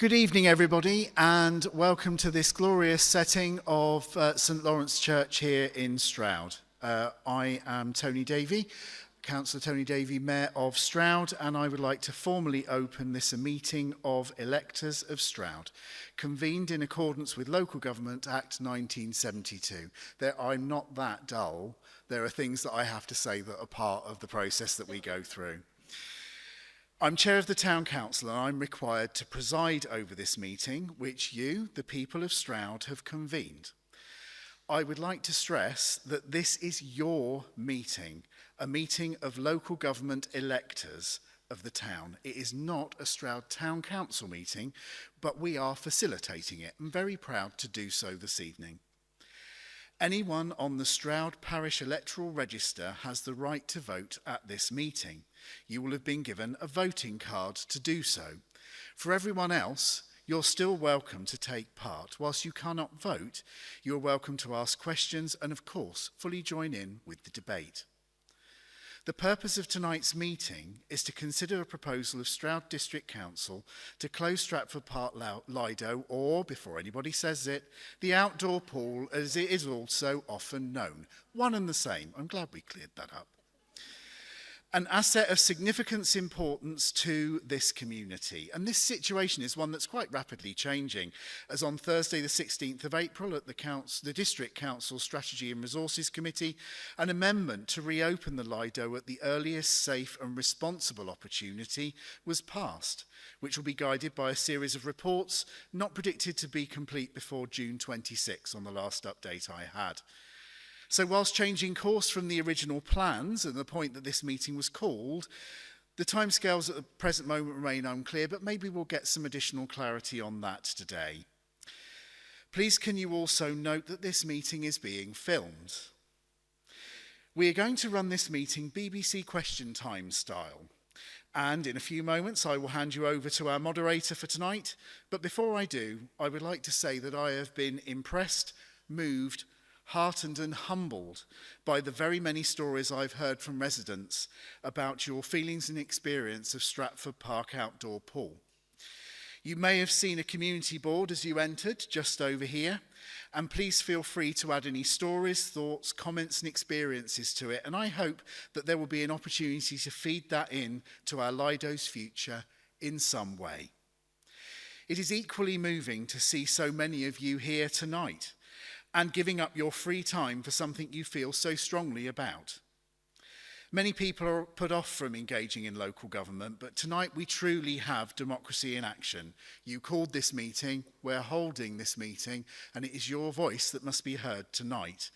Good evening, everybody, and welcome to this glorious setting of St. Laurence Church here in Stroud. I am Tony Davey, Councillor Tony Davey, Mayor of Stroud, and I would like to formally open this meeting of electors of Stroud, convened in accordance with Local Government Act 1972. I'm not that dull. There are things that I have to say that are part of the process that we go through. I'm Chair of the Town Council and I'm required to preside over this meeting, which you, the people of Stroud, have convened. I would like to stress that this is your meeting, a meeting of local government electors of the town. It is not a Stroud Town Council meeting, but we are facilitating it. I'm very proud to do so this evening. Anyone on the Stroud Parish Electoral Register has the right to vote at this meeting. You will have been given a voting card to do so. For everyone else, you're still welcome to take part. Whilst you cannot vote, you're welcome to ask questions and, of course, fully join in with the debate. The purpose of tonight's meeting is to consider a proposal of Stroud District Council to close Stratford Park Lido, or, before anybody says it, the outdoor pool as it is also often known. One and the same. I'm glad we cleared that up. An asset of significant importance to this community. And this situation is one that's quite rapidly changing, as on Thursday the 16th of April at the District Council Strategy and Resources Committee, an amendment to reopen the Lido at the earliest safe and responsible opportunity was passed, which will be guided by a series of reports not predicted to be complete before June 26 on the last update I had. So whilst changing course from the original plans and the point that this meeting was called, the timescales at the present moment remain unclear, but maybe we'll get some additional clarity on that today. Please can you also note that this meeting is being filmed. We are going to run this meeting BBC Question Time style. And in a few moments, I will hand you over to our moderator for tonight. But before I do, I would like to say that I have been impressed, moved, heartened and humbled by the very many stories I've heard from residents about your feelings and experience of Stratford Park outdoor pool. You may have seen a community board as you entered, just over here, and please feel free to add any stories, thoughts, comments and experiences to it, and I hope that there will be an opportunity to feed that in to our Lido's future in some way. It is equally moving to see so many of you here tonight, and giving up your free time for something you feel so strongly about. Many people are put off from engaging in local government, but tonight we truly have democracy in action. You called this meeting, we're holding this meeting, and it is your voice that must be heard tonight.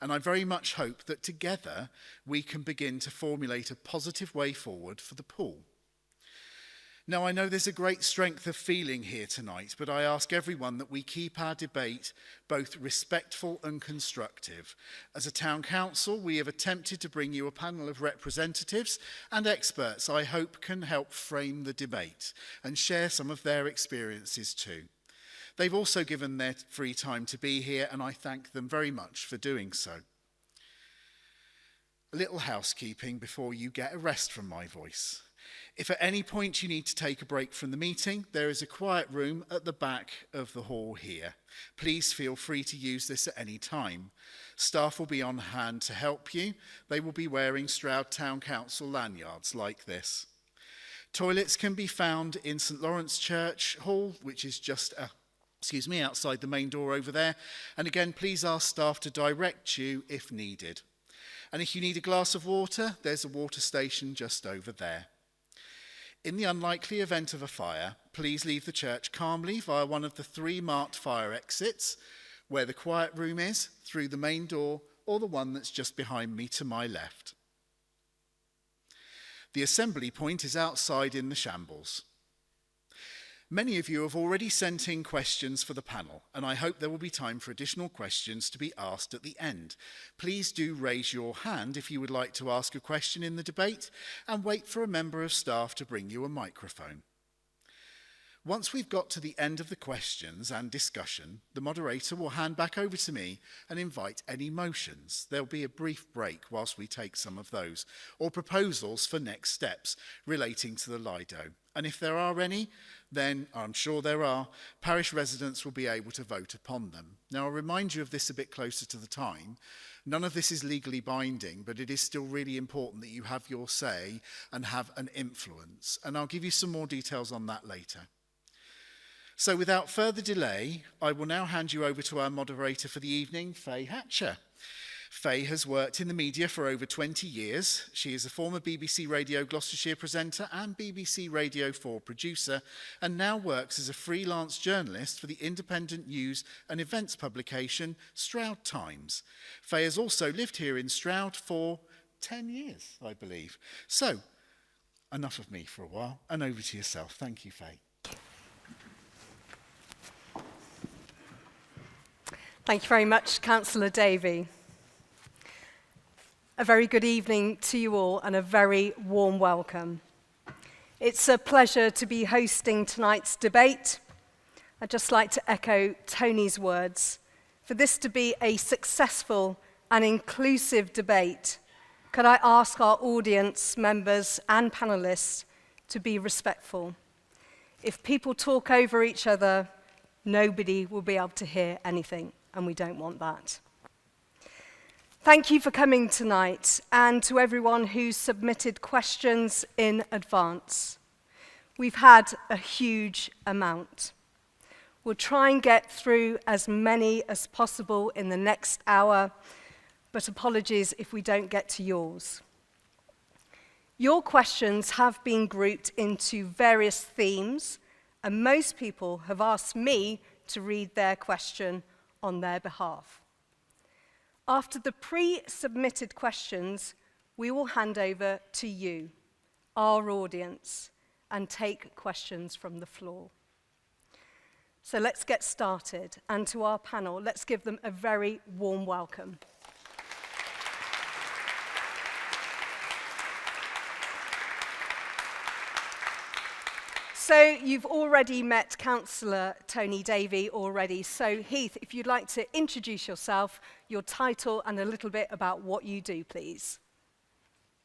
And I very much hope that together we can begin to formulate a positive way forward for the pool. Now, I know there's a great strength of feeling here tonight, but I ask everyone that we keep our debate both respectful and constructive. As a town council, we have attempted to bring you a panel of representatives and experts I hope can help frame the debate and share some of their experiences too. They've also given their free time to be here, and I thank them very much for doing so. A little housekeeping before you get a rest from my voice. If at any point you need to take a break from the meeting, there is a quiet room at the back of the hall here. Please feel free to use this at any time. Staff will be on hand to help you. They will be wearing Stroud Town Council lanyards like this. Toilets can be found in St. Laurence Church Hall, which is just outside the main door over there. And again, please ask staff to direct you if needed. And if you need a glass of water, there's a water station just over there. In the unlikely event of a fire, please leave the church calmly via one of the 3 marked fire exits, where the quiet room is, through the main door, or the one that's just behind me to my left. The assembly point is outside in the shambles. Many of you have already sent in questions for the panel, and I hope there will be time for additional questions to be asked at the end. Please do raise your hand if you would like to ask a question in the debate, and wait for a member of staff to bring you a microphone. Once we've got to the end of the questions and discussion, the moderator will hand back over to me and invite any motions. There'll be a brief break whilst we take some of those, or proposals for next steps relating to the Lido. And if there are any, then I'm sure there are, parish residents will be able to vote upon them. Now, I'll remind you of this a bit closer to the time. None of this is legally binding, but it is still really important that you have your say and have an influence. And I'll give you some more details on that later. So without further delay, I will now hand you over to our moderator for the evening, Faye Hatcher. Faye has worked in the media for over 20 years. She is a former BBC Radio Gloucestershire presenter and BBC Radio 4 producer, and now works as a freelance journalist for the independent news and events publication Stroud Times. Faye has also lived here in Stroud for 10 years, I believe. So, enough of me for a while, and over to yourself. Thank you, Faye. Thank you very much, Councillor Davey. A very good evening to you all and a very warm welcome. It's a pleasure to be hosting tonight's debate. I'd just like to echo Tony's words. For this to be a successful and inclusive debate, could I ask our audience members and panellists to be respectful? If people talk over each other, nobody will be able to hear anything, and we don't want that. Thank you for coming tonight, and to everyone who submitted questions in advance. We've had a huge amount. We'll try and get through as many as possible in the next hour, but apologies if we don't get to yours. Your questions have been grouped into various themes, and most people have asked me to read their question on their behalf. After the pre-submitted questions, we will hand over to you, our audience, and take questions from the floor. So let's get started, and to our panel, let's give them a very warm welcome. So you've already met Councillor Tony Davey already. So Heath, if you'd like to introduce yourself, your title, and a little bit about what you do, please.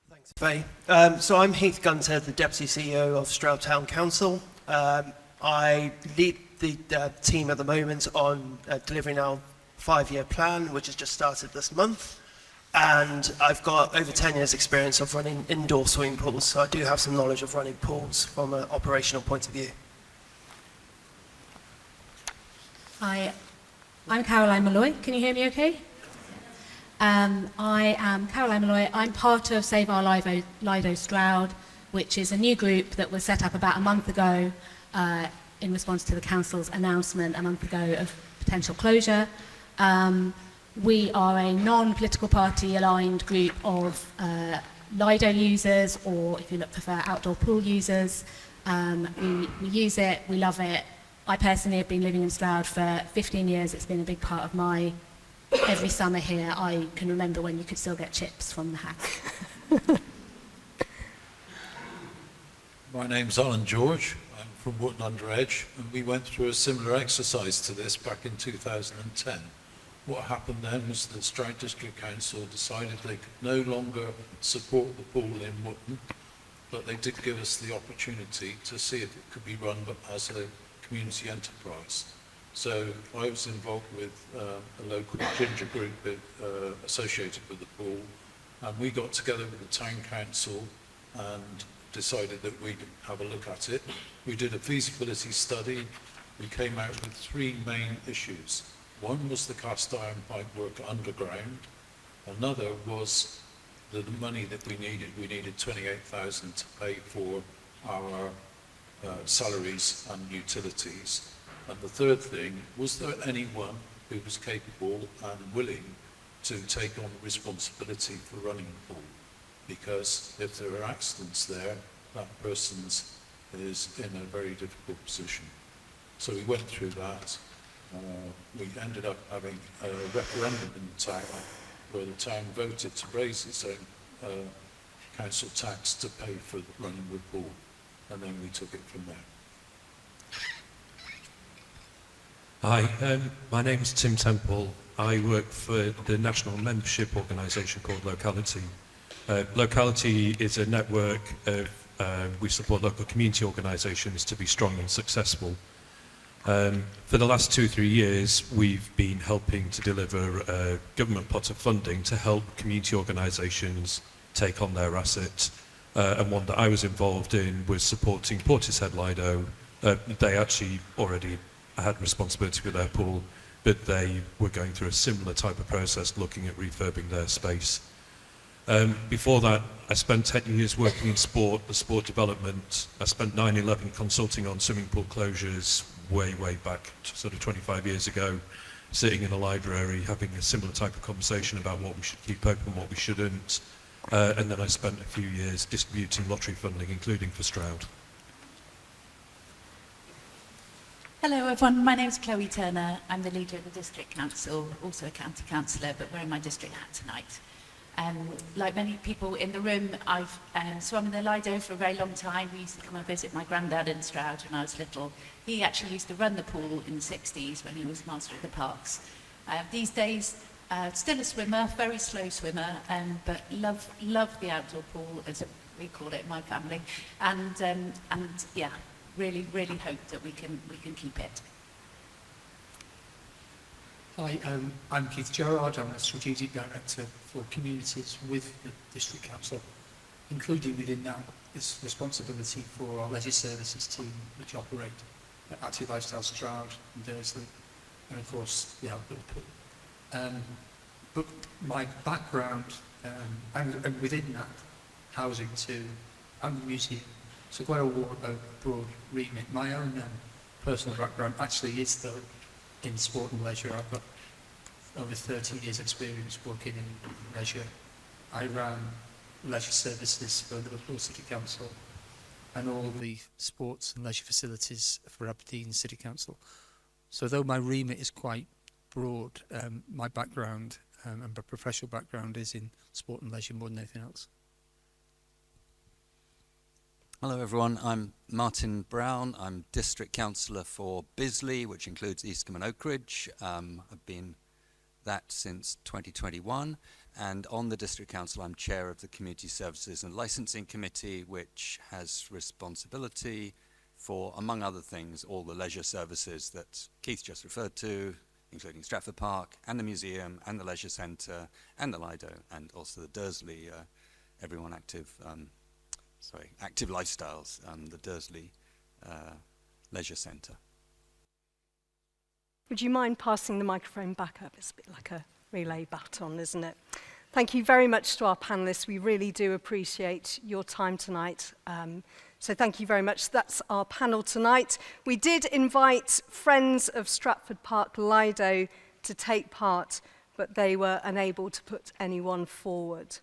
Thanks, Faye. So I'm Heath Gunter, the Deputy CEO of Stroud Town Council. I lead the team at the moment on delivering our 5-year plan, which has just started this month. And I've got over 10 years experience of running indoor swimming pools, so I do have some knowledge of running pools from an operational point of view. Hi, I'm Caroline Malloy. Can you hear me okay? I am Caroline Malloy. I'm part of Save Our Lido Stroud, which is a new group that was set up about a month ago in response to the council's announcement a month ago of potential closure. We are a non-political party aligned group of Lido users, or if you prefer, outdoor pool users. We use it, we love it. I personally have been living in Stroud for 15 years. It's been a big part of my every summer here. I can remember when you could still get chips from the hack. My name's Alan George. I'm from Wootton Under Edge, and we went through a similar exercise to this back in 2010. What happened then was the Stroud District Council decided they could no longer support the pool in Wootton, but they did give us the opportunity to see if it could be run as a community enterprise. So I was involved with a local ginger group associated with the pool, and we got together with the town council and decided that we'd have a look at it. We did a feasibility study. We came out with 3 main issues. One was the cast iron pipe work underground. Another was the money that we needed. We needed 28,000 to pay for our salaries and utilities. And the third thing, was there anyone who was capable and willing to take on responsibility for running the pool? Because if there are accidents there, that person is in a very difficult position. So we went through that. We ended up having a referendum in the town where the town voted to raise its own council tax to pay for running the pool, and then we took it from there. Hi, my name's Tim Temple. I work for the national membership organisation called Locality. Locality is a network of we support local community organisations to be strong and successful. For the last 2-3 years, we've been helping to deliver a government pot of funding to help community organisations take on their assets. And one that I was involved in was supporting Portishead Lido. They actually already had responsibility for their pool, but they were going through a similar type of process looking at refurbing their space. Before that, I spent 10 years working in sport development. I spent 9/11 consulting on swimming pool closures way back, sort of 25 years ago, sitting in a library, having a similar type of conversation about what we should keep open, what we shouldn't. And then I spent a few years distributing lottery funding, including for Stroud. Hello everyone, my name is Chloe Turner. I'm the leader of the District Council, also a county councillor, but wearing my district hat tonight. Like many people in the room, I've swum in the Lido for a very long time. We used to come and visit my granddad in Stroud when I was little. He actually used to run the pool in the 60s when he was master of the parks. These days, still a swimmer, very slow swimmer, but love the outdoor pool, as we call it in my family. And yeah, really hope that we can keep it. Hi, I'm Keith Gerard. I'm a Strategic Director for Communities with the District Council. Including within that is responsibility for our leisure services team, which operate at Active Lifestyle Stroud and Dursley, and of course the outdoor pool. But my background, and within that, housing too, and the museum, so quite a broad remit. My own personal background actually is though in sport and leisure. I've got over 30 years experience working in leisure. I ran leisure services for the Liverpool City Council and all the sports and leisure facilities for Aberdeen City Council. So though my remit is quite broad, my background and my professional background is in sport and leisure more than anything else. Hello everyone, I'm Martin Brown. I'm District Councillor for Bisley, which includes Eastcombe and Oakridge. I've been that since 2021, and on the District Council I'm Chair of the Community Services and Licensing Committee, which has responsibility for, among other things, all the leisure services that Keith just referred to, including Stratford Park and the museum and the leisure centre and the Lido and also the Dursley, everyone active. Active Lifestyles, the Dursley Leisure Centre. Would you mind passing the microphone back up? It's a bit like a relay baton, isn't it? Thank you very much to our panellists. We really do appreciate your time tonight. So thank you very much. That's our panel tonight. We did invite friends of Stratford Park Lido to take part, but they were unable to put anyone forward.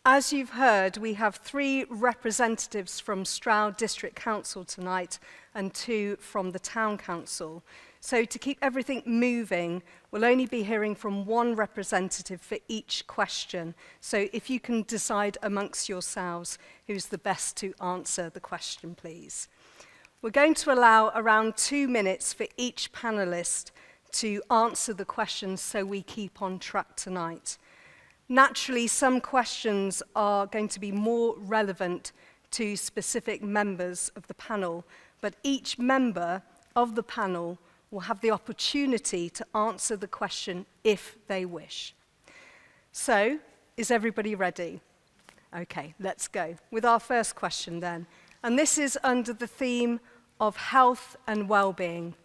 As you've heard, we have 3 representatives from Stroud District Council tonight and 2 from the Town Council. So to keep everything moving, we'll only be hearing from 1 representative for each question. So if you can decide amongst yourselves who's the best to answer the question, please. We're going to allow around 2 minutes for each panellist to answer the questions so we keep on track tonight. Naturally, some questions are going to be more relevant to specific members of the panel, but each member of the panel will have the opportunity to answer the question if they wish. So, is everybody ready? Okay, let's go with our first question then. And this is under the theme of health and well-being.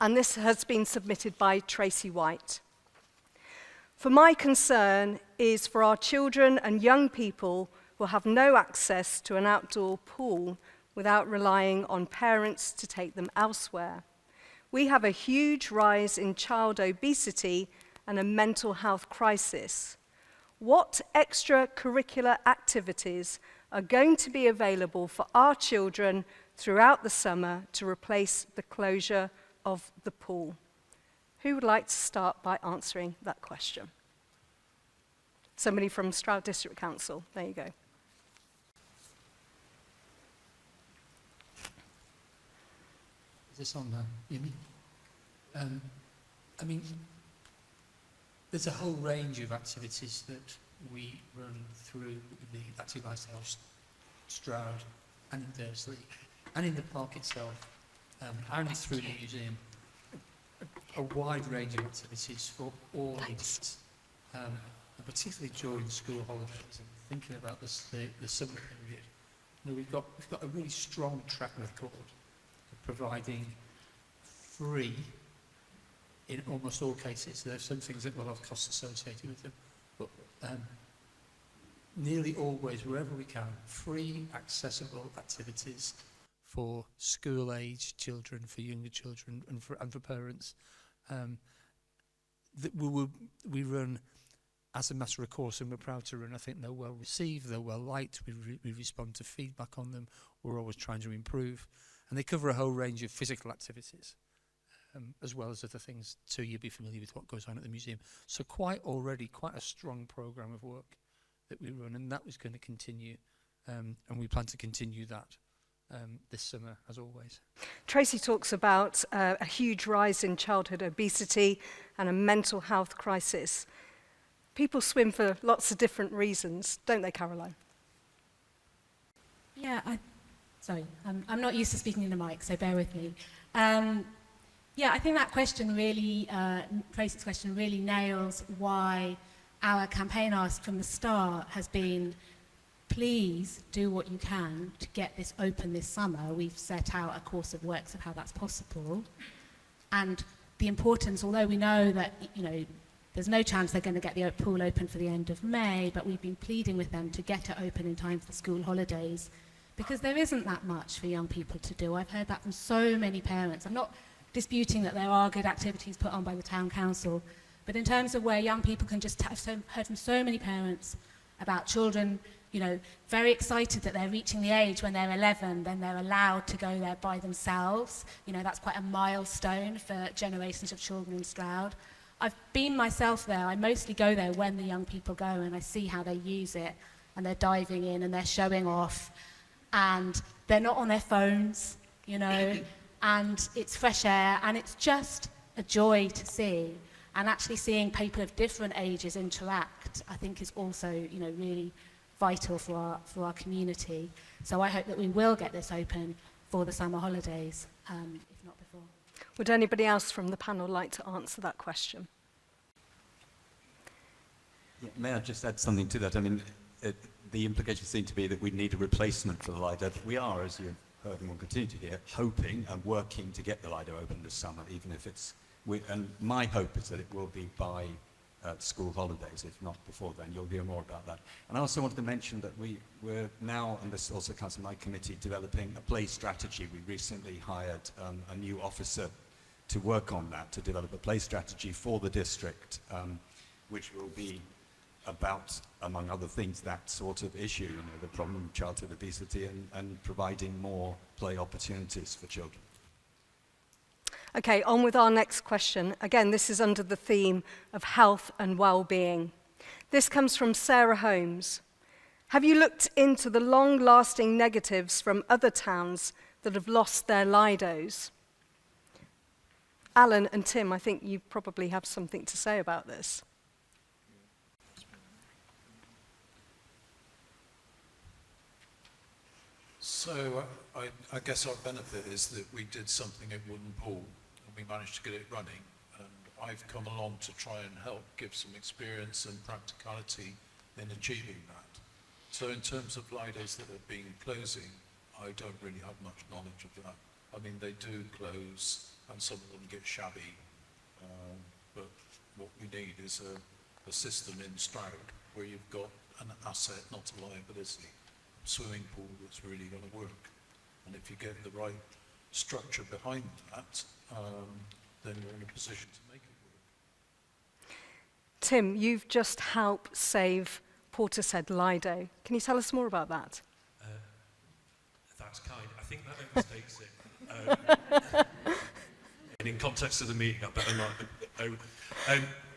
And this has been submitted by Tracy White. For my concern is for our children and young people who have no access to an outdoor pool without relying on parents to take them elsewhere. We have a huge rise in child obesity and a mental health crisis. What extracurricular activities are going to be available for our children throughout the summer to replace the closure of the pool? Who would like to start by answering that question? Somebody from Stroud District Council. There you go. Is this on you mean? I mean, there's a whole range of activities that we run through the Active Lifestyle Stroud and in Dursley and in the park itself, and through the museum, a wide range of activities for all ages, and particularly during school holidays, and thinking about the summer period. You know, we've got a really strong track record of providing free, in almost all cases. There are some things that will have costs associated with them, but nearly always, wherever we can, free, accessible activities for school-age children, for younger children, and for parents. That we run as a matter of course, and we're proud to run. I think they're well received, they're well liked. We respond to feedback on them. We're always trying to improve, and they cover a whole range of physical activities, as well as other things too. You'll be familiar with what goes on at the museum. So quite a strong programme of work that we run, and that was going to continue, and we plan to continue that this summer, as always. Tracy talks about a huge rise in childhood obesity and a mental health crisis. People swim for lots of different reasons, don't they, Caroline? Yeah, I'm not used to speaking in the mic, so bear with me. Yeah, I think that question really, Tracy's question really nails why our campaign ask from the start has been, please do what you can to get this open this summer. We've set out a course of works of how that's possible. And the importance, although we know that, you know, there's no chance they're going to get the pool open for the end of May, but we've been pleading with them to get it open in time for school holidays, because there isn't that much for young people to do. I've heard that from so many parents. I'm not disputing that there are good activities put on by the town council, but in terms of where young people can just heard from so many parents about children, you know, very excited that they're reaching the age when they're 11, then they're allowed to go there by themselves. You know, that's quite a milestone for generations of children in Stroud. I've been myself there. I mostly go there when the young people go, and I see how they use it, and they're diving in and they're showing off, and they're not on their phones, you know, and it's fresh air, and it's just a joy to see. And actually seeing people of different ages interact, I think, is also, you know, really vital for our community. So I hope that we will get this open for the summer holidays, if not before. Would anybody else from the panel like to answer that question? Yeah, may I just add something to that? I mean, the implication seemed to be that we need a replacement for the Lido. We are, as you've heard and will continue to hear, hoping and working to get the Lido open this summer, even if it's... and my hope is that it will be by school holidays, if not before then. You'll hear more about that. And I also wanted to mention that we're now, and this also comes from my committee, developing a play strategy. We recently hired a new officer to work on that, to develop a play strategy for the district, which will be about, among other things, that sort of issue, you know, the problem of childhood obesity, and providing more play opportunities for children. Okay, on with our next question. Again, this is under the theme of health and well-being. This comes from Sarah Holmes. Have you looked into the long-lasting negatives from other towns that have lost their Lidos? Alan and Tim, I think you probably have something to say about this. So I guess our benefit is that we did something at Wooden Pool and we managed to get it running, and I've come along to try and help give some experience and practicality in achieving that. So in terms of Lidos that have been closing, I don't really have much knowledge of that. I mean, they do close and some of them get shabby, but what we need is a system in Stroud where you've got an asset, not a liability. Swimming pool that's really going to work, and if you get the right structure behind that, then you're in a position to make it work. Tim, you've just helped save Portishead Lido. Can you tell us more about that? That's kind. I think that overstates it. And in context of the meeting, I better not.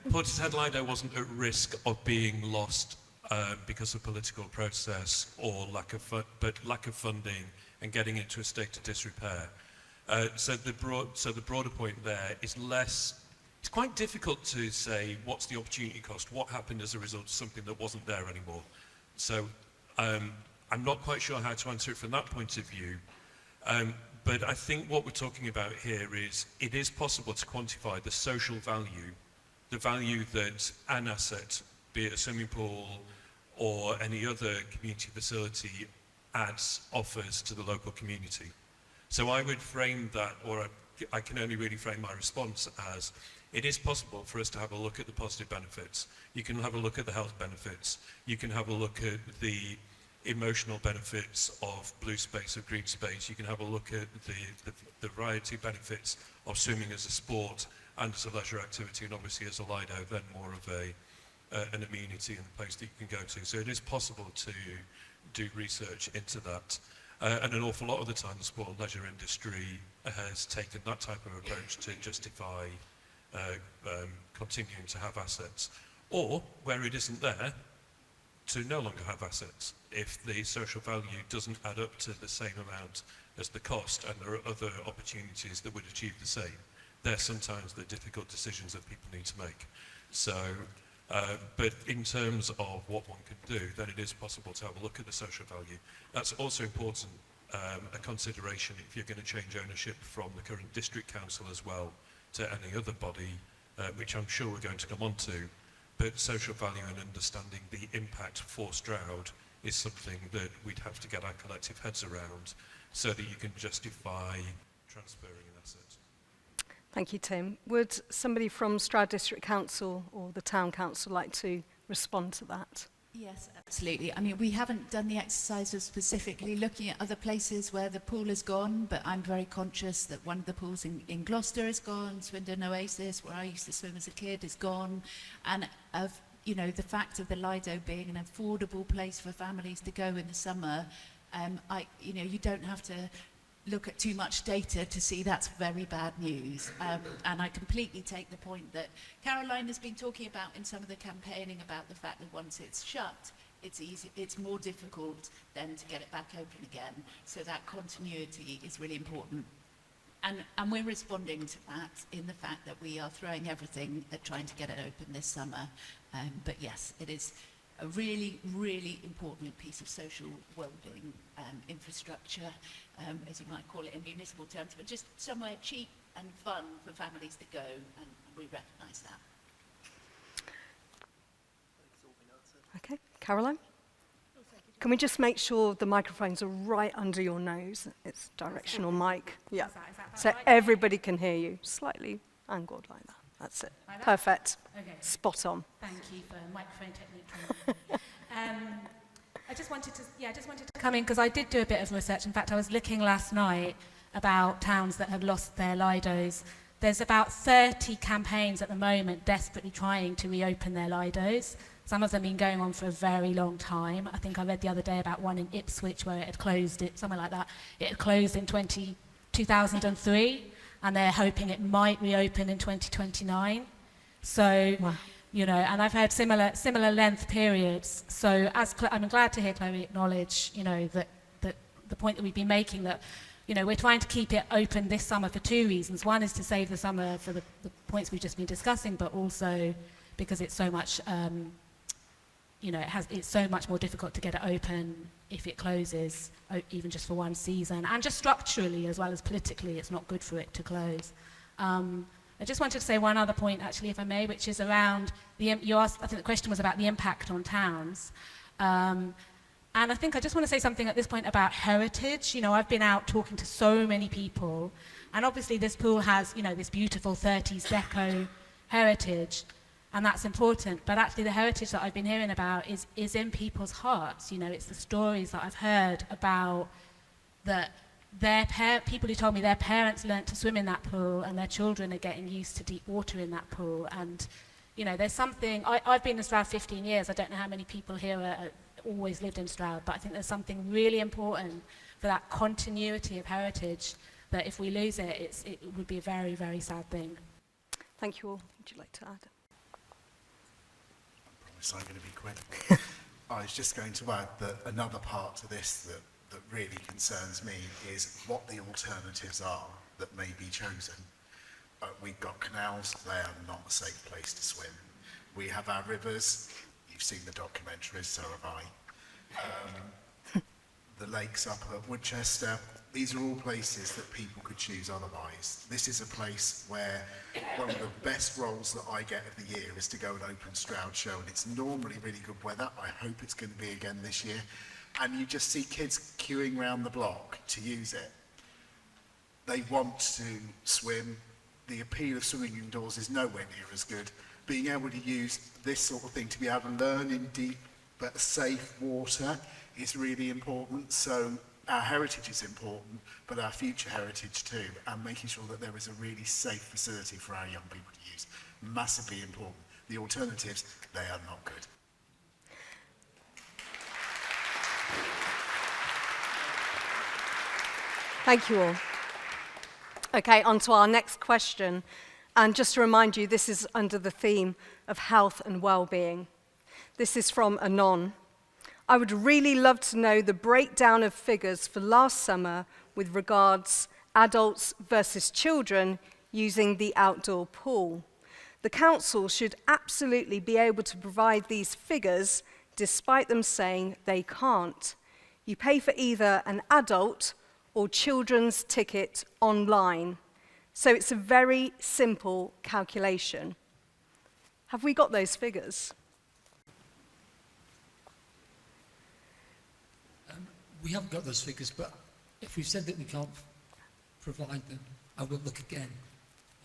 Portishead Lido wasn't at risk of being lost because of political process or lack of funding and getting it to a state of disrepair. So the broader point there is less. It's quite difficult to say what's the opportunity cost, what happened as a result of something that wasn't there anymore. So I I'm not quite sure how to answer it from that point of view. But I think what we're talking about here is it is possible to quantify the social value, the value that an asset, be it a swimming pool or any other community facility, offers to the local community. So I would frame that, or I can only really frame my response as, it is possible for us to have a look at the positive benefits. You can have a look at the health benefits. You can have a look at the emotional benefits of blue space, of green space. You can have a look at the variety of benefits of swimming as a sport and as a leisure activity, and obviously as a Lido, then more of an amenity and a place that you can go to. So it is possible to do research into that. And an awful lot of the time, the sport and leisure industry has taken that type of approach to justify continuing to have assets. Or, where it isn't there, to no longer have assets if the social value doesn't add up to the same amount as the cost, and there are other opportunities that would achieve the same. They're sometimes the difficult decisions that people need to make. So, but in terms of what one can do, then it is possible to have a look at the social value. That's also important, a consideration if you're going to change ownership from the current district council as well to any other body, which I'm sure we're going to come on to. But social value and understanding the impact for Stroud is something that we'd have to get our collective heads around so that you can justify transferring an asset. Thank you, Tim. Would somebody from Stroud District Council or the Town Council like to respond to that? Yes, absolutely. I mean, we haven't done the exercise of specifically looking at other places where the pool has gone, but I'm very conscious that one of the pools in Gloucester is gone, Swindon Oasis, where I used to swim as a kid, is gone, and of, you know, the fact of the Lido being an affordable place for families to go in the summer, you don't have to look at too much data to see that's very bad news. And I completely take the point that Caroline has been talking about in some of the campaigning about the fact that once it's shut, it's more difficult then to get it back open again. So that continuity is really important. And we're responding to that in the fact that we are throwing everything at trying to get it open this summer. But yes, it is a really, really important piece of social well-being infrastructure, as you might call it in municipal terms, but just somewhere cheap and fun for families to go, and we recognise that. Okay, Caroline? Can we just make sure the microphones are right under your nose? It's directional mic. Yeah. So everybody can hear you. Slightly angled like that. That's it. Like that? Perfect. Okay. Spot on. Thank you for microphone technique training. I just wanted to come in because I did do a bit of research. In fact, I was looking last night about towns that have lost their Lidos. There's about 30 campaigns at the moment desperately trying to reopen their Lidos. Some of them have been going on for a very long time. I think I read the other day about one in Ipswich where it had closed, somewhere like that. It had closed in 2003, and they're hoping it might reopen in 2029. So, wow. You know, and I've heard similar length periods. So I'm glad to hear Chloe acknowledge, you know, that the point that we've been making, that, you know, we're trying to keep it open this summer for two reasons. One is to save the summer for the points we've just been discussing, but also because it's so much, it's so much more difficult to get it open if it closes, even just for one season. And just structurally as well as politically, it's not good for it to close. I just wanted to say one other point, actually, if I may, which is around you asked, I think the question was about the impact on towns. And I think I just want to say something at this point about heritage. You know, I've been out talking to so many people, and obviously this pool has, you know, this beautiful 30s deco heritage, and that's important. But actually the heritage that I've been hearing about is in people's hearts. You know, it's the stories that I've heard about that people who told me their parents learnt to swim in that pool and their children are getting used to deep water in that pool. And, you know, there's something, I've been in Stroud 15 years. I don't know how many people here are always lived in Stroud, but I think there's something really important for that continuity of heritage, that if we lose it, it would be a very, very sad thing. Thank you all. Would you like to add? I promise I'm going to be quick. I was just going to add that another part to this that really concerns me is what the alternatives are that may be chosen. We've got canals, they are not a safe place to swim. We have our rivers, you've seen the documentaries, so have I. the lakes up at Woodchester. These are all places that people could choose otherwise. This is a place where one of the best roles that I get of the year is to go and open Stroud Show, and it's normally really good weather. I hope it's going to be again this year. And you just see kids queuing around the block to use it. They want to swim. The appeal of swimming indoors is nowhere near as good. Being able to use this sort of thing to be able to learn in deep but safe water is really important. So our heritage is important, but our future heritage too, and making sure that there is a really safe facility for our young people to use. Massively important. The alternatives, they are not good. Thank you all. Okay, on to our next question. And just to remind you, this is under the theme of health and well-being. This is from Anon. I would really love to know the breakdown of figures for last summer with regards adults versus children using the outdoor pool. The council should absolutely be able to provide these figures despite them saying they can't. You pay for either an adult or children's ticket online. So it's a very simple calculation. Have we got those figures? We haven't got those figures, but if we've said that we can't provide them, I will look again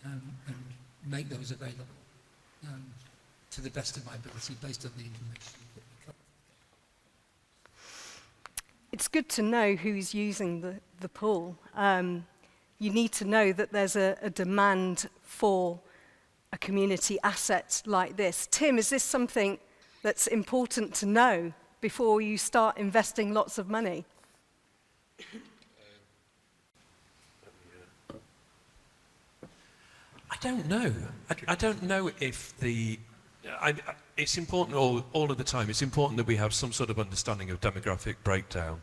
and make those available to the best of my ability based on the information that we got. It's good to know who's using the pool. You need to know that there's a demand for a community asset like this. Tim, is this something that's important to know before you start investing lots of money? I don't know. I don't know if it's important all of the time. It's important that we have some sort of understanding of demographic breakdown.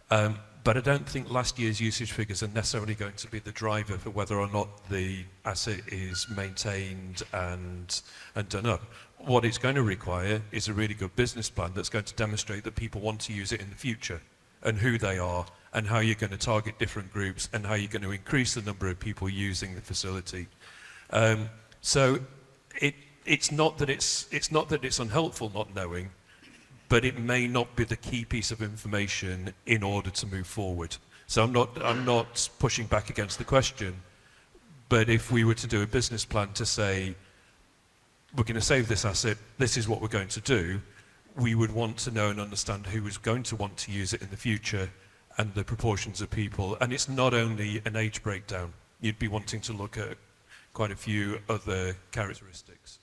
But I don't think last year's usage figures are necessarily going to be the driver for whether or not the asset is maintained and done up. What it's going to require is a really good business plan that's going to demonstrate that people want to use it in the future, and who they are, and how you're going to target different groups, and how you're going to increase the number of people using the facility. So it's not that it's unhelpful not knowing, but it may not be the key piece of information in order to move forward. So I'm not pushing back against the question, but if we were to do a business plan to say, we're going to save this asset, this is what we're going to do, we would want to know and understand who is going to want to use it in the future and the proportions of people. And it's not only an age breakdown. You'd be wanting to look at quite a few other characteristics.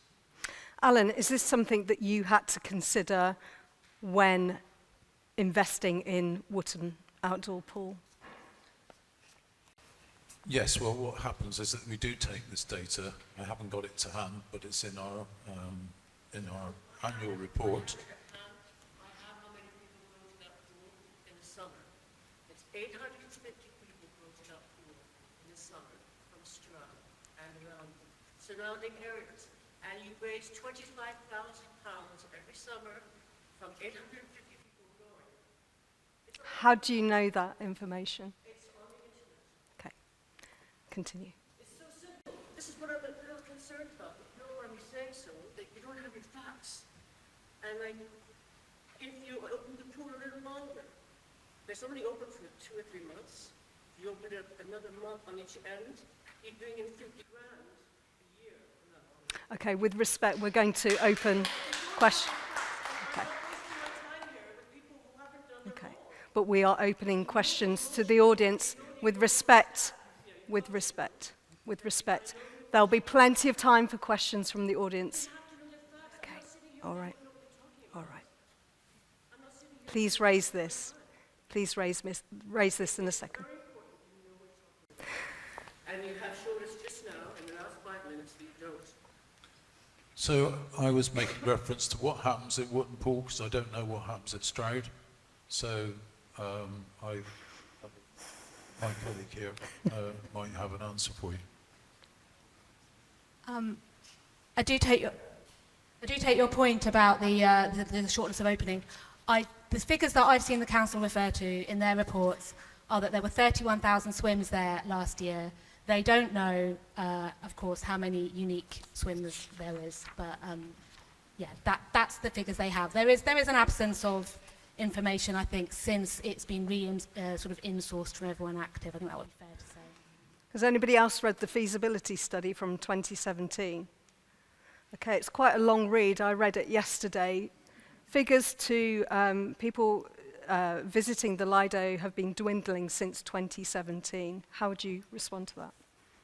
Alan, is this something that you had to consider when investing in Wootton Outdoor Pool? Yes, well, what happens is that we do take this data. I haven't got it to hand, but it's in our annual report. I have how many people go to that pool in the summer. It's 850 people go to that pool in the summer from Stroud and around surrounding areas. And you raise £25,000 every summer from 850 people going. How do you know that information? It's on the internet. Okay, continue. It's so simple. This is what I'm a little concerned about. You know why I'm saying so, that you don't have your facts. And like, if you open the pool a little longer, there's only open for 2 or 3 months. If you open it another month on each end, you're bringing in 50 grand a year. Okay, with respect, we're going to open questions. Okay. Okay, but we are opening questions to the audience with respect. With respect. With respect. There'll be plenty of time for questions from the audience. Okay, all right. All right. Please raise this. Please raise this in a second. And you have showed us just now, in the last 5 minutes, that you don't. So I was making reference to what happens at Wootton Pool, because I don't know what happens at Stroud. So my colleague here might have an answer for you. I do take your point about the shortness of opening. the figures that I've seen the council refer to in their reports are that there were 31,000 swims there last year. They don't know, of course, how many unique swimmers there is, but yeah, that's the figures they have. There is an absence of information, I think, since it's been sort of in-sourced from everyone active. I think that would be fair to say. Has anybody else read the feasibility study from 2017? Okay, it's quite a long read. I read it yesterday. Figures to people visiting the Lido have been dwindling since 2017. How would you respond to that?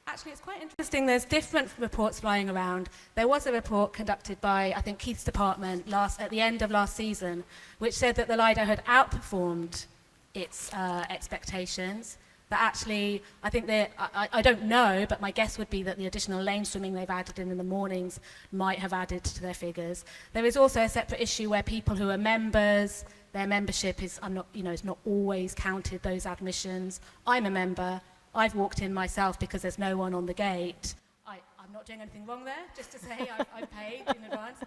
Actually, it's quite interesting. There's different reports flying around. There was a report conducted by, I think, Keith's department at the end of last season, which said that the Lido had outperformed its expectations. That actually, I think I don't know, but my guess would be that the additional lane swimming they've added in the mornings might have added to their figures. There is also a separate issue where people who are members, their membership is not always counted, those admissions. I'm a member. I've walked in myself because there's no one on the gate. I'm not doing anything wrong there, just to say I've paid in advance.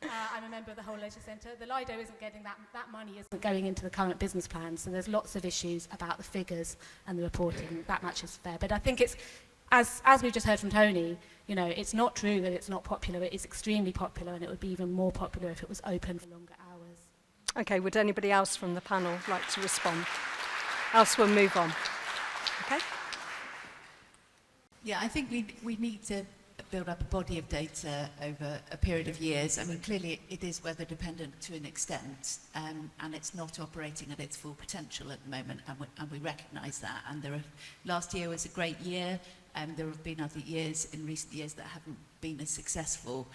I'm a member of the whole leisure centre. The Lido isn't getting that money isn't going into the current business plan, so there's lots of issues about the figures and the reporting. That much is fair. But I think it's, as we've just heard from Tony, it's not true that it's not popular. It is extremely popular, and it would be even more popular if it was open for longer hours. Okay, would anybody else from the panel like to respond? Else we'll move on. Okay. Yeah, I think we need to build up a body of data over a period of years. I mean, clearly it is weather dependent to an extent, and it's not operating at its full potential at the moment, and we recognise that. And last year was a great year, and there have been other years in recent years that haven't been as successful.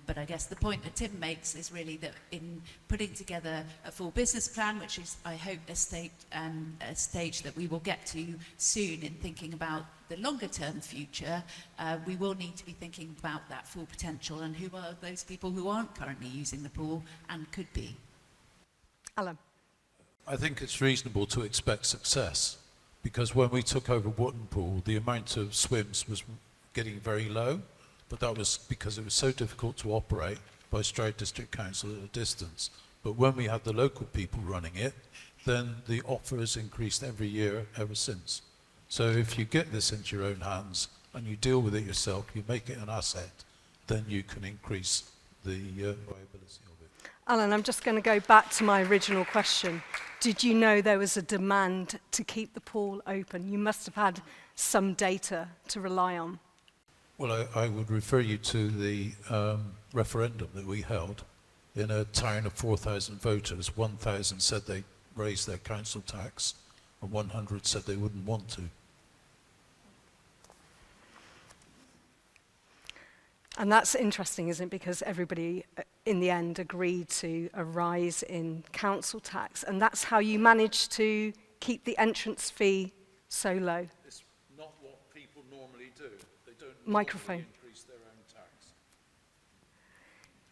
But I guess the point that Tim makes is really that in putting together a full business plan, which is, I hope, a stage that we will get to soon in thinking about the longer term future, we will need to be thinking about that full potential and who are those people who aren't currently using the pool and could be. Alan. I think it's reasonable to expect success, because when we took over Wootton Pool, the amount of swims was getting very low. But that was because it was so difficult to operate by Stroud District Council at a distance. But when we had the local people running it, then the offer has increased every year ever since. So if you get this into your own hands and you deal with it yourself, you make it an asset, then you can increase the viability of it. Alan, I'm just going to go back to my original question. Did you know there was a demand to keep the pool open? You must have had some data to rely on. Well, I would refer you to the referendum that we held. In a town of 4,000 voters, 1,000 said they raised their council tax, and 100 said they wouldn't want to. And that's interesting, isn't it? Because everybody, in the end, agreed to a rise in council tax. And that's how you managed to keep the entrance fee so low. It's not what people normally do. They don't Microphone. increase their own tax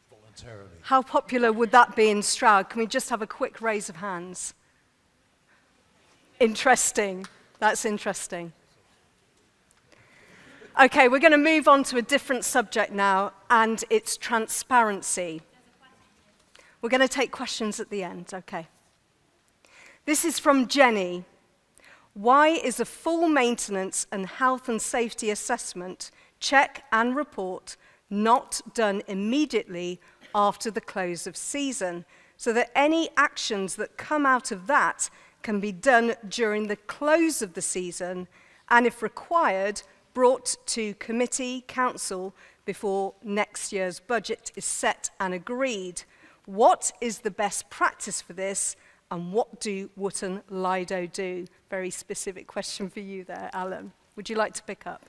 voluntarily. How popular would that be in Stroud? Can we just have a quick raise of hands? Interesting. That's interesting. Okay, we're going to move on to a different subject now, and it's transparency. We're going to take questions at the end, okay. This is from Jenny. Why is a full maintenance and health and safety assessment, check and report not done immediately after the close of season, so that any actions that come out of that can be done during the close of the season, and if required, brought to committee, council, before next year's budget is set and agreed? What is the best practice for this, and what do Wootton Lido do? Very specific question for you there, Alan. Would you like to pick up?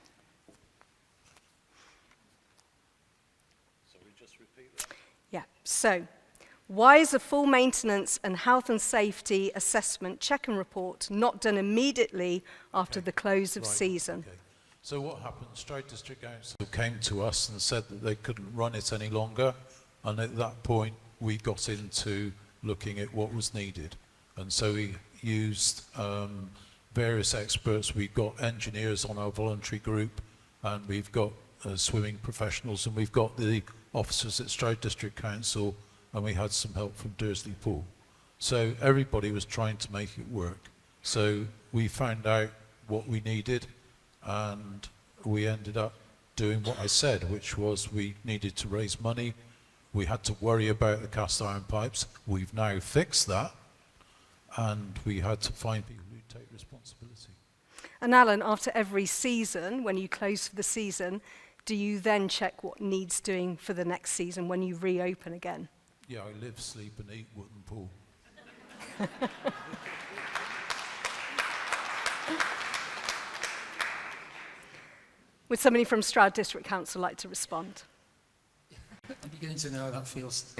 So we just repeat that? Yeah, so why is a full maintenance and health and safety assessment check and report not done immediately after the close of season? Okay. So what happened, Stroud District Council came to us and said that they couldn't run it any longer, and at that point we got into looking at what was needed. And so we used various experts. We've got engineers on our voluntary group, and we've got swimming professionals, and we've got the officers at Stroud District Council, and we had some help from Dursley Pool. So everybody was trying to make it work. So we found out what we needed, and we ended up doing what I said, which was we needed to raise money. We had to worry about the cast iron pipes. We've now fixed that, and we had to find people who take responsibility. And Alan, after every season, when you close for the season, do you then check what needs doing for the next season when you reopen again? Yeah, I live, sleep and eat Wootton Pool. Would somebody from Stroud District Council like to respond? I'm beginning to know how that feels.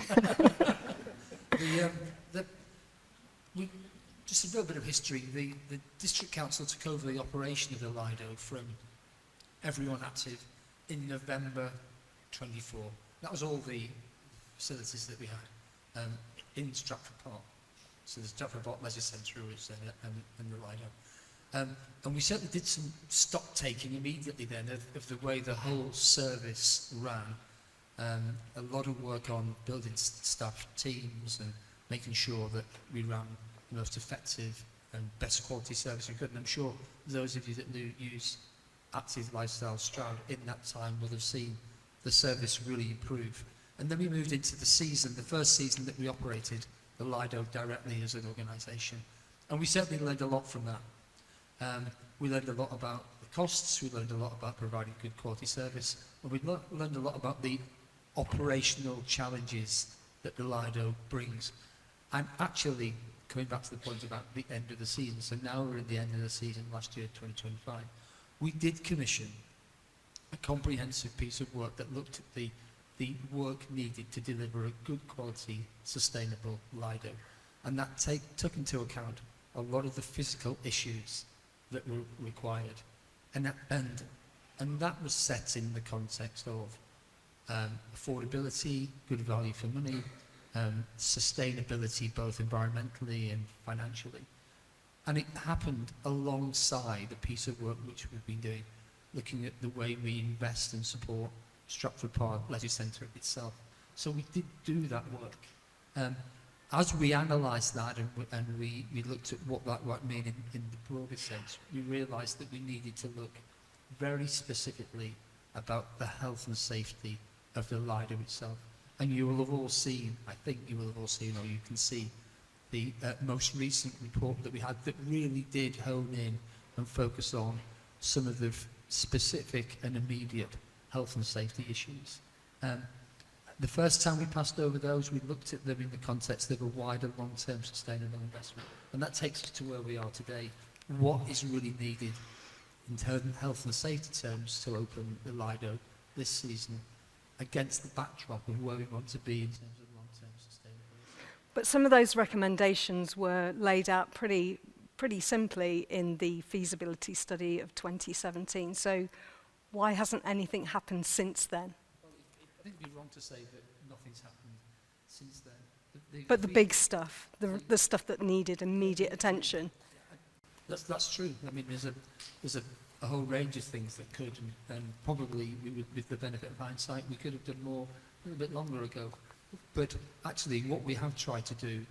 Just a little bit of history. The District Council took over the operation of the Lido from everyone active in November 24. That was all the facilities that we had in Stratford Park. So the Stratford Park Leisure Centre was there and the Lido. And we certainly did some stock taking immediately then of the way the whole service ran. A lot of work on building staff teams and making sure that we ran the most effective and best quality service we could. And I'm sure those of you that use Active Lifestyle Stroud in that time will have seen the service really improve. And then we moved into the season, the first season that we operated the Lido directly as an organisation. And we certainly learned a lot from that. We learned a lot about the costs, we learned a lot about providing good quality service, and we learned a lot about the operational challenges that the Lido brings. And actually, coming back to the point about the end of the season, so now we're at the end of the season, last year, 2025, we did commission a comprehensive piece of work that looked at the work needed to deliver a good quality, sustainable Lido. And that took into account a lot of the physical issues that were required. And that was set in the context of affordability, good value for money, sustainability both environmentally and financially. And it happened alongside a piece of work which we've been doing, looking at the way we invest and support Stratford Park Leisure Centre itself. So we did do that work. As we analysed that and we looked at what that might mean in the broader sense, we realised that we needed to look very specifically about the health and safety of the Lido itself. And you will have all seen, I think you will have all seen, or you can see, the most recent report that we had that really did hone in and focus on some of the specific and immediate health and safety issues. The first time we passed over those, we looked at them in the context of a wider long-term sustainable investment. And that takes us to where we are today. What is really needed in health and safety terms to open the Lido this season against the backdrop of where we want to be in terms of long-term sustainability? But some of those recommendations were laid out pretty simply in the feasibility study of 2017. So why hasn't anything happened since then? I think it'd be wrong to say that nothing's happened since then. But the big stuff, the stuff that needed immediate attention. That's true. I mean, there's a whole range of things that could, and probably we would, with the benefit of hindsight, we could have done more a little bit longer ago. But actually, what we have tried to do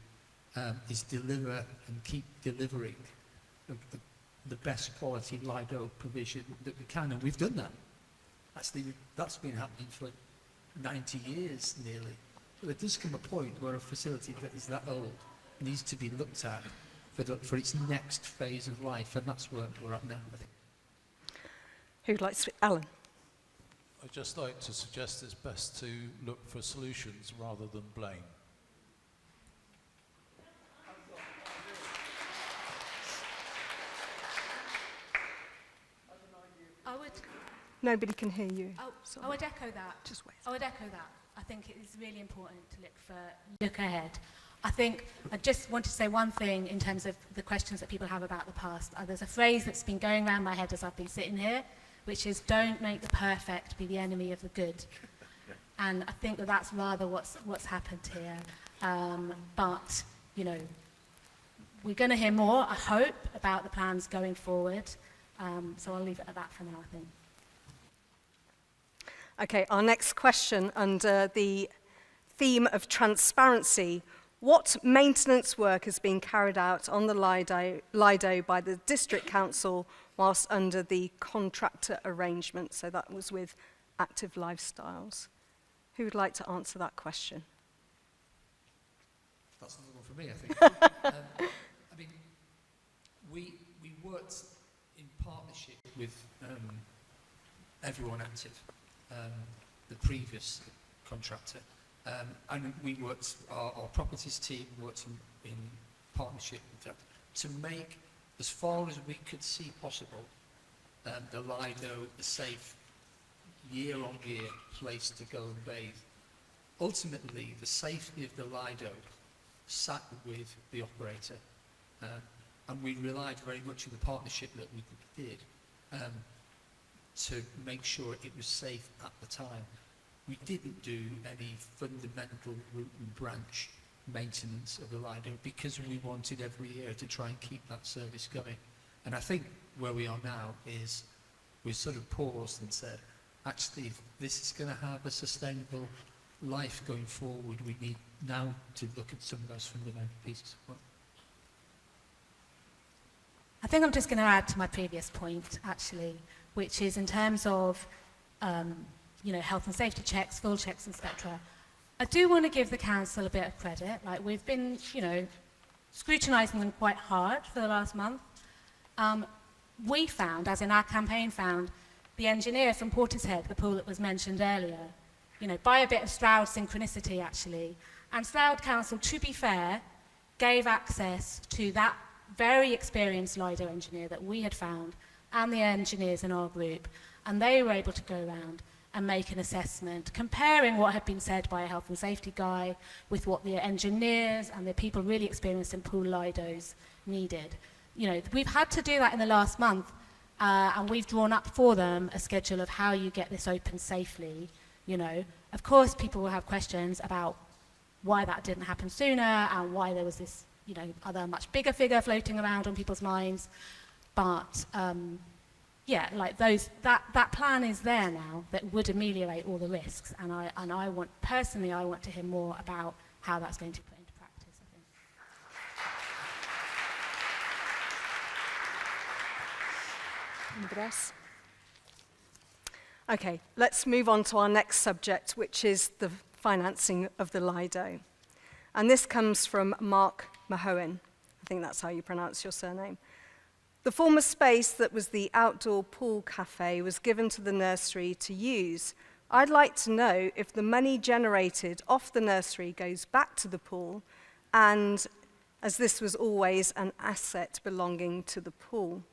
is deliver and keep delivering the best quality Lido provision that we can, and we've done that. Actually, that's been happening for 90 years nearly. But there does come a point where a facility that is that old needs to be looked at for its next phase of life, and that's where we're at now, I think. Who'd like to speak? Alan. I'd just like to suggest it's best to look for solutions rather than blame. Nobody can hear you. I would echo that. Just wait. I would echo that. I think it is really important to look ahead. I think I just want to say one thing in terms of the questions that people have about the past. There's a phrase that's been going around my head as I've been sitting here, which is don't make the perfect be the enemy of the good. And I think that that's rather what's happened here. But, you know, we're going to hear more, I hope, about the plans going forward. So I'll leave it at that for now, I think. Okay, our next question under the theme of transparency What maintenance work has been carried out on the Lido by the District Council whilst under the contractor arrangement? So that was with Active Lifestyles. Who would like to answer that question? That's another one for me, I think. I mean, we worked in partnership with everyone active, the previous contractor, and we worked, our properties team worked in partnership with that to make, as far as we could see possible, the Lido a safe year-on-year place to go and bathe. Ultimately, the safety of the Lido sat with the operator, and we relied very much on the partnership that we did to make sure it was safe at the time. We didn't do any fundamental root and branch maintenance of the Lido because we wanted every year to try and keep that service going. And I think where we are now is we've sort of paused and said, actually, if this is going to have a sustainable life going forward, we need now to look at some of those fundamental pieces. I think I'm just going to add to my previous point, actually, which is in terms of, health and safety checks, full checks, etc. I do want to give the council a bit of credit. Like, we've been, scrutinising them quite hard for the last month. We found, as in our campaign found, the engineer from Portishead, the pool that was mentioned earlier, by a bit of Stroud synchronicity, actually. And Stroud Council, to be fair, gave access to that very experienced Lido engineer that we had found and the engineers in our group, and they were able to go around and make an assessment, comparing what had been said by a health and safety guy with what the engineers and the people really experienced in pool Lidos needed. We've had to do that in the last month, and we've drawn up for them a schedule of how you get this open safely. Of course, people will have questions about why that didn't happen sooner and why there was this, other much bigger figure floating around on people's minds. But that plan is there now that would ameliorate all the risks. And I want to hear more about how that's going to be put into practice, I think. Anybody else? Okay, let's move on to our next subject, which is the financing of the Lido. And this comes from Mark Mahoen. I think that's how you pronounce your surname. The former space that was the outdoor pool cafe was given to the nursery to use. I'd like to know if the money generated off the nursery goes back to the pool, and as this was always an asset belonging to the pool.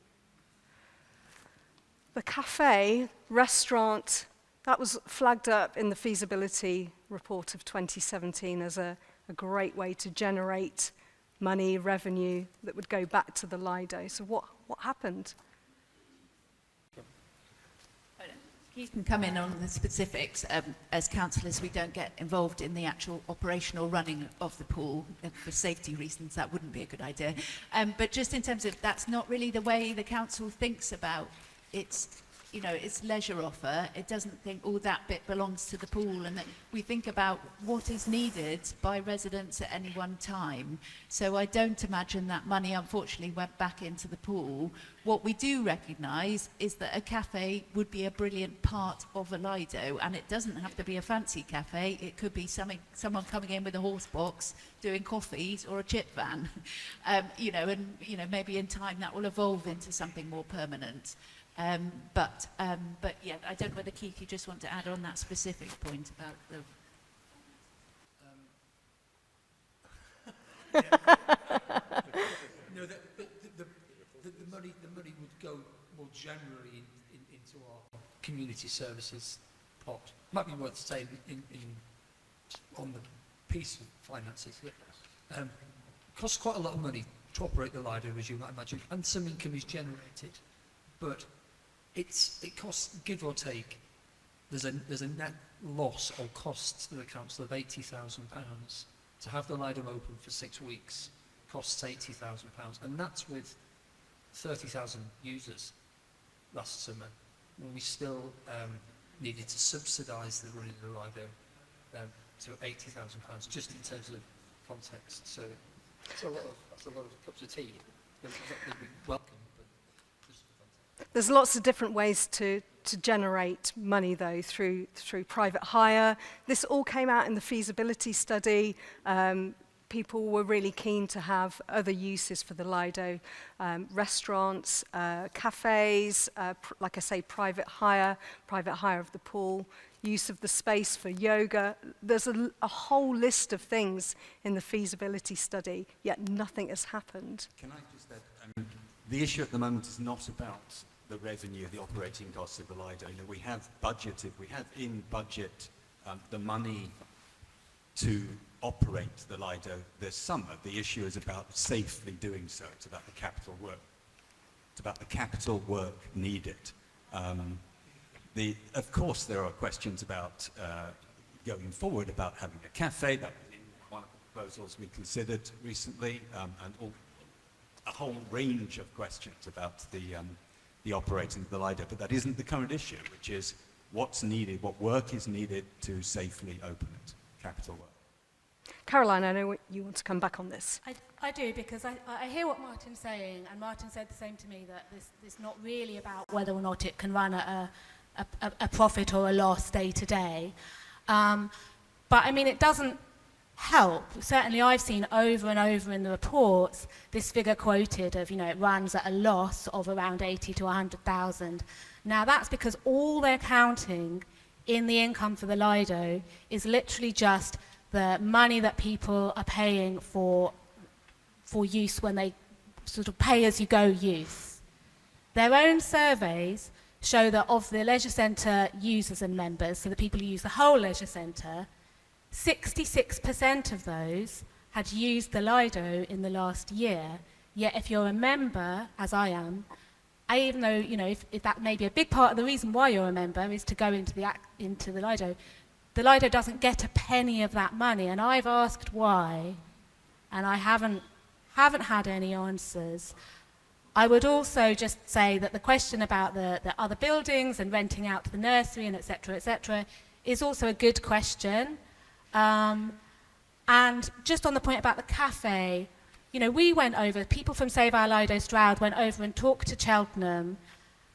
The cafe, restaurant, that was flagged up in the feasibility report of 2017 as a great way to generate money, revenue that would go back to the Lido. So what happened? Keith can come in on the specifics. As councillors, we don't get involved in the actual operational running of the pool. For safety reasons, that wouldn't be a good idea. But just in terms of, that's not really the way the council thinks about its leisure offer. It doesn't think all that bit belongs to the pool, and that we think about what is needed by residents at any one time. So I don't imagine that money, unfortunately, went back into the pool. What we do recognise is that a cafe would be a brilliant part of a Lido, and it doesn't have to be a fancy cafe. It could be someone coming in with a horse box, doing coffees, or a chip van. Maybe in time that will evolve into something more permanent. But yeah, I don't know whether Keith, you just want to add on that specific point about the. No, the money would go more generally into our community services pot. Might be worth saying on the piece of finances. It costs quite a lot of money to operate the Lido, as you might imagine, and some income is generated, but it costs, give or take, there's a net loss or cost to the council of £80,000 to have the Lido open for 6 weeks. Costs £80,000, and that's with 30,000 users last summer, when we still needed to subsidise the running of the Lido to £80,000 just in terms of context. So that's a lot of cups of tea that we welcome. But just for context. There's lots of different ways to generate money, though, through private hire. This all came out in the feasibility study. People were really keen to have other uses for the Lido, restaurants, cafes, like I say, private hire of the pool, use of the space for yoga. There's a whole list of things in the feasibility study, yet nothing has happened. Can I just add, the issue at the moment is not about the revenue, the operating costs of the Lido. You know, we have in budget the money to operate the Lido this summer. The issue is about safely doing so. It's about the capital work. It's about the capital work needed. Of course, there are questions about going forward about having a cafe. That was in one of the proposals we considered recently, and a whole range of questions about the operating of the Lido. But that isn't the current issue, which is what's needed, what work is needed to safely open it, capital work. Caroline, I know you want to come back on this. I do, because I hear what Martin's saying, and Martin said the same to me, that this is not really about whether or not it can run at a profit or a loss day to day. But I mean, it doesn't help. Certainly I've seen over and over in the reports this figure quoted of, it runs at a loss of around 80 to 100,000. Now that's because all they're counting in the income for the Lido is literally just the money that people are paying for use when they sort of pay-as-you-go use. Their own surveys show that of the leisure centre users and members, so the people who use the whole leisure centre, 66% of those had used the Lido in the last year. Yet if you're a member, as I am, even though, if that may be a big part of the reason why you're a member is to go into the Lido doesn't get a penny of that money, and I've asked why, and I haven't had any answers. I would also just say that the question about the other buildings and renting out to the nursery and et cetera, is also a good question. And just on the point about the cafe, we went over, people from Save Our Lido Stroud went over and talked to Cheltenham,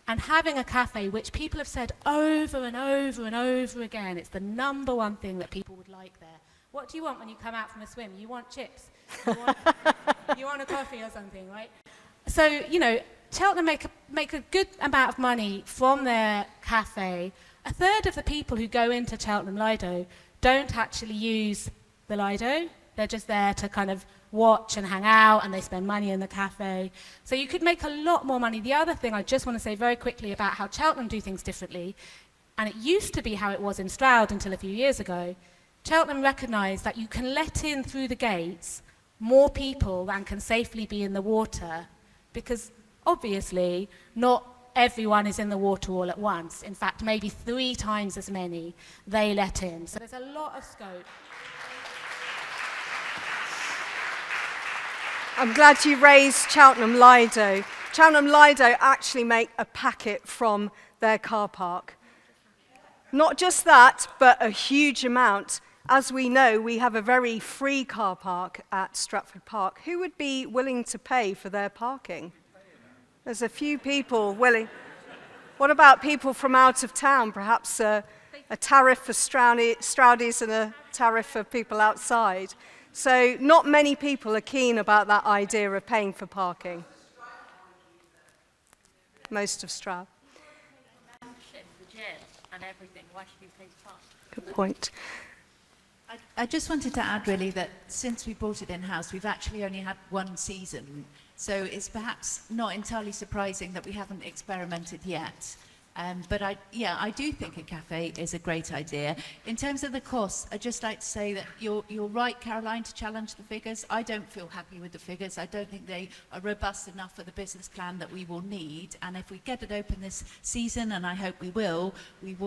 and having a cafe, which people have said over and over and over again, it's the number one thing that people would like there. What do you want when you come out from a swim? You want chips. You want a coffee or something, right? So, Cheltenham make a good amount of money from their cafe. A third of the people who go into Cheltenham Lido don't actually use the Lido. They're just there to kind of watch and hang out, and they spend money in the cafe. So you could make a lot more money. The other thing I just want to say very quickly about how Cheltenham do things differently, and it used to be how it was in Stroud until a few years ago, Cheltenham recognised that you can let in through the gates more people than can safely be in the water, because obviously not everyone is in the water all at once. In fact, maybe 3 times as many they let in. So there's a lot of scope. I'm glad you raised Cheltenham Lido. Cheltenham Lido actually make a packet from their car park. Not just that, but a huge amount. As we know, we have a very free car park at Stratford Park. Who would be willing to pay for their parking? There's a few people willing. What about people from out of town? Perhaps a tariff for Stroudies and a tariff for people outside. So not many people are keen about that idea of paying for parking. Most of Stroud. The gym and everything. Why should you pay for park? Good point. I just wanted to add really that since we brought it in-house, we've actually only had 1 season. So it's perhaps not entirely surprising that we haven't experimented yet. But I do think a cafe is a great idea. In terms of the costs, I'd just like to say that you're right, Caroline, to challenge the figures. I don't feel happy with the figures. I don't think they are robust enough for the business plan that we will need. And if we get it open this season, and I hope we will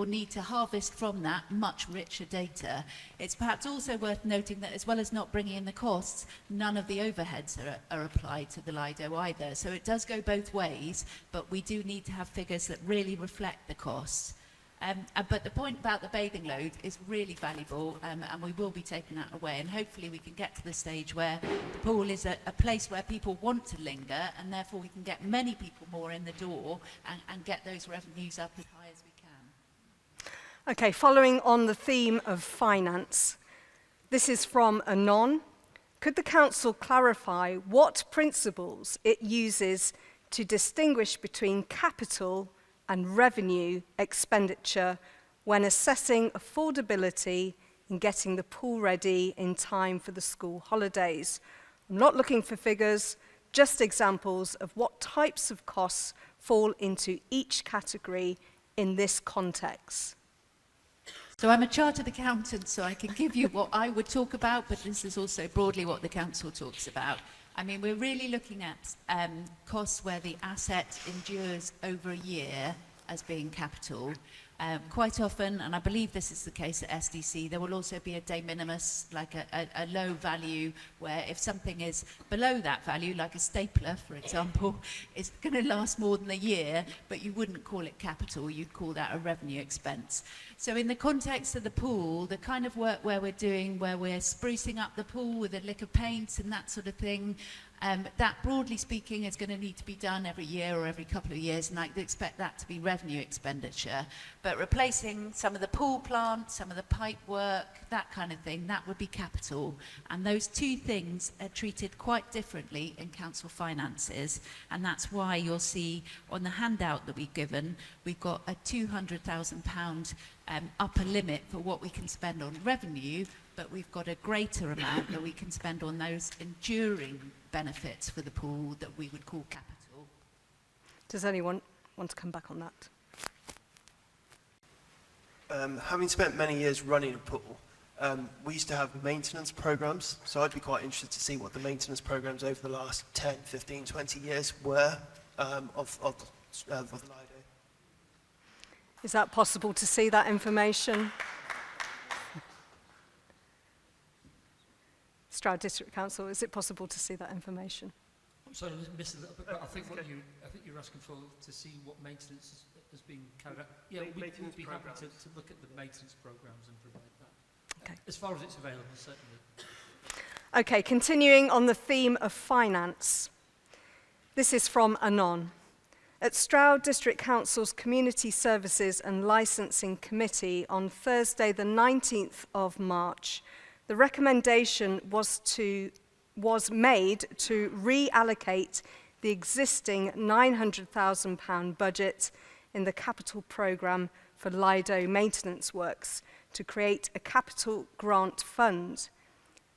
need to harvest from that much richer data. It's perhaps also worth noting that as well as not bringing in the costs, none of the overheads are applied to the Lido either. So it does go both ways, but we do need to have figures that really reflect the costs. But the point about the bathing load is really valuable, and we will be taking that away. And hopefully we can get to the stage where the pool is a place where people want to linger, and therefore we can get many people more in the door and get those revenues up as high as we can. Okay, following on the theme of finance, this is from Anon. Could the council clarify what principles it uses to distinguish between capital and revenue expenditure when assessing affordability in getting the pool ready in time for the school holidays? I'm not looking for figures, just examples of what types of costs fall into each category in this context. So I'm a chartered accountant, so I can give you what I would talk about, but this is also broadly what the council talks about. I mean, we're really looking at costs where the asset endures over a year as being capital. Quite often, and I believe this is the case at SDC, there will also be a de minimis, like a low value, where if something is below that value, like a stapler, for example, it's going to last more than a year, but you wouldn't call it capital, you'd call that a revenue expense. So in the context of the pool, the kind of work where we're doing, where we're sprucing up the pool with a lick of paint and that sort of thing, that, broadly speaking, is going to need to be done every year or every couple of years, and I'd expect that to be revenue expenditure. But replacing some of the pool plant, some of the pipe work, that kind of thing, that would be capital. And those two things are treated quite differently in council finances, and that's why you'll see on the handout that we've given, we've got a £200,000 upper limit for what we can spend on revenue, but we've got a greater amount that we can spend on those enduring benefits for the pool that we would call capital. Does anyone want to come back on that? Having spent many years running a pool, we used to have maintenance programs, so I'd be quite interested to see what the maintenance programs over the last 10, 15, 20 years were of the Lido. Is that possible to see that information? Stroud District Council, is it possible to see that information? I'm sorry, I missed a little bit, but I think you're asking for to see what maintenance has been carried out. Yeah, we'd be happy to look at the maintenance programs and provide that. Okay. As far as it's available, certainly. Okay, continuing on the theme of finance. This is from Anon. At Stroud District Council's Community Services and Licensing Committee on Thursday the 19th of March, the recommendation was made to reallocate the existing £900,000 budget in the capital programme for Lido maintenance works to create a capital grant fund.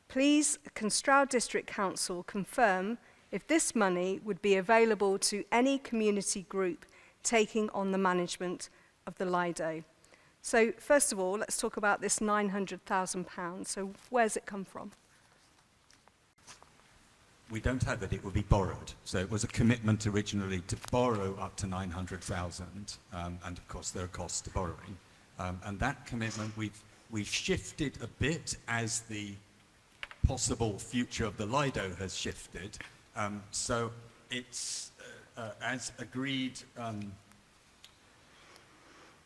Please, can Stroud District Council confirm if this money would be available to any community group taking on the management of the Lido? So first of all, let's talk about this £900,000. So where's it come from? We don't have it, it will be borrowed. So it was a commitment originally to borrow up to 900,000, and of course there are costs to borrowing. And that commitment we've shifted a bit as the possible future of the Lido has shifted. So it's, as agreed,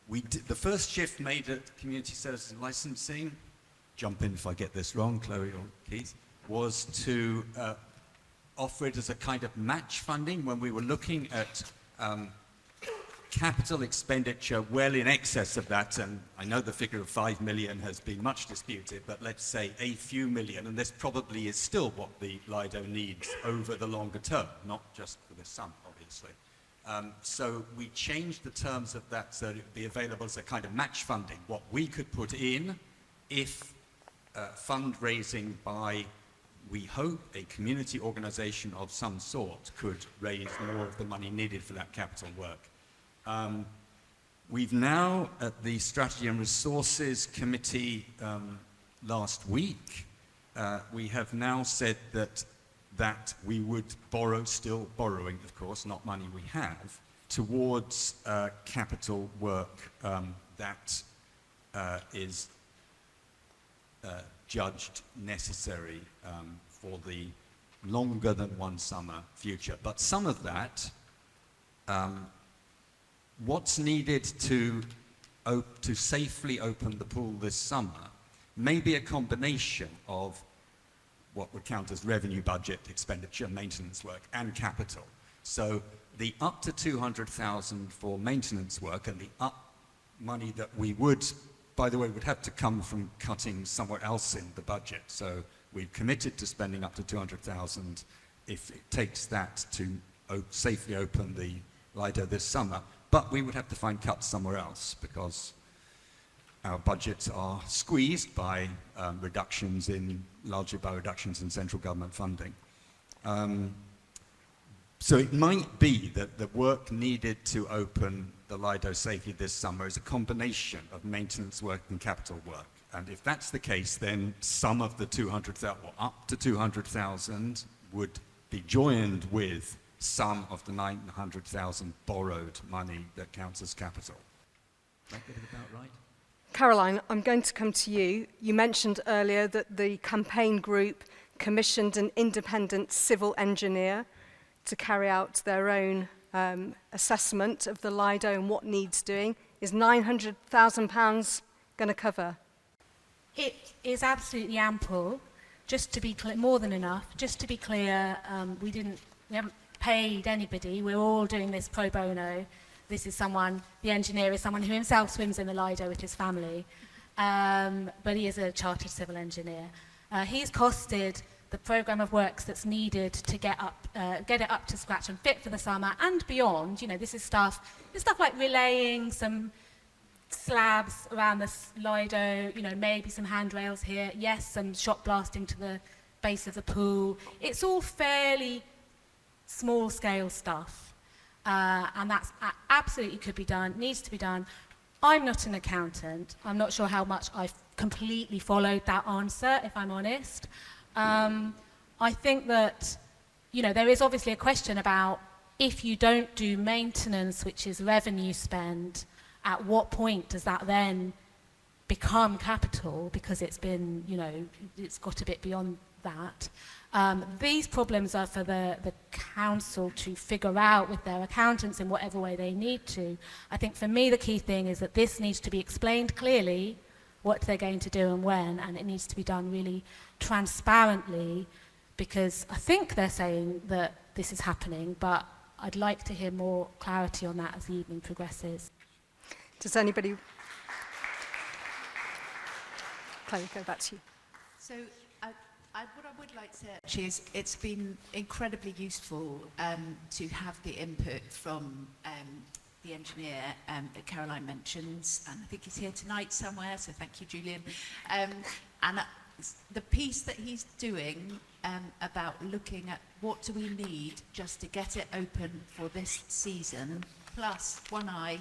the first shift made at Community Services and Licensing, jump in if I get this wrong, Chloe or Keith, was to offer it as a kind of match funding when we were looking at capital expenditure well in excess of that, and I know the figure of 5 million has been much disputed, but let's say a few million, and this probably is still what the Lido needs over the longer term, not just for this summer, obviously. So we changed the terms of that so it would be available as a kind of match funding, what we could put in if fundraising by, we hope, a community organisation of some sort could raise more of the money needed for that capital work. We've now, at the Strategy and Resources Committee last week, we have now said that we would borrow, still borrowing, of course, not money we have, towards capital work that is judged necessary for the longer than one summer future. But some of that, what's needed to to safely open the pool this summer may be a combination of what would count as revenue budget, expenditure, maintenance work, and capital. So the up to 200,000 for maintenance work and the up money that we would, by the way, would have to come from cutting somewhere else in the budget. So we've committed to spending up to 200,000 if it takes that to safely open the Lido this summer. But we would have to find cuts somewhere else because our budgets are squeezed by largely by reductions in central government funding. So it might be that the work needed to open the Lido safely this summer is a combination of maintenance work and capital work. And if that's the case, then some of the 200,000, or up to 200,000, would be joined with some of the 900,000 borrowed money that counts as capital. That get it about right? Caroline, I'm going to come to you. You mentioned earlier that the campaign group commissioned an independent civil engineer to carry out their own assessment of the Lido and what needs doing. Is £900,000 going to cover? It is absolutely ample. Just to be clear, more than enough. Just to be clear, we haven't paid anybody. We're all doing this pro bono. This is the engineer is someone who himself swims in the Lido with his family, but he is a chartered civil engineer. He's costed the programme of works that's needed to get it up to scratch and fit for the summer and beyond. You know, this is stuff like relaying some slabs around the Lido, you know, maybe some handrails here, yes, some shot blasting to the base of the pool. It's all fairly small scale stuff. And that's absolutely could be done, needs to be done. I'm not an accountant. I'm not sure how much I've completely followed that answer, if I'm honest. I think that, you know, there is obviously a question about if you don't do maintenance, which is revenue spend, at what point does that then become capital? Because it's been, you know, it's got a bit beyond that. These problems are for the council to figure out with their accountants in whatever way they need to. I think for me the key thing is that this needs to be explained clearly, what they're going to do and when, and it needs to be done really transparently, because I think they're saying that this is happening, but I'd like to hear more clarity on that as the evening progresses. Does anybody... Chloe, go back to you. So what I would like to say is it's been incredibly useful to have the input from the engineer that Caroline mentions, and I think he's here tonight somewhere, so thank you, Julian. And the piece that he's doing about looking at what do we need just to get it open for this season, plus one eye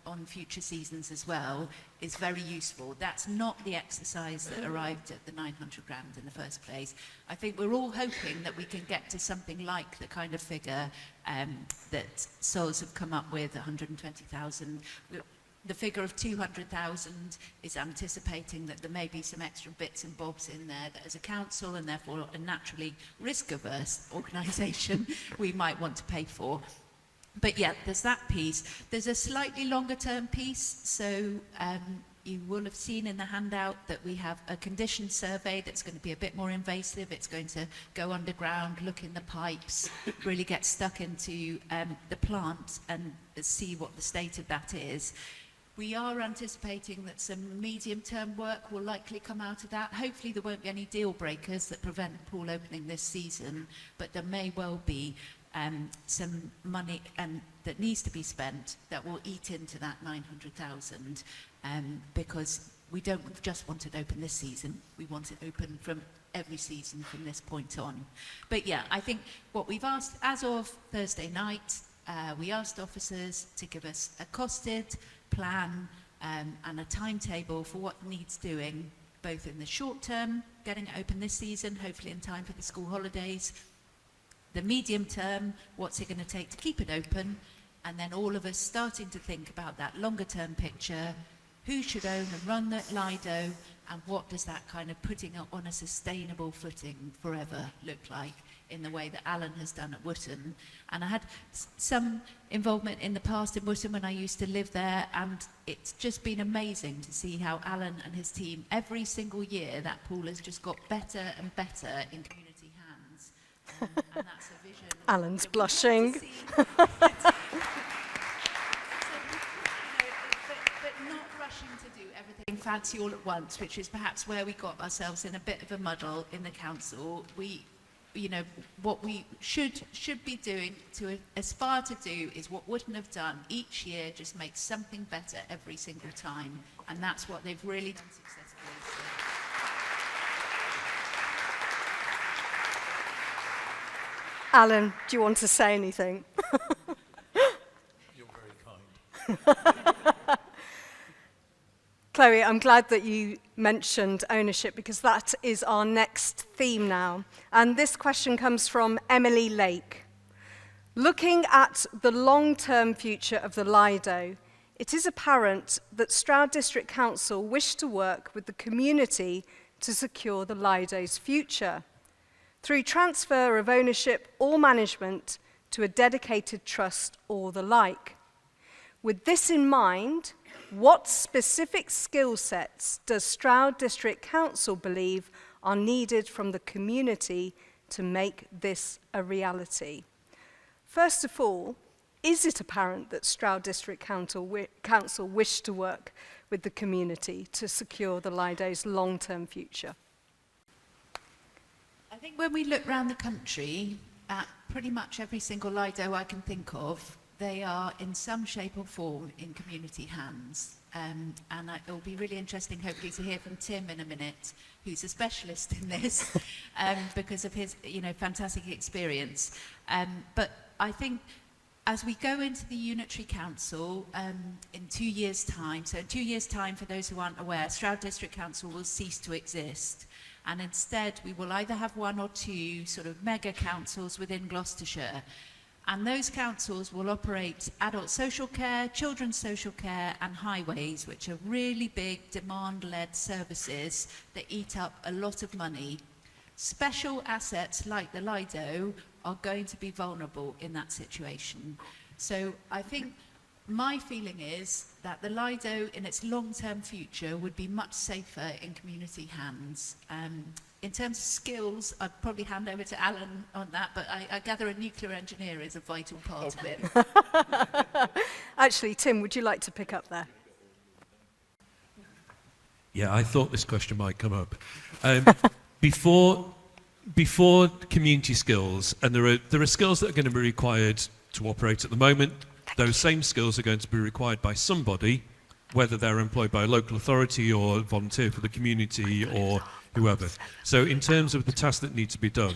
on future seasons as well, is very useful. That's not the exercise that arrived at the 900 grand in the first place. I think we're all hoping that we can get to something like the kind of figure that SOS have come up with, 120,000. The figure of 200,000 is anticipating that there may be some extra bits and bobs in there that as a council, and therefore a naturally risk-averse organisation, we might want to pay for. But yeah, there's that piece. There's a slightly longer term piece. So you will have seen in the handout that we have a condition survey that's going to be a bit more invasive. It's going to go underground, look in the pipes, really get stuck into the plant and see what the state of that is. We are anticipating that some medium-term work will likely come out of that. Hopefully there won't be any deal breakers that prevent the pool opening this season, but there may well be some money that needs to be spent that will eat into that 900,000 because we don't just want it open this season, we want it open from every season from this point on. But yeah, I think what we've asked, as of Thursday night, we asked officers to give us a costed plan and a timetable for what needs doing, both in the short term, getting it open this season, hopefully in time for the school holidays, the medium term, what's it going to take to keep it open, and then all of us starting to think about that longer term picture, who should own and run the Lido, and what does that kind of putting it on a sustainable footing forever look like? in the way that Alan has done at Wootton. And I had some involvement in the past in Wootton when I used to live there, and it's just been amazing to see how Alan and his team, every single year, that pool has just got better and better in community hands. And that's a vision. Alan's blushing. But not rushing to do everything fancy all at once, which is perhaps where we got ourselves in a bit of a muddle in the council. What we should be doing, to aspire to do, is what Wootton have done each year, just make something better every single time, and that's what they've really done successfully. Alan, do you want to say anything? You're very kind. Chloe, I'm glad that you mentioned ownership, because that is our next theme now. And this question comes from Emily Lake. Looking at the long-term future of the Lido, it is apparent that Stroud District Council wish to work with the community to secure the Lido's future through transfer of ownership or management to a dedicated trust or the like. With this in mind, what specific skill sets does Stroud District Council believe are needed from the community to make this a reality? First of all, is it apparent that Stroud District Council wish to work with the community to secure the Lido's long-term future? I think when we look around the country at pretty much every single Lido I can think of, they are in some shape or form in community hands. And it'll be really interesting, hopefully, to hear from Tim in a minute, who's a specialist in this, because of his, fantastic experience. But I think as we go into the Unitary Council in 2 years' time, so in 2 years' time, for those who aren't aware, Stroud District Council will cease to exist. And instead, we will either have one or two sort of mega councils within Gloucestershire. And those councils will operate adult social care, children's social care, and highways, which are really big demand-led services that eat up a lot of money. Special assets like the Lido are going to be vulnerable in that situation. So I think my feeling is that the Lido in its long-term future would be much safer in community hands. In terms of skills, I'd probably hand over to Alan on that, but I gather a nuclear engineer is a vital part of it. Actually, Tim, would you like to pick up there? Yeah, I thought this question might come up. Before community skills, and there are skills that are going to be required to operate at the moment. Those same skills are going to be required by somebody, whether they're employed by a local authority or volunteer for the community or whoever. So in terms of the tasks that need to be done,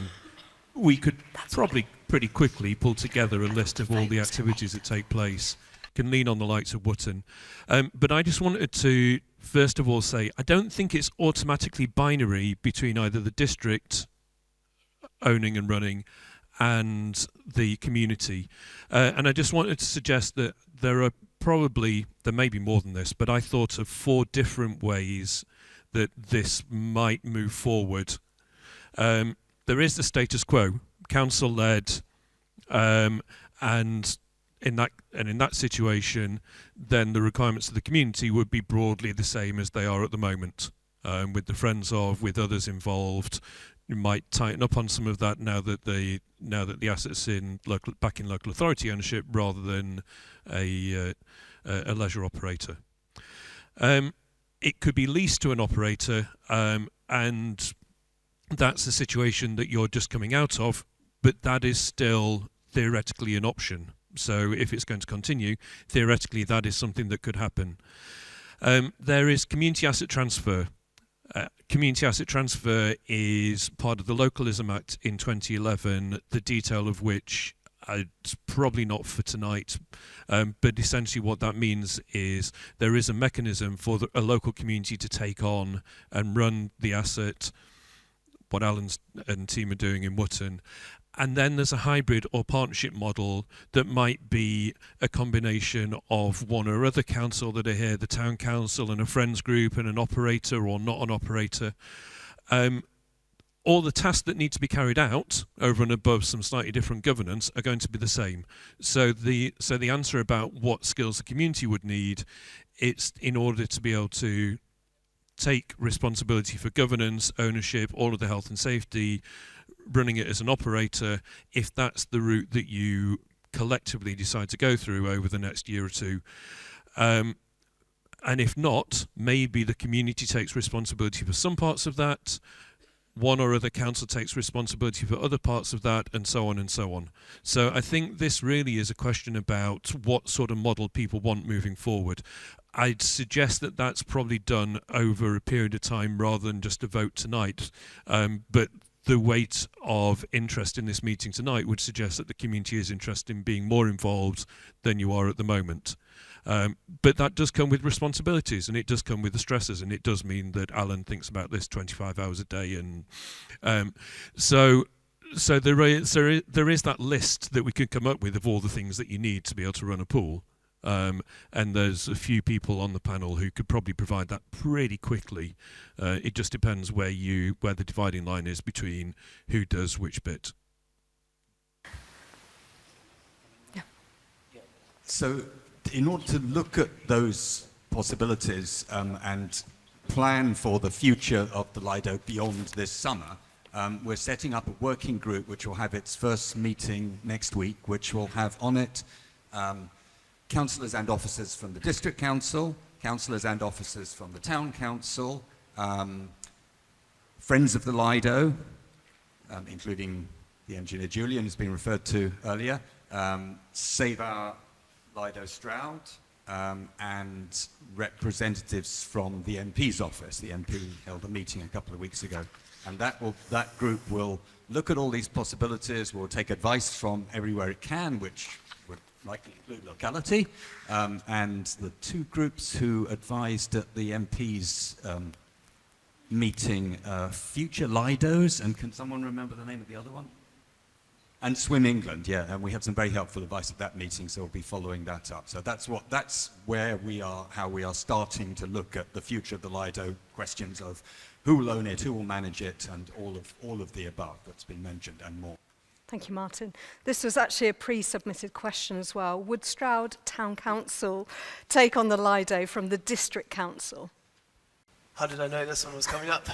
we could probably pretty quickly pull together a list of all the activities that take place. Can lean on the likes of Wootton. But I just wanted to, first of all, say I don't think it's automatically binary between either the district owning and running and the community. And I just wanted to suggest that there may be more than this, but I thought of 4 different ways that this might move forward. There is the status quo, council-led, and in that situation, then the requirements of the community would be broadly the same as they are at the moment, with the friends of, with others involved. You might tighten up on some of that now that the assets back in local authority ownership rather than a leisure operator. It could be leased to an operator, and that's a situation that you're just coming out of, but that is still theoretically an option. So if it's going to continue, theoretically that is something that could happen. There is community asset transfer. Community asset transfer is part of the Localism Act in 2011, the detail of which it's probably not for tonight, but essentially what that means is there is a mechanism for a local community to take on and run the asset, what Alan's and team are doing in Wootton. And then there's a hybrid or partnership model that might be a combination of one or other council that are here, the town council and a friends group and an operator or not an operator. all the tasks that need to be carried out over and above some slightly different governance are going to be the same. So the answer about what skills the community would need, it's in order to be able to take responsibility for governance, ownership, all of the health and safety, running it as an operator, if that's the route that you collectively decide to go through over the next year or two. And if not, maybe the community takes responsibility for some parts of that, one or other council takes responsibility for other parts of that, and so on and so on. So I think this really is a question about what sort of model people want moving forward. I'd suggest that that's probably done over a period of time rather than just a vote tonight. But the weight of interest in this meeting tonight would suggest that the community is interested in being more involved than you are at the moment. But that does come with responsibilities, and it does come with the stresses, and it does mean that Alan thinks about this 25 hours a day, and so there is that list that we could come up with of all the things that you need to be able to run a pool, and there's a few people on the panel who could probably provide that pretty quickly. It just depends where the dividing line is between who does which bit. Yeah. So, in order to look at those possibilities and plan for the future of the Lido beyond this summer, we're setting up a working group which will have its first meeting next week, which will have on it councillors and officers from the District Council, councillors and officers from the Town Council, friends of the Lido, including the engineer Julian, who's been referred to earlier, Save Our Lido Stroud, and representatives from the MP's office. The MP held a meeting a couple of weeks ago, and that group will look at all these possibilities, will take advice from everywhere it can, which would likely include locality, and the two groups who advised at the MP's meeting, Future Lidos, and can someone remember the name of the other one? And Swim England, yeah, and we had some very helpful advice at that meeting, so we'll be following that up. So that's where we are, how we are starting to look at the future of the Lido, questions of who will own it, who will manage it, and all of the above that's been mentioned and more. Thank you, Martin. This was actually a pre-submitted question as well. Would Stroud Town Council take on the Lido from the District Council? How did I know this one was coming up?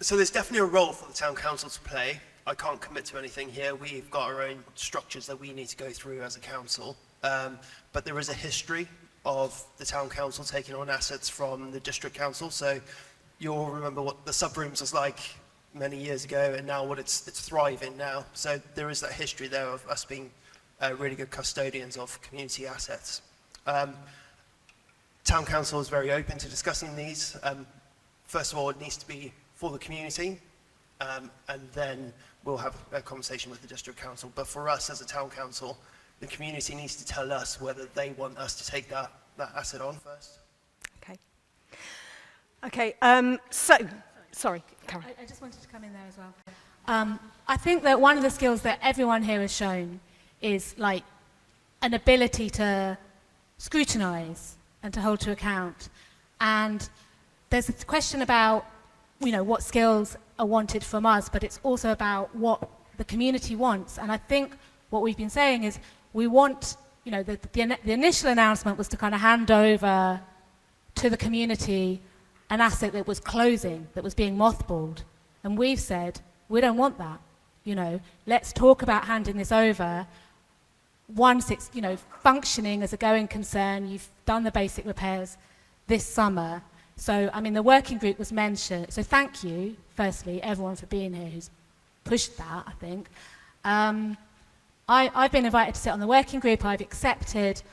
So there's definitely a role for the Town Council to play. I can't commit to anything here. We've got our own structures that we need to go through as a council. But there is a history of the Town Council taking on assets from the District Council. So you'll remember what the sub-rooms was like many years ago, and now what it's thriving now. So there is that history there of us being really good custodians of community assets. Town Council is very open to discussing these. First of all, it needs to be for the community, and then we'll have a conversation with the District Council. But for us as a Town Council, the community needs to tell us whether they want us to take that asset on first. Okay, so, sorry, Karen. I just wanted to come in there as well. I think that one of the skills that everyone here has shown is like an ability to scrutinise and to hold to account. And there's a question about, what skills are wanted from us, but it's also about what the community wants. And I think what we've been saying is we want, the initial announcement was to kind of hand over to the community an asset that was closing, that was being mothballed. And we've said, we don't want that. Let's talk about handing this over once it's, functioning as a going concern. You've done the basic repairs this summer. So, the working group was mentioned. So thank you, firstly, everyone for being here who's pushed that, I think. I've been invited to sit on the working group. I've accepted.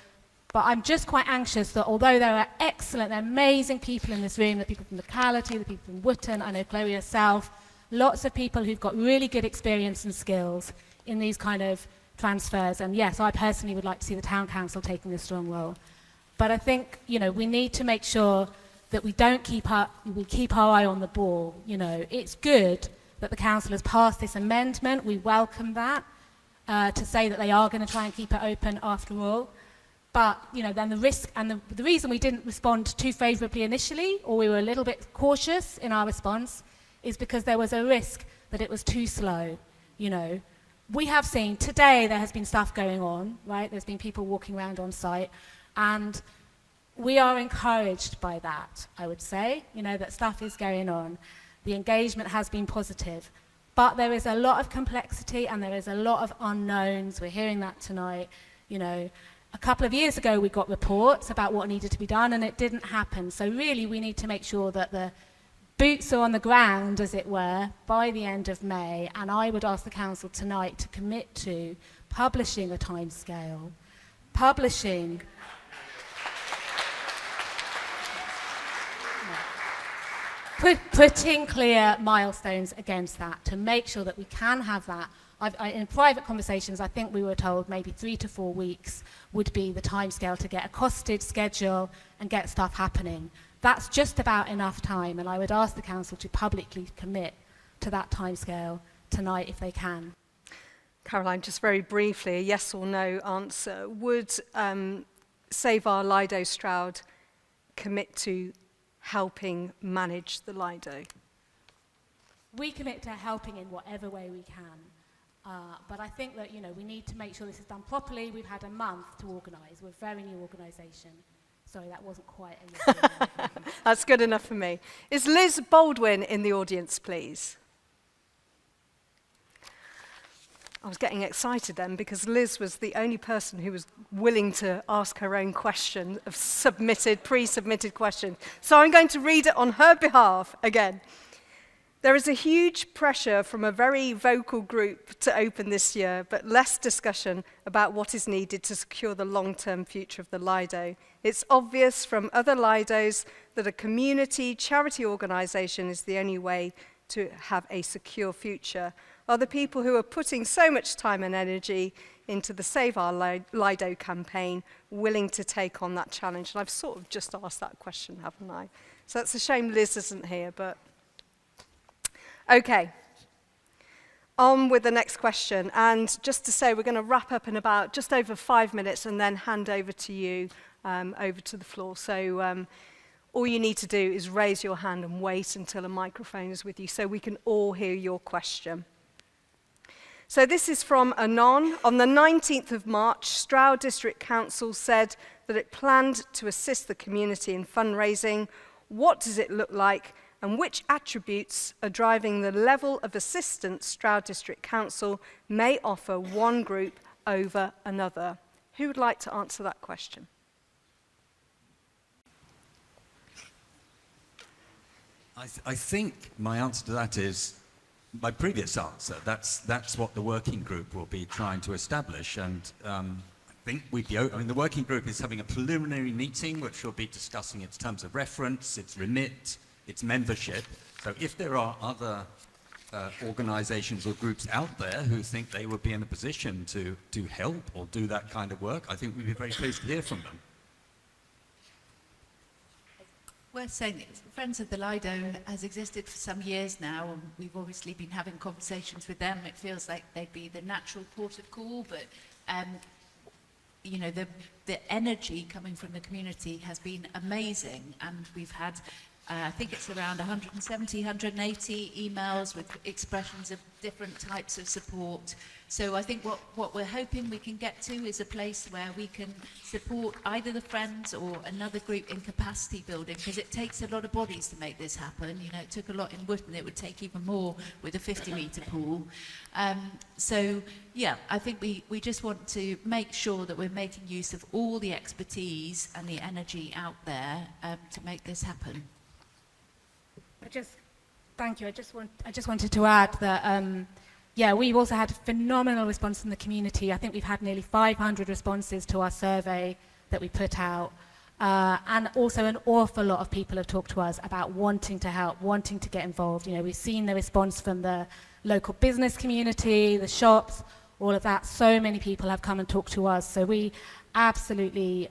But I'm just quite anxious that although there are excellent, amazing people in this room, the people from the locality, the people from Wootton, I know Chloe herself, lots of people who've got really good experience and skills in these kind of transfers. And yes, I personally would like to see the Town Council taking a strong role. But I think, we need to make sure that we keep our eye on the ball. It's good that the council has passed this amendment. We welcome that, to say that they are going to try and keep it open after all. But, then the risk, and the reason we didn't respond too favourably initially, or we were a little bit cautious in our response, is because there was a risk that it was too slow, you know. We have seen, today there has been stuff going on, right? There's been people walking around on site, and we are encouraged by that, I would say, you know, that stuff is going on. The engagement has been positive, but there is a lot of complexity and there is a lot of unknowns. We're hearing that tonight, you know. A couple of years ago, we got reports about what needed to be done, and it didn't happen. So really, we need to make sure that the boots are on the ground, as it were, by the end of May. And I would ask the council tonight to commit to publishing a timescale, putting clear milestones against that to make sure that we can have that. In private conversations, I think we were told maybe 3 to 4 weeks would be the timescale to get a costed schedule and get stuff happening. That's just about enough time, and I would ask the council to publicly commit to that timescale tonight if they can. Caroline, just very briefly, a yes or no answer. Would Save Our Lido Stroud commit to helping manage the Lido? We commit to helping in whatever way we can. But I think that, you know, we need to make sure this is done properly. We've had a month to organise. We're a very new organisation. Sorry, that wasn't quite a yes. That's good enough for me. Is Liz Baldwin in the audience, please? I was getting excited then because Liz was the only person who was willing to ask her own question of pre-submitted question. So I'm going to read it on her behalf again. There is a huge pressure from a very vocal group to open this year, but less discussion about what is needed to secure the long-term future of the Lido. It's obvious from other Lidos that a community charity organisation is the only way to have a secure future. Are the people who are putting so much time and energy into the Save Our Lido campaign willing to take on that challenge? And I've sort of just asked that question, haven't I? So it's a shame Liz isn't here, but... Okay, on with the next question. And just to say, we're going to wrap up in about just over 5 minutes and then hand over to you, over to the floor. So all you need to do is raise your hand and wait until a microphone is with you so we can all hear your question. So this is from Anon. On the 19th of March, Stroud District Council said that it planned to assist the community in fundraising. What does it look like? And which attributes are driving the level of assistance Stroud District Council may offer one group over another? Who would like to answer that question? I think my answer to that is my previous answer. That's what the working group will be trying to establish. And I think the working group is having a preliminary meeting which will be discussing its terms of reference, its remit, its membership. So if there are other organisations or groups out there who think they would be in a position to help or do that kind of work, I think we'd be very pleased to hear from them. Worth saying that Friends of the Lido has existed for some years now, and we've obviously been having conversations with them. It feels like they'd be the natural port of call, but you know, the energy coming from the community has been amazing, and we've had I think it's around 170, 180 emails with expressions of different types of support. So I think what we're hoping we can get to is a place where we can support either the Friends or another group in capacity building, because it takes a lot of bodies to make this happen. You know, it took a lot in Wootton, it would take even more with a 50-metre pool. So yeah, I think we just want to make sure that we're making use of all the expertise and the energy out there to make this happen. Thank you. I just wanted to add that, yeah, we've also had phenomenal response from the community. I think we've had nearly 500 responses to our survey that we put out. And also an awful lot of people have talked to us about wanting to help, wanting to get involved. You know, we've seen the response from the local business community, the shops, all of that. So many people have come and talked to us. So we absolutely,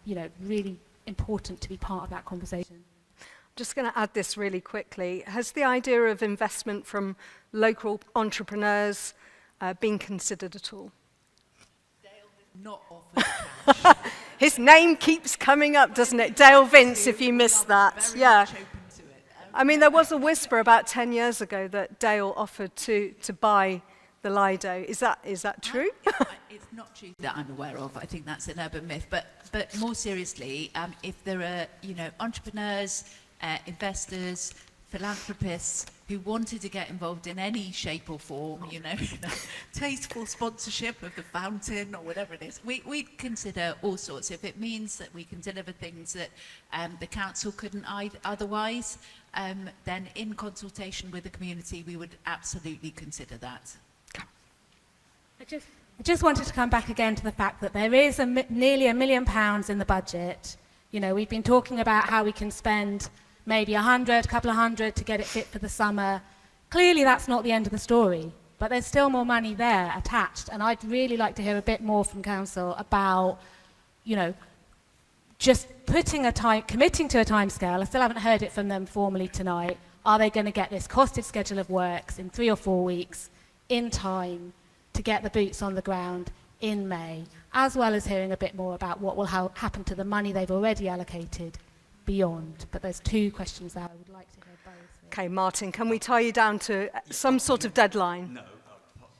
you know, really important to be part of that conversation. Just going to add this really quickly. Has the idea of investment from local entrepreneurs been considered at all? Not offered. His name keeps coming up, doesn't it? Dale Vince, if you missed that. Yeah. Very much open to it. I mean, there was a whisper about 10 years ago that Dale offered to buy the Lido. Is that true? It's not true that I'm aware of. I think that's an urban myth. But more seriously, if there are, entrepreneurs, investors, philanthropists who wanted to get involved in any shape or form, tasteful sponsorship of the fountain or whatever it is, we'd consider all sorts. If it means that we can deliver things that the council couldn't otherwise, then in consultation with the community, we would absolutely consider that. I just wanted to come back again to the fact that there is nearly £1 million in the budget. We've been talking about how we can spend maybe 100, a couple of hundred to get it fit for the summer. Clearly that's not the end of the story, but there's still more money there attached, and I'd really like to hear a bit more from council about, just committing to a timescale. I still haven't heard it from them formally tonight. Are they going to get this costed schedule of works in 3 or 4 weeks in time to get the boots on the ground in May, as well as hearing a bit more about what will happen to the money they've already allocated beyond? But there's 2 questions there. I would like to hear both. Okay, Martin, can we tie you down to some sort of deadline? No,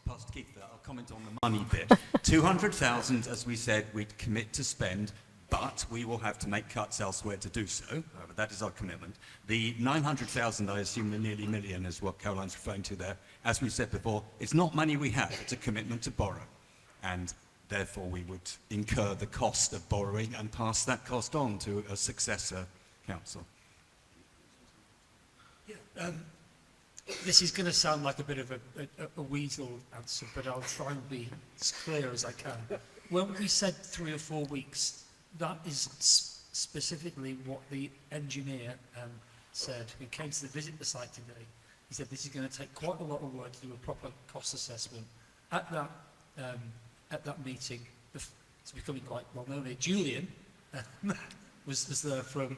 Pastor Keith, I'll comment on the money bit. 200,000, as we said, we'd commit to spend, but we will have to make cuts elsewhere to do so. That is our commitment. The 900,000, I assume the nearly million is what Caroline's referring to there. As we said before, it's not money we have, it's a commitment to borrow. And therefore we would incur the cost of borrowing and pass that cost on to a successor council. Yeah, this is going to sound like a bit of a weasel answer, but I'll try and be as clear as I can. When we said 3 or 4 weeks, that is specifically what the engineer said, who came to visit the site today. He said this is going to take quite a lot of work to do a proper cost assessment. At that meeting, it's becoming quite well known here, Julian was there from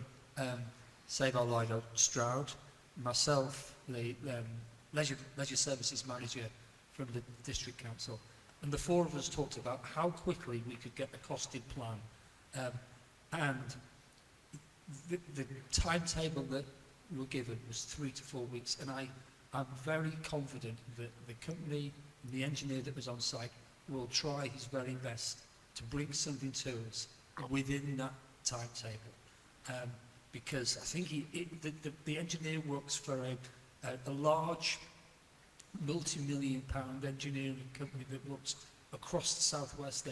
Save Our Lido, Stroud, myself, the leisure services manager from the district council, and the 4 of us talked about how quickly we could get the costed plan. And the timetable that we were given was 3 to 4 weeks, and I'm very confident that the company and the engineer that was on site will try his very best to bring something to us within that timetable. Because I think the engineer works for a large multi-million-pound engineering company that works across the southwest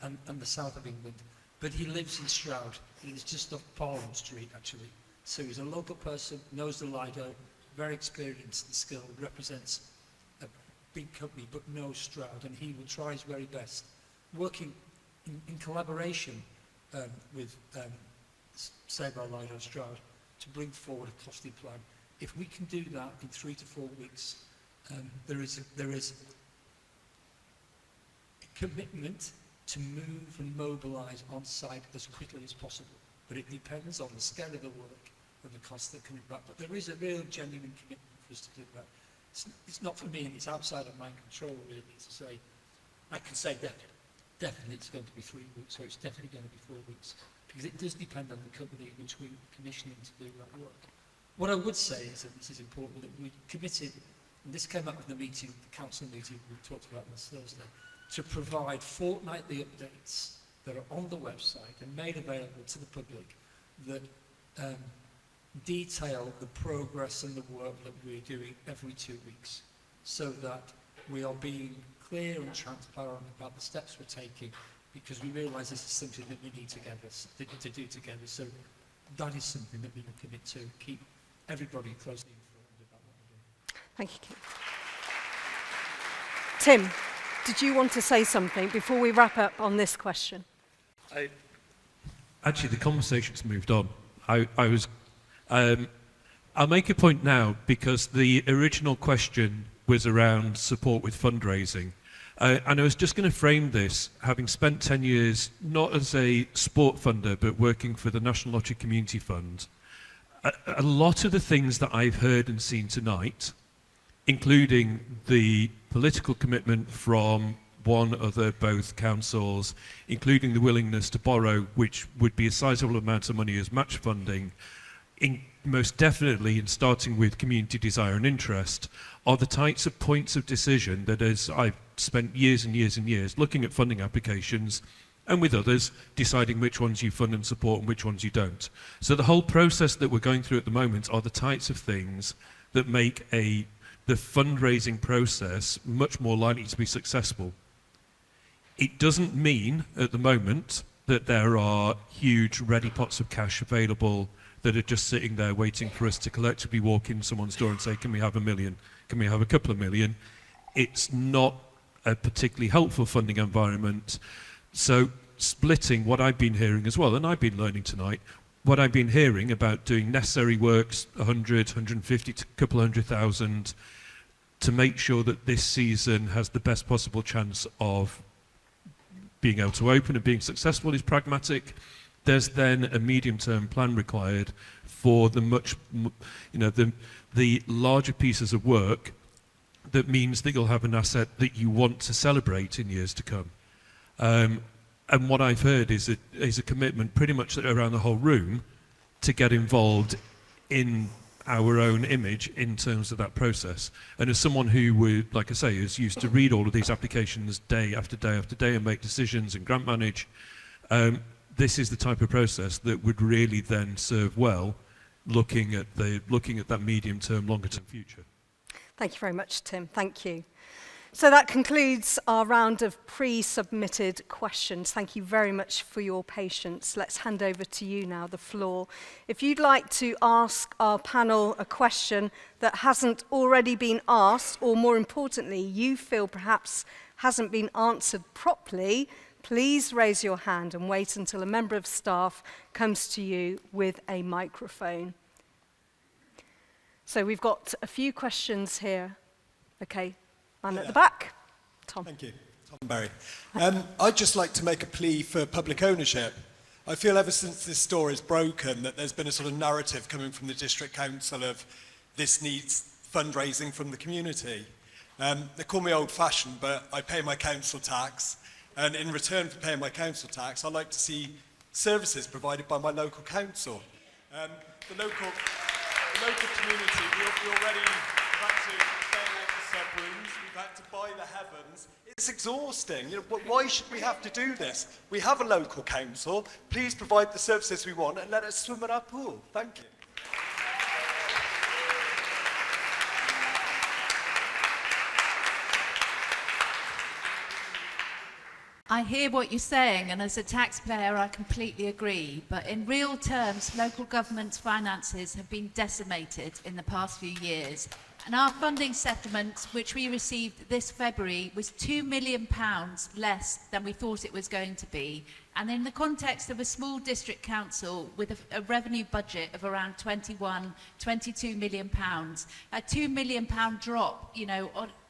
and the south of England. But he lives in Stroud. He's just off Parliament Street, actually. So he's a local person, knows the Lido, very experienced and skilled, represents a big company, but knows Stroud, and he will try his very best, working in collaboration with Save Our Lido Stroud, to bring forward a costed plan. If we can do that in 3 to 4 weeks, there is a commitment to move and mobilise on site as quickly as possible. But it depends on the scale of the work and the cost that coming back. But there is a real genuine commitment for us to do that. It's not for me, and it's outside of my control really to say. I can say definitely it's going to be 3 weeks, or it's definitely going to be 4 weeks, because it does depend on the company which we're commissioning to do that work. What I would say is, and this is important, that we committed, and this came up in the meeting, the council meeting we talked about this Thursday, to provide fortnightly updates that are on the website and made available to the public that detail the progress and the work that we're doing every 2 weeks, so that we are being clear and transparent about the steps we're taking, because we realise this is something that we need to do together. So that is something that we will commit to, keep everybody closely informed about what we're doing. Thank you, Keith. Tim, did you want to say something before we wrap up on this question? Actually, the conversation's moved on. I'll make a point now, because the original question was around support with fundraising. And I was just going to frame this, having spent 10 years, not as a sport funder, but working for the National Lottery Community Fund. A lot of the things that I've heard and seen tonight, including the political commitment from one other, both councils, including the willingness to borrow, which would be a sizable amount of money as match funding, most definitely in starting with community desire and interest, are the types of points of decision that, as I've spent years and years and years looking at funding applications and with others, deciding which ones you fund and support and which ones you don't. So the whole process that we're going through at the moment are the types of things that make the fundraising process much more likely to be successful. It doesn't mean at the moment that there are huge ready pots of cash available that are just sitting there waiting for us to collectively walk in someone's door and say, can we have $1 million? Can we have a couple of million? It's not a particularly helpful funding environment. So splitting what I've been hearing as well, and I've been learning tonight, what I've been hearing about doing necessary works, 100, 150 to a couple of 100,000, to make sure that this season has the best possible chance of being able to open and being successful is pragmatic. There's then a medium-term plan required for the the larger pieces of work that means that you'll have an asset that you want to celebrate in years to come. And what I've heard is a commitment pretty much around the whole room to get involved in our own image in terms of that process. And as someone who would, like I say, is used to read all of these applications day after day after day and make decisions and grant manage, this is the type of process that would really then serve well looking at that medium-term, longer-term future. Thank you very much, Tim. Thank you. So that concludes our round of pre-submitted questions. Thank you very much for your patience. Let's hand over to you now, the floor. If you'd like to ask our panel a question that hasn't already been asked, or more importantly, you feel perhaps hasn't been answered properly, please raise your hand and wait until a member of staff comes to you with a microphone. So we've got a few questions here. Okay. Man at the back. Tom. Thank you. Tom Berry. I'd just like to make a plea for public ownership. I feel ever since this store is broken that there's been a sort of narrative coming from the district council of this needs fundraising from the community. They call me old-fashioned, but I pay my council tax, and in return for paying my council tax, I like to see services provided by my local council. The local community, we already had to build the sub-rooms, we've had to buy the heavens. It's exhausting. Why should we have to do this? We have a local council. Please provide the services we want and let us swim at our pool. Thank you. I hear what you're saying, and as a taxpayer, I completely agree. But in real terms, local government's finances have been decimated in the past few years. And our funding settlement, which we received this February, was £2 million less than we thought it was going to be. And in the context of a small district council with a revenue budget of around £22 million, a £2 million drop,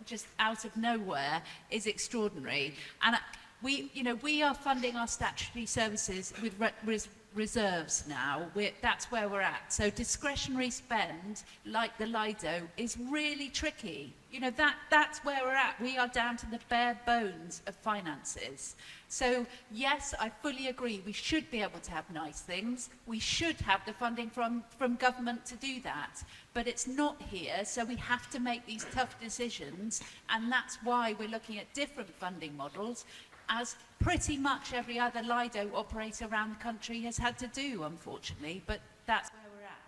just out of nowhere is extraordinary. And we are funding our statutory services with reserves now. That's where we're at. So discretionary spend, like the Lido, is really tricky. That's where we're at. We are down to the bare bones of finances. So yes, I fully agree. We should be able to have nice things. We should have the funding from government to do that. But it's not here, so we have to make these tough decisions. And that's why we're looking at different funding models, as pretty much every other Lido operator around the country has had to do, unfortunately, but that's where we're at.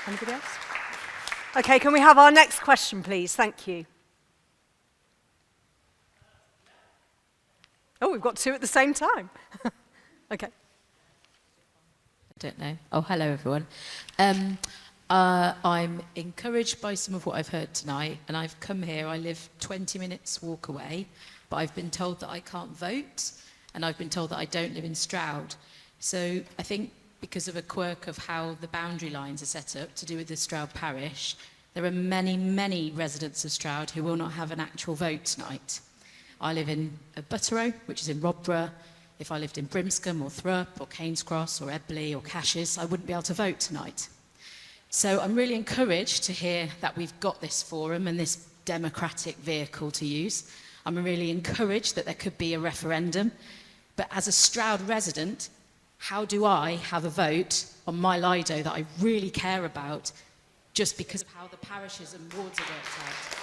Anybody else? Okay, can we have our next question, please? Thank you. Oh, we've got two at the same time. Okay. I don't know. Oh, hello, everyone. I'm encouraged by some of what I've heard tonight, and I've come here. I live 20 minutes walk away, but I've been told that I can't vote, and I've been told that I don't live in Stroud. So I think because of a quirk of how the boundary lines are set up to do with the Stroud parish, there are many, many residents of Stroud who will not have an actual vote tonight. I live in Butterow, which is in Robborough. If I lived in Brimscombe or Thrupp or Cairnscross or Ebley or Cashes, I wouldn't be able to vote tonight. So I'm really encouraged to hear that we've got this forum and this democratic vehicle to use. I'm really encouraged that there could be a referendum. But as a Stroud resident, how do I have a vote on my Lido that I really care about just because of how the parishes and wards are worked out?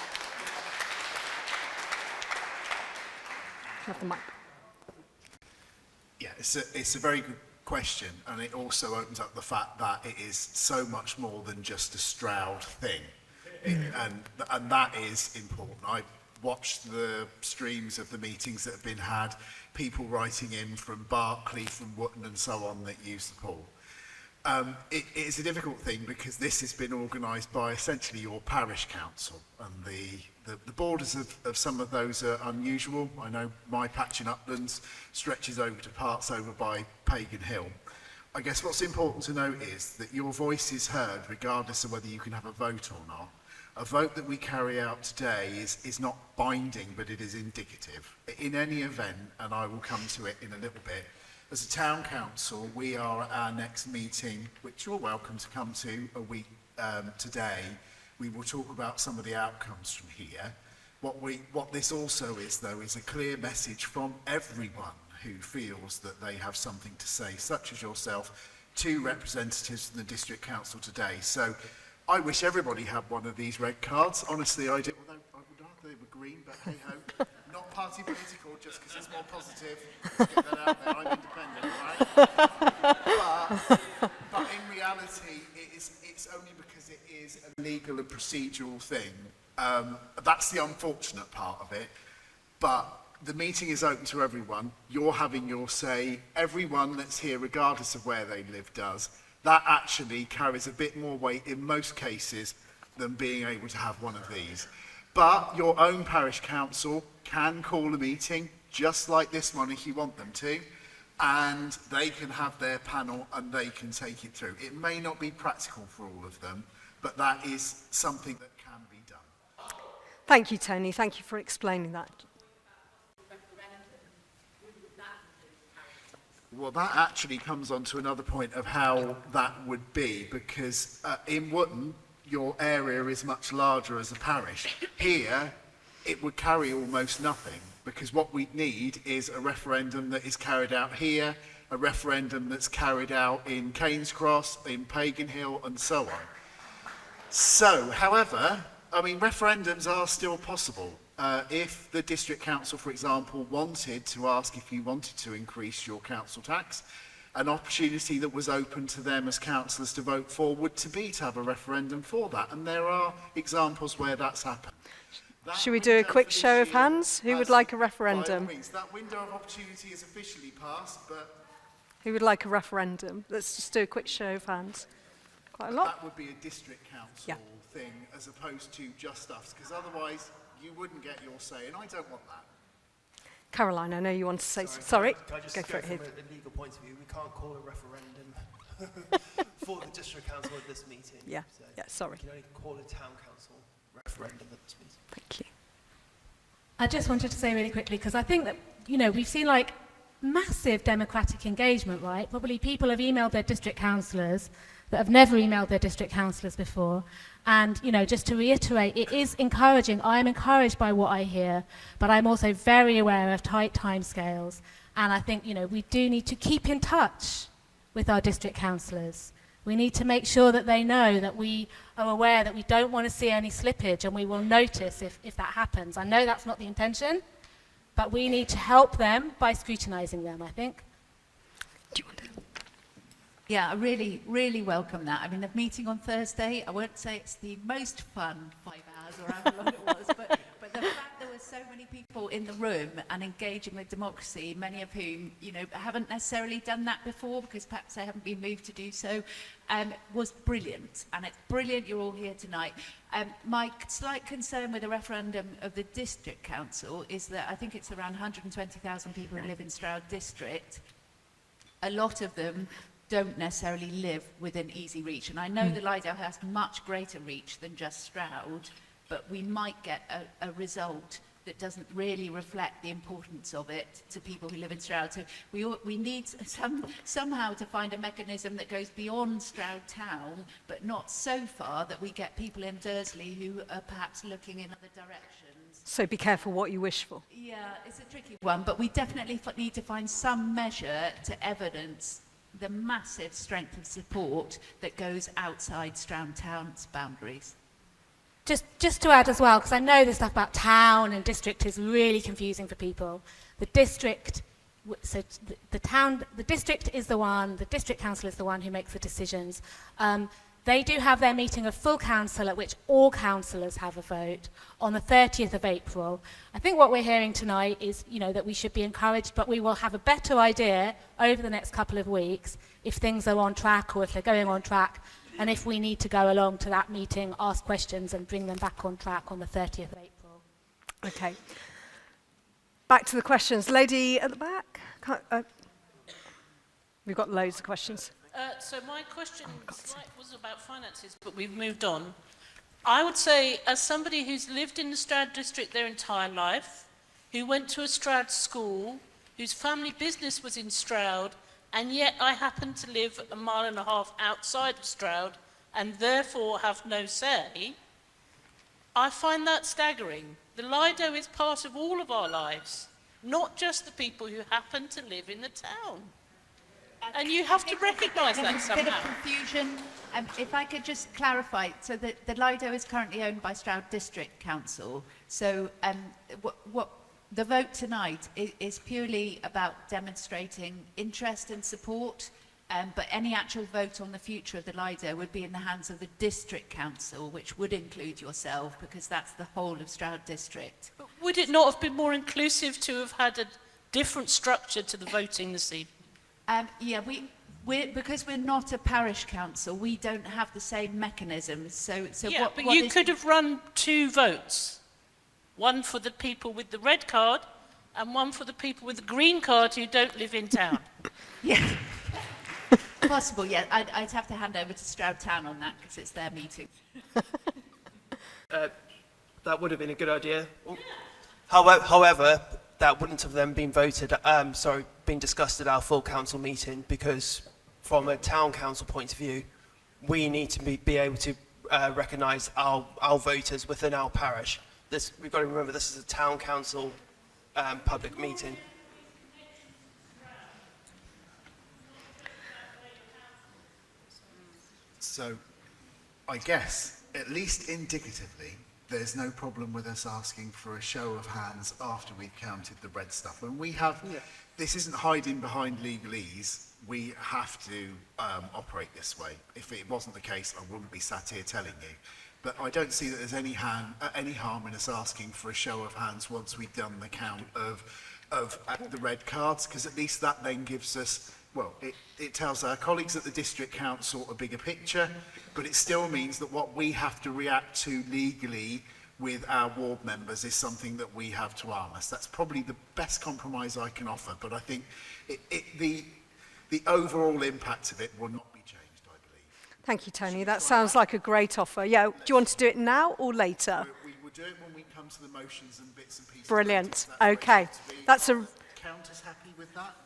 Have the mic. Yeah, it's a very good question, and it also opens up the fact that it is so much more than just a Stroud thing. And that is important. I watched the streams of the meetings that have been had, people writing in from Berkeley, from Wootton and so on that use the pool. It is a difficult thing because this has been organised by essentially your parish council, and the borders of some of those are unusual. I know my patch in Uplands stretches over to parts over by Pagan Hill. I guess what's important to note is that your voice is heard regardless of whether you can have a vote or not. A vote that we carry out today is not binding, but it is indicative. In any event, and I will come to it in a little bit, as a town council, we are at our next meeting, which you're welcome to come to a week today. We will talk about some of the outcomes from here. What this also is, though, is a clear message from everyone who feels that they have something to say, such as yourself, to representatives from the district council today. So I wish everybody had one of these red cards. Honestly, I do. Although I would rather they were green, but hey ho. Not party political, just because it's more positive. Let's get that out there. I'm independent, right? But in reality, it's only because it is a legal and procedural thing. That's the unfortunate part of it. But the meeting is open to everyone. You're having your say. Everyone that's here, regardless of where they live, does. That actually carries a bit more weight in most cases than being able to have one of these. But your own parish council can call a meeting just like this one if you want them to, and they can have their panel and they can take it through. It may not be practical for all of them, but that is something that can be done. Thank you, Tony. Thank you for explaining that. Well, that actually comes on to another point of how that would be, because in Wootton, your area is much larger as a parish. Here, it would carry almost nothing, because what we need is a referendum that is carried out here, a referendum that's carried out in Cairns Cross, in Pagan Hill, and so on. So, however, I mean, referendums are still possible. If the district council, for example, wanted to ask if you wanted to increase your council tax, an opportunity that was open to them as councillors to vote for would to have a referendum for that. And there are examples where that's happened. Should we do a quick show of hands? Who would like a referendum? By all means, that window of opportunity is officially passed, but... Who would like a referendum? Let's just do a quick show of hands. Quite a lot. That would be a district council thing as opposed to just us, because otherwise you wouldn't get your say, and I don't want that. Caroline, I know you want to say... Sorry, Can I just go go for it. from a legal point of view? We can't call a referendum for the district council at this meeting. Yeah, So sorry. we can only call a town council referendum at this meeting. Thank you. I just wanted to say really quickly, because I think that, we've seen like massive democratic engagement, right? Probably people have emailed their district councillors that have never emailed their district councillors before. And, just to reiterate, it is encouraging. I am encouraged by what I hear, but I'm also very aware of tight timescales. And I think, we do need to keep in touch with our district councillors. We need to make sure that they know that we are aware that we don't want to see any slippage, and we will notice if that happens. I know that's not the intention, but we need to help them by scrutinising them, I think. Do you want to? Yeah, I really, really welcome that. I mean, the meeting on Thursday, I won't say it's the most fun 5 hours or however long it was, but the fact there were so many people in the room and engaging with democracy, many of whom, haven't necessarily done that before because perhaps they haven't been moved to do so, was brilliant. And it's brilliant you're all here tonight. My slight concern with the referendum of the district council is that I think it's around 120,000 people who live in Stroud district. A lot of them don't necessarily live within easy reach. And I know the Lido has much greater reach than just Stroud, but we might get a result that doesn't really reflect the importance of it to people who live in Stroud. So we need somehow to find a mechanism that goes beyond Stroud town, but not so far that we get people in Dursley who are perhaps looking in other directions So be careful what you wish for. Yeah, it's a tricky one, but we definitely need to find some measure to evidence the massive strength of support that goes outside Stroud Town's boundaries. Just to add as well, because I know the stuff about town and district is really confusing for people. The district, so the district is the one, the district council is the one who makes the decisions. They do have their meeting of full council at which all councillors have a vote on the 30th of April. I think what we're hearing tonight is, that we should be encouraged, but we will have a better idea over the next couple of weeks if things are on track or if they're going on track, and if we need to go along to that meeting, ask questions and bring them back on track on the 30th of April. Okay. Back to the questions. Lady at the back. We've got loads of questions. So my question was about finances, but we've moved on. I would say, as somebody who's lived in the Stroud district their entire life, who went to a Stroud school, whose family business was in Stroud, and yet I happen to live 1.5 miles outside of Stroud and therefore have no say, I find that staggering. The Lido is part of all of our lives, not just the people who happen to live in the town. And you have to recognise that somehow. There's a bit of confusion. If I could just clarify, so the Lido is currently owned by Stroud District Council. So what the vote tonight is purely about demonstrating interest and support, but any actual vote on the future of the Lido would be in the hands of the District Council, which would include yourself, because that's the whole of Stroud District. But would it not have been more inclusive to have had a different structure to the voting this evening? Yeah, because we're not a parish council, we don't have the same mechanisms. So yeah, but you could have run 2 votes. One for the people with the red card and one for the people with the green card who don't live in town. Yeah, possible, yeah. I'd have to hand over to Stroud Town on that because it's their meeting. That would have been a good idea. However, that wouldn't have then been been discussed at our full council meeting, because from a town council point of view, we need to be able to recognise our voters within our parish. We've got to remember this is a town council public meeting. So, I guess, at least indicatively, there's no problem with us asking for a show of hands after we've counted the red stuff. And we have, this isn't hiding behind legalese, we have to operate this way. If it wasn't the case, I wouldn't be sat here telling you. But I don't see that there's any harm in us asking for a show of hands once we've done the count of the red cards, because at least that then gives us, well, it tells our colleagues at the district council a bigger picture, but it still means that what we have to react to legally with our ward members is something that we have to arm us. That's probably the best compromise I can offer, but I think the overall impact of it will not be changed, I believe. Thank you, Tony. That sounds like a great offer. Yeah, do you want to do it now or later? We will do it when we come to the motions and bits and pieces. Brilliant. Okay. That's a Counters happy with that?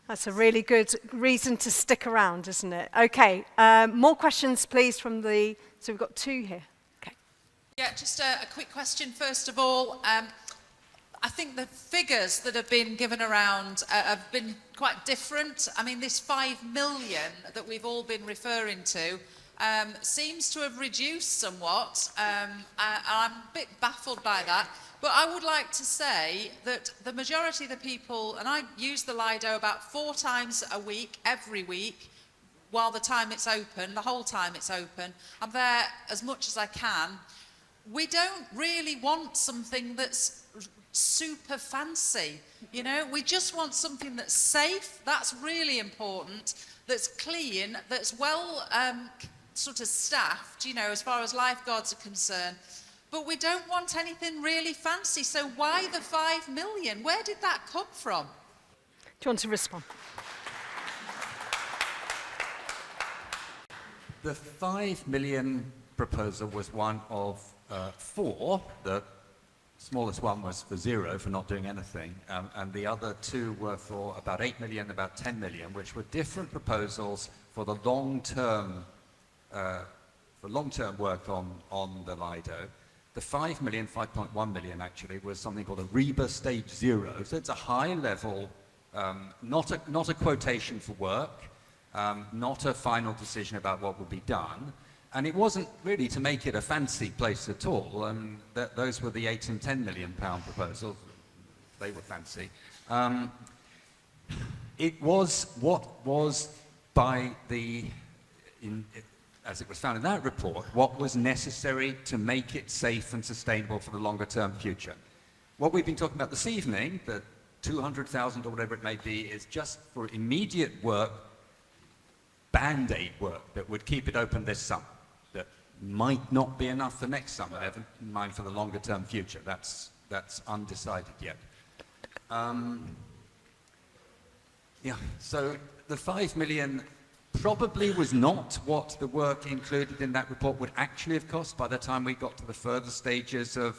That's a really good reason to stick around, isn't it? Okay, more questions, please, from the... So we've got 2 here. Okay. Yeah, just a quick question, first of all. I think the figures that have been given around have been quite different. I mean, this 5 million that we've all been referring to seems to have reduced somewhat. I'm a bit baffled by that. But I would like to say that the majority of the people, and I use the Lido about 4 times a week, every week, while the time it's open, the whole time it's open. I'm there as much as I can. We don't really want something that's super fancy, you know? We just want something that's safe, that's really important, that's clean, that's well sort of staffed, you know, as far as lifeguards are concerned. But we don't want anything really fancy, so why the 5 million? Where did that come from? Do you want to respond? The 5 million proposal was one of 4. The smallest one was for 0, for not doing anything, and the other 2 were for about 8 million, about 10 million, which were different proposals for the long-term work on the Lido. The 5 million, 5.1 million actually, was something called a REBA Stage 0. So it's a high level, not a quotation for work, not a final decision about what will be done. And it wasn't really to make it a fancy place at all. Those were the 8 and 10 million pound proposals. They were fancy. It was what was by as it was found in that report, what was necessary to make it safe and sustainable for the longer term future. What we've been talking about this evening, the 200,000 or whatever it may be, is just for immediate work, band-aid work that would keep it open this summer. That might not be enough for next summer, never mind for the longer term future. That's undecided yet. So the 5 million probably was not what the work included in that report would actually have cost by the time we got to the further stages of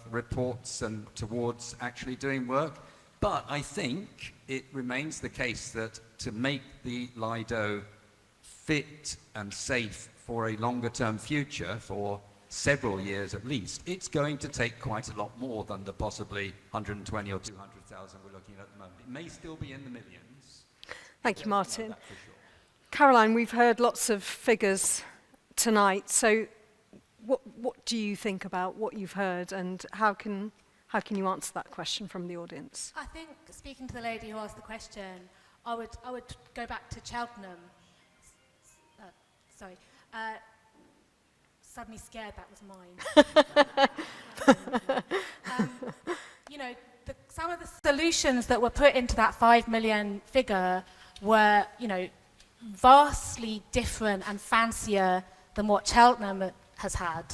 reports and towards actually doing work. But I think it remains the case that to make the Lido fit and safe for a longer term future, for several years at least, it's going to take quite a lot more than the possibly 120 or 200,000 we're looking at the moment. It may still be in the millions. Thank you, Martin. Caroline, we've heard lots of figures tonight. So what do you think about what you've heard, and how can you answer that question from the audience? I think, speaking to the lady who asked the question, I would go back to Cheltenham. Suddenly scared that was mine. You know, some of the solutions that were put into that 5 million figure were, you know, vastly different and fancier than what Cheltenham has had.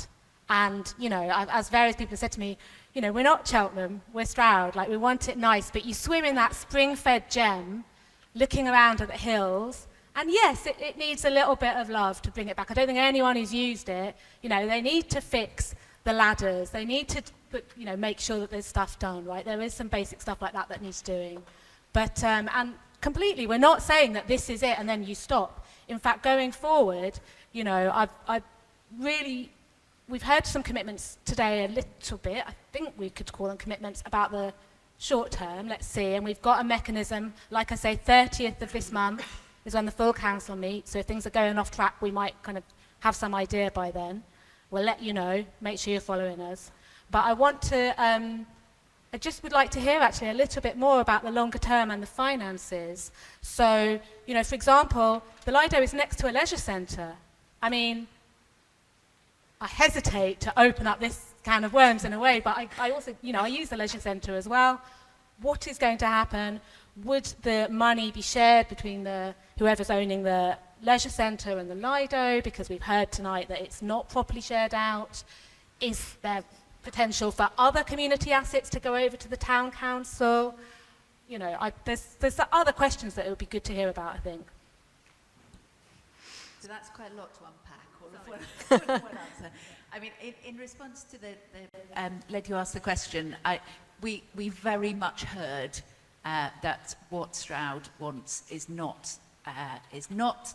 And, you know, as various people have said to me, you know, we're not Cheltenham, we're Stroud, like we want it nice, but you swim in that spring-fed gem, looking around at the hills, and yes, it needs a little bit of love to bring it back. I don't think anyone who's used it, you know, they need to fix the ladders, they need to, you know, make sure that there's stuff done, right? There is some basic stuff like that needs doing. But, and completely, we're not saying that this is it and then you stop. In fact, going forward, you know, we've heard some commitments today a little bit. I think we could call them commitments about the short term, let's see. And we've got a mechanism, like I say, 30th of this month is when the full council meets. So if things are going off track, we might kind of have some idea by then. We'll let you know, make sure you're following us. But I just would like to hear actually a little bit more about the longer term and the finances. So, you know, for example, the Lido is next to a leisure centre. I mean, I hesitate to open up this can of worms in a way, but I also, you know, I use the leisure centre as well. What is going to happen? Would the money be shared between whoever's owning the leisure centre and the Lido? Because we've heard tonight that it's not properly shared out. Is there potential for other community assets to go over to the town council? You know, there's other questions that it would be good to hear about, I think. So that's quite a lot to unpack, all of one answer. I mean, in response to the lady who asked the question, we very much heard that what Stroud wants is not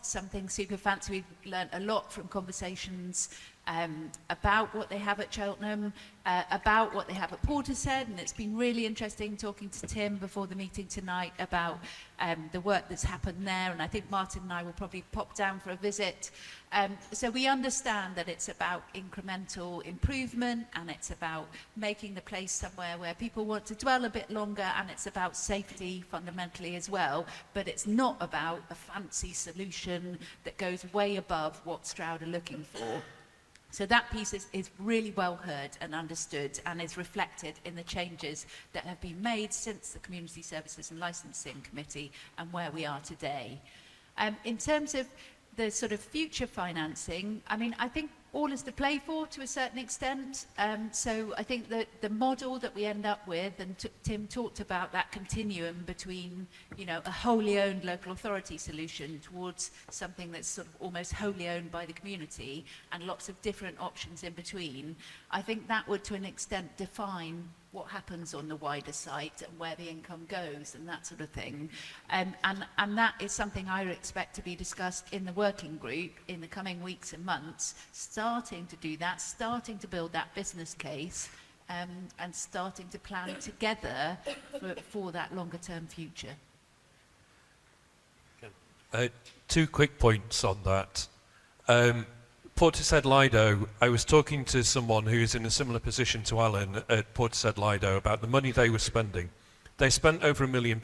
something super fancy. We've learned a lot from conversations about what they have at Cheltenham, about what they have at Portishead, and it's been really interesting talking to Tim before the meeting tonight about the work that's happened there, and I think Martin and I will probably pop down for a visit. So we understand that it's about incremental improvement, and it's about making the place somewhere where people want to dwell a bit longer, and it's about safety fundamentally as well, but it's not about a fancy solution that goes way above what Stroud are looking for. So that piece is really well heard and understood, and is reflected in the changes that have been made since the Community Services and Licensing Committee and where we are today. In terms of the sort of future financing, I mean, I think all is to play for to a certain extent. So I think that the model that we end up with, and Tim talked about that continuum between, you know, a wholly owned local authority solution towards something that's sort of almost wholly owned by the community, and lots of different options in between. I think that would, to an extent, define what happens on the wider site and where the income goes and that sort of thing. And that is something I would expect to be discussed in the working group in the coming weeks and months, starting to do that, starting to build that business case, and starting to plan together for that longer term future. 2 quick points on that. Portishead Lido, I was talking to someone who is in a similar position to Alan at Portishead Lido about the money they were spending. They spent over £1 million.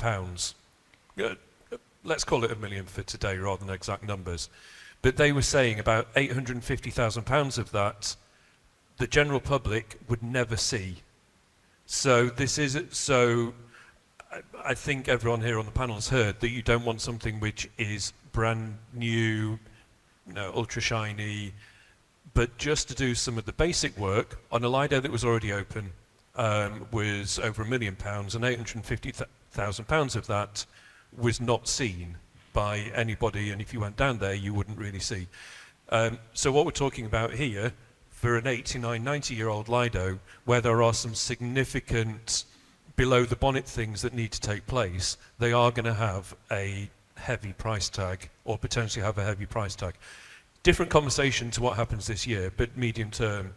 Let's call it £1 million for today rather than exact numbers. But they were saying about £850,000 of that the general public would never see. So I think everyone here on the panel has heard that you don't want something which is brand new, ultra shiny, but just to do some of the basic work on a Lido that was already open was over £1 million, and £850,000 of that was not seen by anybody, and if you went down there you wouldn't really see. So what we're talking about here, for an 89, 90-year-old Lido, where there are some significant below the bonnet things that need to take place, they are going to have a heavy price tag, or potentially have a heavy price tag. Different conversation to what happens this year, but medium term,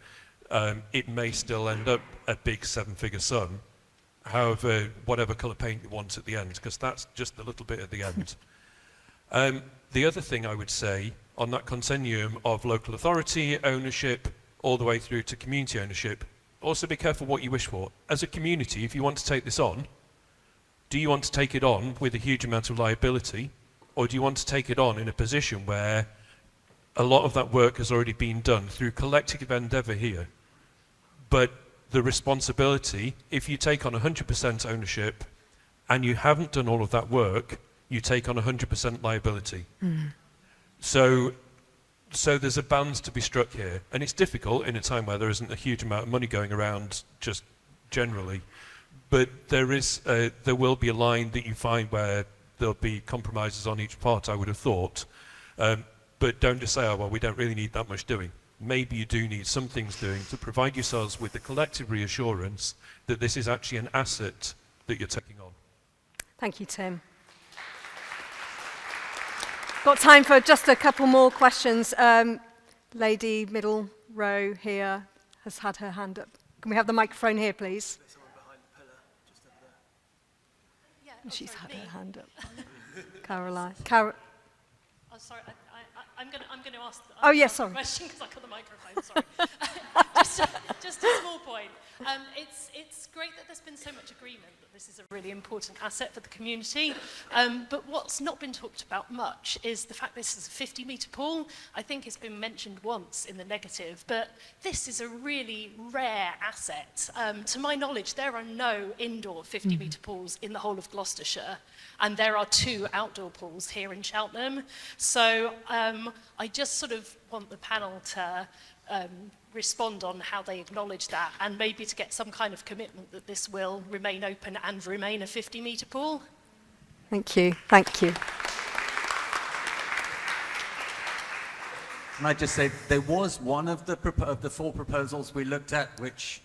it may still end up a big 7-figure sum, however, whatever colour paint you want at the end, because that's just a little bit at the end. The other thing I would say on that continuum of local authority ownership all the way through to community ownership, also be careful what you wish for. As a community, if you want to take this on, do you want to take it on with a huge amount of liability, or do you want to take it on in a position where a lot of that work has already been done through collective endeavour here? But the responsibility, if you take on 100% ownership and you haven't done all of that work, you take on 100% liability. So there's a balance to be struck here, and it's difficult in a time where there isn't a huge amount of money going around just generally, but there will be a line that you find where there'll be compromises on each part, I would have thought, but don't just say, oh well, we don't really need that much doing. Maybe you do need some things doing to provide yourselves with the collective reassurance that this is actually an asset that you're taking on. Thank you, Tim. Got time for just a couple more questions. Lady middle row here has had her hand up. Can we have the microphone here, please? She's had her hand up. Caroline. Oh, sorry, I'm going to ask sorry. the question because I got the microphone, sorry. just a small point. It's great that there's been so much agreement that this is a really important asset for the community, but what's not been talked about much is the fact this is a 50-metre pool. I think it's been mentioned once in the negative, but this is a really rare asset. To my knowledge, there are no indoor 50-metre pools in the whole of Gloucestershire, and there are 2 outdoor pools here in Cheltenham. So I just sort of want the panel to respond on how they acknowledge that, and maybe to get some kind of commitment that this will remain open and remain a 50-metre pool. Thank you. Thank you. Can I just say, there was one of the 4 proposals we looked at which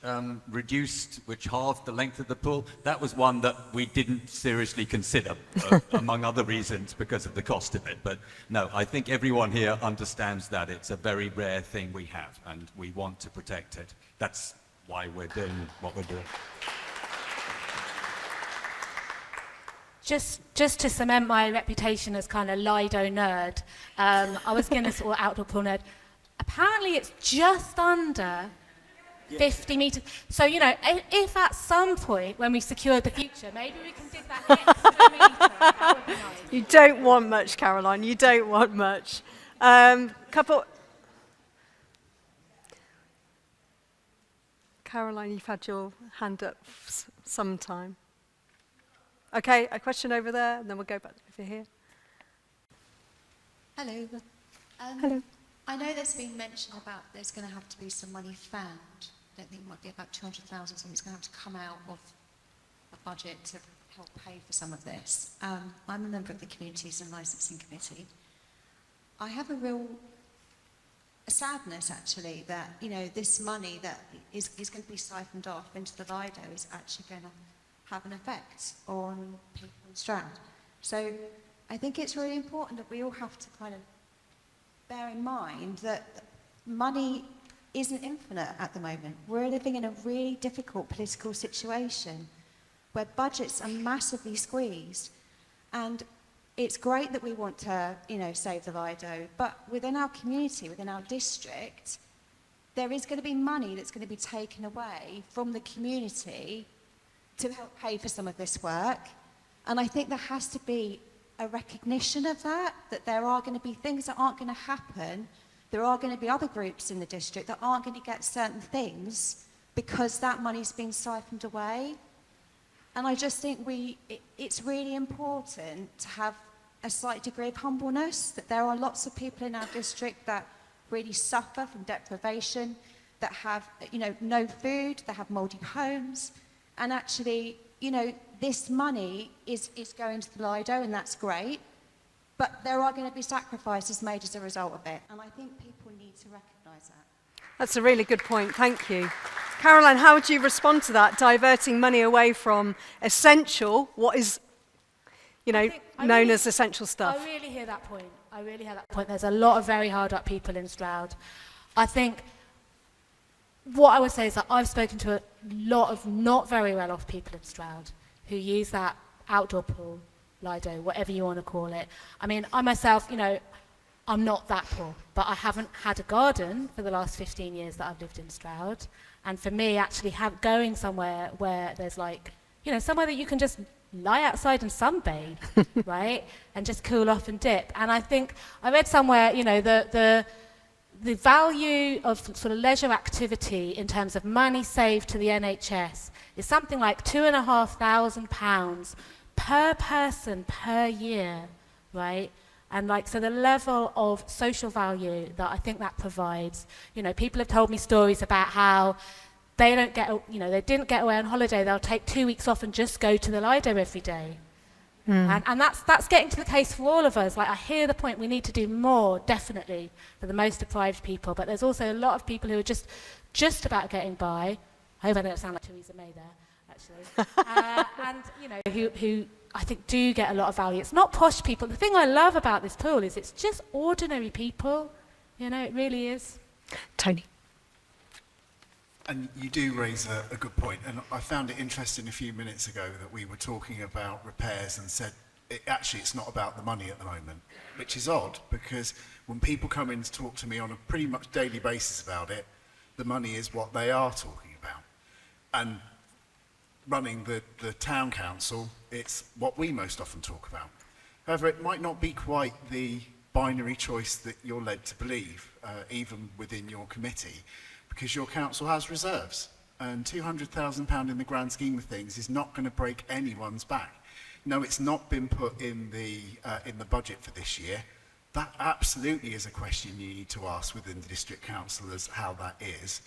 which halved the length of the pool. That was one that we didn't seriously consider, among other reasons, because of the cost of it. But no, I think everyone here understands that it's a very rare thing we have, and we want to protect it. That's why we're doing what we're doing. Just to cement my reputation as kind of Lido nerd, I was going to sort of outdoor pool nerd. Apparently it's just under 50 metres. So, if at some point when we secure the future, maybe we can dig that extra metre, that would be nice. You don't want much, Caroline. You don't want much. Caroline, you've had your hand up some time. Okay, a question over there, and then we'll go back over here. Hello. Hello. I know there's been mention about there's going to have to be some money found. I don't think it might be about 200,000, something's going to have to come out of a budget to help pay for some of this. I'm a member of the Communities and Licensing Committee. I have a real sadness, actually, that, you know, this money that is going to be siphoned off into the Lido is actually going to have an effect on people in Stroud. So I think it's really important that we all have to kind of bear in mind that money isn't infinite at the moment. We're living in a really difficult political situation where budgets are massively squeezed. And it's great that we want to, you know, save the Lido, but within our community, within our district, there is going to be money that's going to be taken away from the community to help pay for some of this work. And I think there has to be a recognition of that there are going to be things that aren't going to happen. There are going to be other groups in the district that aren't going to get certain things because that money's been siphoned away. And I just think it's really important to have a slight degree of humbleness, that there are lots of people in our district that really suffer from deprivation, that have, you know, no food, that have mouldy homes. And actually, you know, this money is going to the Lido, and that's great. But there are going to be sacrifices made as a result of it. And I think people need to recognise that. That's a really good point. Thank you. Caroline, how would you respond to that, diverting money away from essential, what is, you know, known as essential stuff? I really hear that point. I really hear that point. There's a lot of very hard up people in Stroud. I think what I would say is that I've spoken to a lot of not very well off people in Stroud who use that outdoor pool, Lido, whatever you want to call it. I mean, I myself, you know, I'm not that poor, but I haven't had a garden for the last 15 years that I've lived in Stroud. And for me, actually going somewhere where there's like, you know, somewhere that you can just lie outside and sunbathe, right? And just cool off and dip. And I think, I read somewhere, you know, the value of sort of leisure activity in terms of money saved to the NHS is something like £2,500 per person per year, right? And like, so the level of social value that I think that provides, you know, people have told me stories about how they don't get, you know, they didn't get away on holiday, they'll take 2 weeks off and just go to the Lido every day. And that's getting to the case for all of us. Like, I hear the point, we need to do more, definitely, for the most deprived people, but there's also a lot of people who are just about getting by. I hope I don't sound like Theresa May there, actually. And, you know, who I think do get a lot of value. It's not posh people. The thing I love about this pool is it's just ordinary people. You know, it really is. Tony. And you do raise a good point. And I found it interesting a few minutes ago that we were talking about repairs and said, it's not about the money at the moment, which is odd because when people come in to talk to me on a pretty much daily basis about it, the money is what they are talking about. And running the town council, it's what we most often talk about. However, it might not be quite the binary choice that you're led to believe, even within your committee, because your council has reserves, and £200,000 in the grand scheme of things is not going to break anyone's back. No, it's not been put in the budget for this year. That absolutely is a question you need to ask within the district councillors how that is.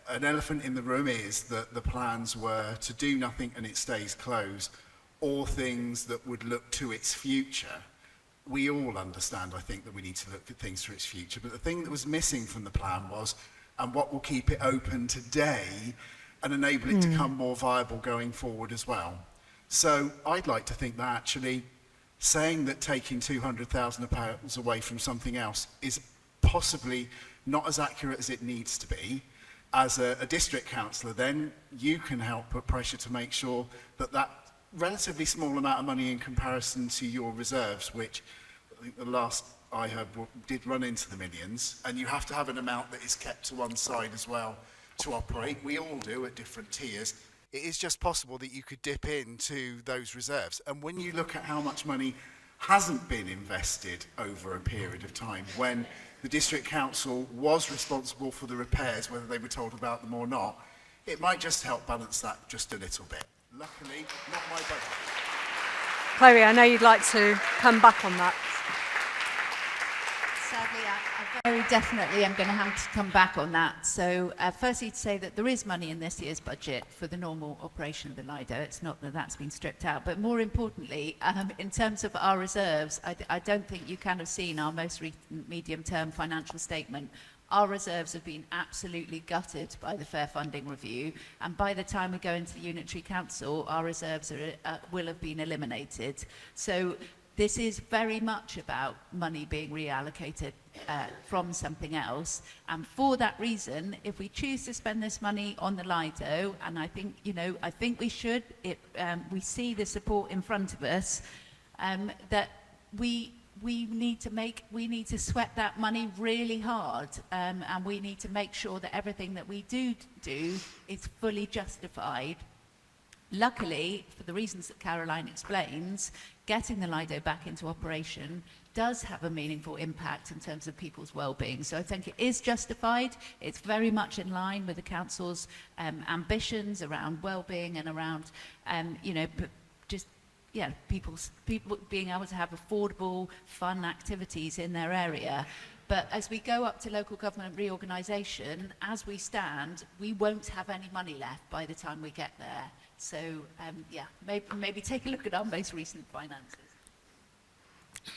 An elephant in the room is that the plans were to do nothing and it stays closed, or things that would look to its future. We all understand, I think, that we need to look at things for its future, but the thing that was missing from the plan was, and what will keep it open today and enable it to become more viable going forward as well. So I'd like to think that actually saying that taking £200,000 away from something else is possibly not as accurate as it needs to be. As a district councillor, then you can help put pressure to make sure that that relatively small amount of money in comparison to your reserves, which I think the last I heard did run into the millions, and you have to have an amount that is kept to one side as well to operate. We all do at different tiers. It is just possible that you could dip into those reserves. And when you look at how much money hasn't been invested over a period of time, when the district council was responsible for the repairs, whether they were told about them or not, it might just help balance that just a little bit. Luckily, not my budget. Chloe, I know you'd like to come back on that. Sadly, I very definitely am going to have to come back on that. So firstly to say that there is money in this year's budget for the normal operation of the Lido. It's not that that's been stripped out. But more importantly, in terms of our reserves, I don't think you can have seen our most recent medium-term financial statement. our reserves have been absolutely gutted by the Fair Funding Review, and by the time we go into the Unitary Council, our reserves will have been eliminated. So this is very much about money being reallocated from something else, and for that reason, if we choose to spend this money on the Lido, and I think, I think we should, we see the support in front of us, that we need to sweat that money really hard, and we need to make sure that everything that we do is fully justified. Luckily, for the reasons that Caroline explains, getting the Lido back into operation does have a meaningful impact in terms of people's well-being. So I think it is justified. It's very much in line with the council's ambitions around well-being and around, people being able to have affordable, fun activities in their area. But as we go up to local government reorganisation, as we stand, we won't have any money left by the time we get there. So, maybe take a look at our most recent finances.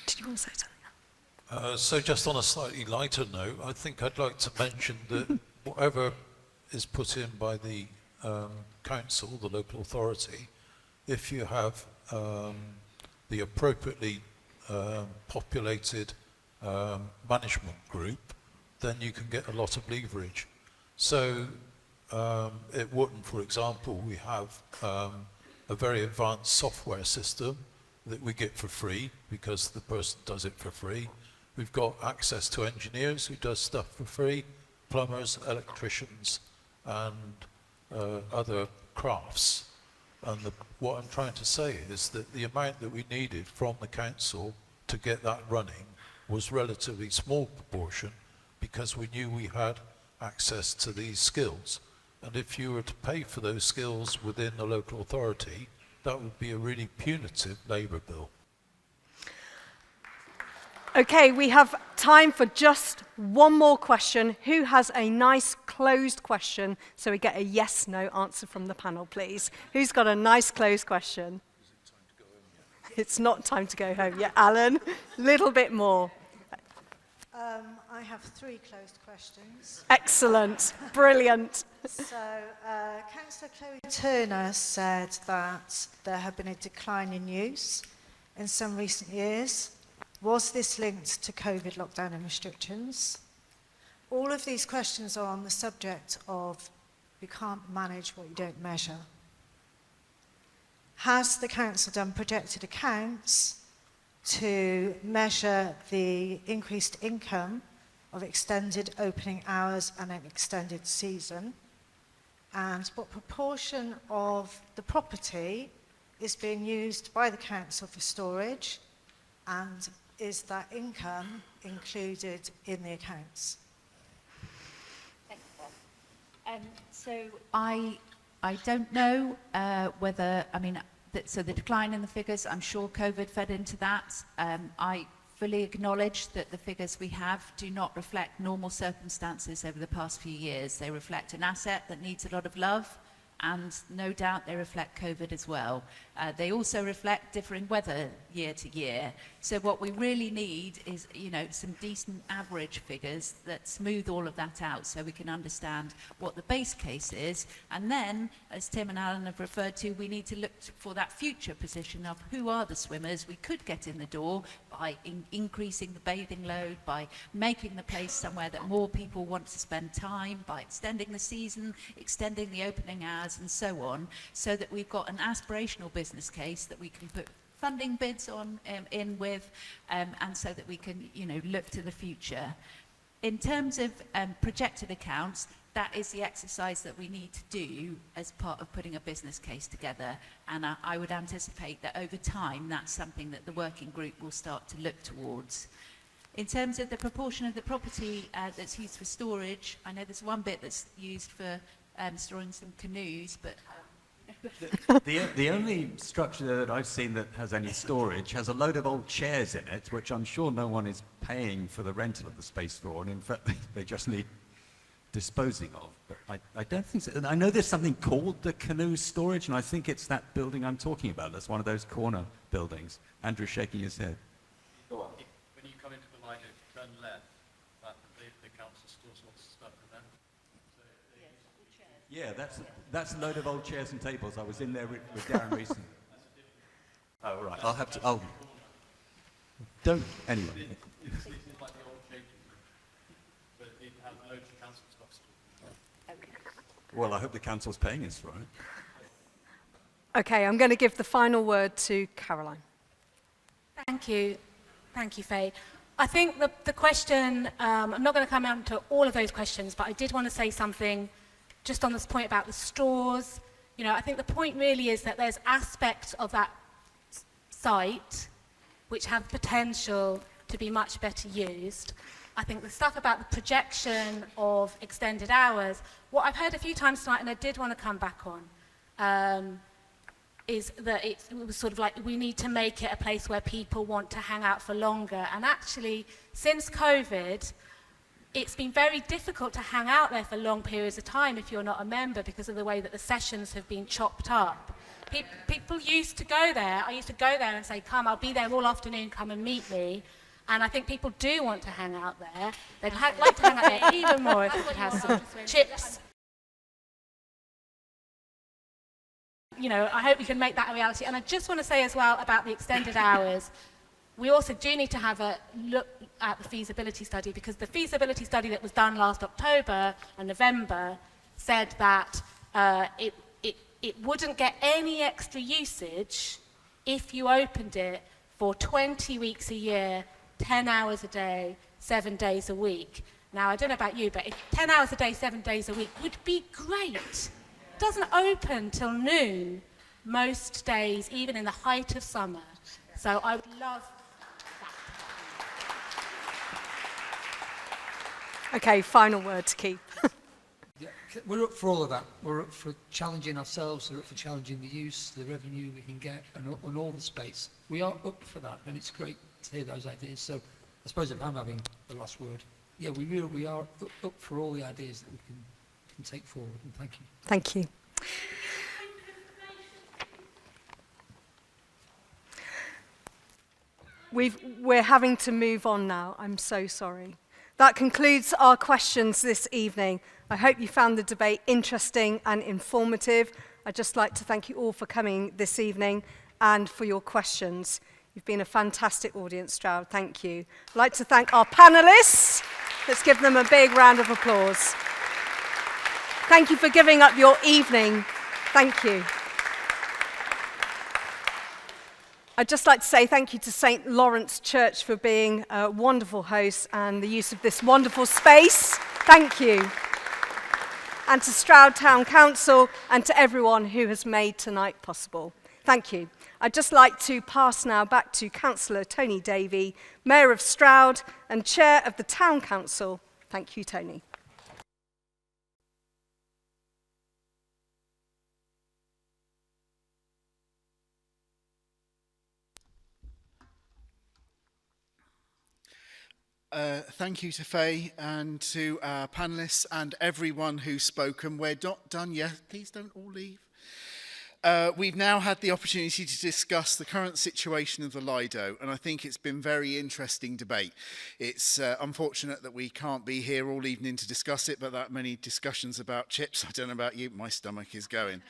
Did you want to say something? So just on a slightly lighter note, I think I'd like to mention that whatever is put in by the council, the local authority, if you have the appropriately populated management group, then you can get a lot of leverage. So at Wotton, for example, we have a very advanced software system that we get for free because the person does it for free. We've got access to engineers who does stuff for free, plumbers, electricians, and other crafts. And what I'm trying to say is that the amount that we needed from the council to get that running was relatively small proportion because we knew we had access to these skills. And if you were to pay for those skills within the local authority, that would be a really punitive Labour bill. Okay, we have time for just one more question. Who has a nice closed question so we get a yes/no answer from the panel, please? Who's got a nice closed question? It's not time to go home yet. Alan, a little bit more. I have 3 closed questions. Excellent. Brilliant. So, Councillor Chloe Turner said that there had been a decline in use in some recent years. Was this linked to COVID lockdown and restrictions? All of these questions are on the subject of you can't manage what you don't measure. Has the council done projected accounts to measure the increased income of extended opening hours and an extended season? And what proportion of the property is being used by the council for storage, and is that income included in the accounts? Thank you. So I don't know whether, so the decline in the figures, I'm sure COVID fed into that. I fully acknowledge that the figures we have do not reflect normal circumstances over the past few years. They reflect an asset that needs a lot of love, and no doubt they reflect COVID as well. They also reflect differing weather year to year. So what we really need is, some decent average figures that smooth all of that out so we can understand what the base case is. And then, as Tim and Alan have referred to, we need to look for that future position of who are the swimmers we could get in the door by increasing the bathing load, by making the place somewhere that more people want to spend time, by extending the season, extending the opening hours, and so on, so that we've got an aspirational business case that we can put funding bids on in with, and so that we can, look to the future. In terms of projected accounts, that is the exercise that we need to do as part of putting a business case together, and I would anticipate that over time that's something that the working group will start to look towards. In terms of the proportion of the property that's used for storage, I know there's one bit that's used for storing some canoes, but The only structure that I've seen that has any storage has a load of old chairs in it, which I'm sure no one is paying for the rental of the space for, and in fact they just need disposing of. But I don't think so. And I know there's something called the canoe storage, and I think it's that building I'm talking about. That's one of those corner buildings. Andrew's shaking his head. When you come into the Lido, turn left, that the council still wants to start with them. Yeah, that's a load of old chairs and tables. I was in there with Darren recently. Oh, right. Don't, anyway. It's like the old changing room, but it has loads of council stuff still. Well, I hope the council's paying us for it. Okay, I'm going to give the final word to Caroline. Thank you. Thank you, Faye. I think the question, I'm not going to come on to all of those questions, but I did want to say something just on this point about the straws. You know, I think the point really is that there's aspects of that site which have potential to be much better used. I think the stuff about the projection of extended hours, what I've heard a few times tonight, and I did want to come back on, is that it was sort of like we need to make it a place where people want to hang out for longer. And actually, since COVID, it's been very difficult to hang out there for long periods of time if you're not a member because of the way that the sessions have been chopped up. People used to go there. I used to go there and say, come, I'll be there all afternoon, come and meet me. And I think people do want to hang out there. They'd like to hang out there even more if we could have some chips. You know, I hope we can make that a reality. And I just want to say as well about the extended hours, we also do need to have a look at the feasibility study, because the feasibility study that was done last October and November said that it wouldn't get any extra usage if you opened it for 20 weeks a year, 10 hours a day, 7 days a week. Now, I don't know about you, but 10 hours a day, 7 days a week would be great. It doesn't open till noon most days, even in the height of summer. So I would love that. Okay, final word to Keith. Yeah, we're up for all of that. We're up for challenging ourselves, we're up for challenging the use, the revenue we can get, and all the space. We are up for that, and it's great to hear those ideas. So I suppose if I'm having the last word, yeah, we are up for all the ideas that we can take forward, and thank you. Thank you. We're having to move on now. I'm so sorry. That concludes our questions this evening. I hope you found the debate interesting and informative. I'd just like to thank you all for coming this evening and for your questions. You've been a fantastic audience, Stroud. Thank you. I'd like to thank our panellists. Let's give them a big round of applause. Thank you for giving up your evening. Thank you. I'd just like to say thank you to St. Laurence Church for being a wonderful host and the use of this wonderful space. Thank you. And to Stroud Town Council and to everyone who has made tonight possible. Thank you. I'd just like to pass now back to Councillor Tony Davey, Mayor of Stroud and Chair of the Town Council. Thank you, Tony. Thank you to Faye and to our panellists and everyone who's spoken. We're not done yet. Please don't all leave. We've now had the opportunity to discuss the current situation of the Lido, and I think it's been very interesting debate. It's unfortunate that we can't be here all evening to discuss it, but that many discussions about chips, I don't know about you, my stomach is going.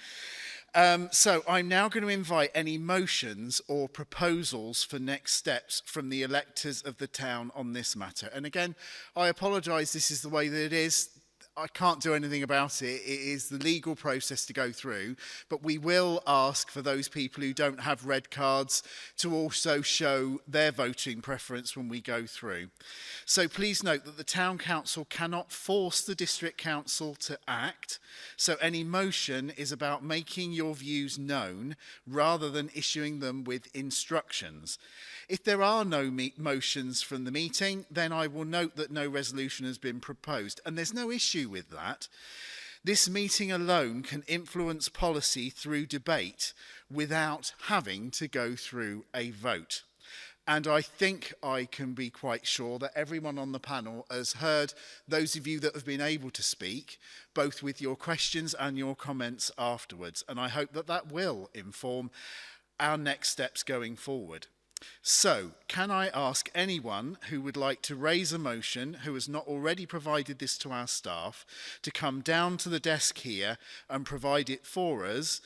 So I'm now going to invite any motions or proposals for next steps from the electors of the town on this matter. And again, I apologise, this is the way that it is. I can't do anything about it. It is the legal process to go through, but we will ask for those people who don't have red cards to also show their voting preference when we go through. So please note that the Town Council cannot force the District Council to act, so any motion is about making your views known rather than issuing them with instructions. If there are no motions from the meeting, then I will note that no resolution has been proposed, and there's no issue with that. This meeting alone can influence policy through debate without having to go through a vote. And I think I can be quite sure that everyone on the panel has heard those of you that have been able to speak, both with your questions and your comments afterwards. And I hope that that will inform our next steps going forward. So, can I ask anyone who would like to raise a motion who has not already provided this to our staff to come down to the desk here and provide it for us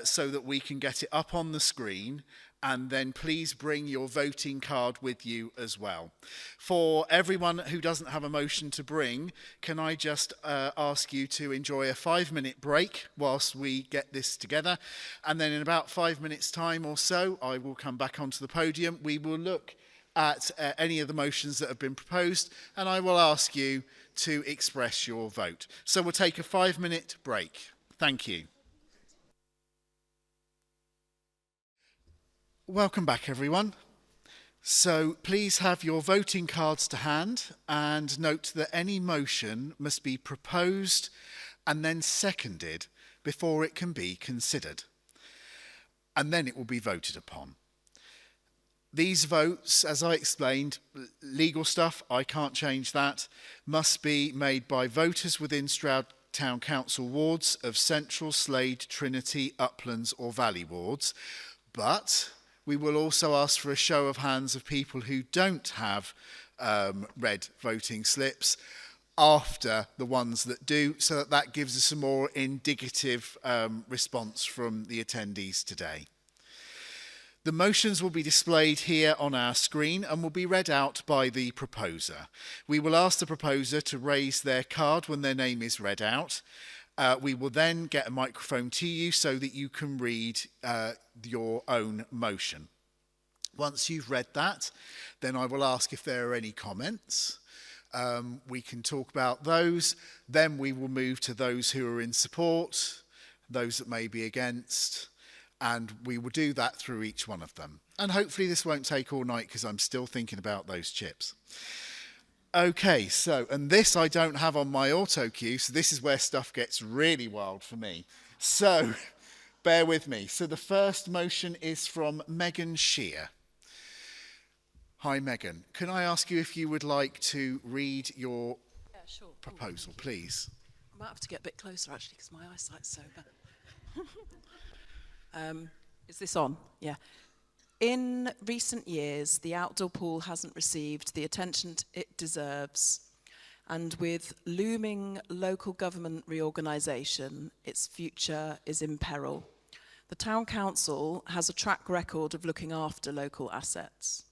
so that we can get it up on the screen, and then please bring your voting card with you as well. For everyone who doesn't have a motion to bring, can I just ask you to enjoy a 5-minute break whilst we get this together, and then in about 5 minutes time or so I will come back onto the podium. We will look at any of the motions that have been proposed, and I will ask you to express your vote. So we'll take a 5-minute break. Thank you. Welcome back, everyone. So please have your voting cards to hand, and note that any motion must be proposed and then seconded before it can be considered, and then it will be voted upon. These votes, as I explained, legal stuff, I can't change that, must be made by voters within Stroud Town Council wards of Central, Slade, Trinity, Uplands or Valley wards, but we will also ask for a show of hands of people who don't have red voting slips after the ones that do, so that gives us a more indicative response from the attendees today. The motions will be displayed here on our screen and will be read out by the proposer. We will ask the proposer to raise their card when their name is read out. We will then get a microphone to you so that you can read your own motion. Once you've read that, then I will ask if there are any comments. We can talk about those. Then we will move to those who are in support, those that may be against, and we will do that through each one of them. And hopefully this won't take all night because I'm still thinking about those chips. Okay, so, and this I don't have on my auto cue, so this is where stuff gets really wild for me. So, bear with me. So the first motion is from Megan Shear. Hi, Megan. Can I ask you if you would like to read your proposal, please? I might have to get a bit closer, actually, because my eyesight's so bad. Is this on? Yeah. In recent years, the outdoor pool hasn't received the attention it deserves, and with looming local government reorganisation, its future is in peril. The Town Council has a track record of looking after local assets.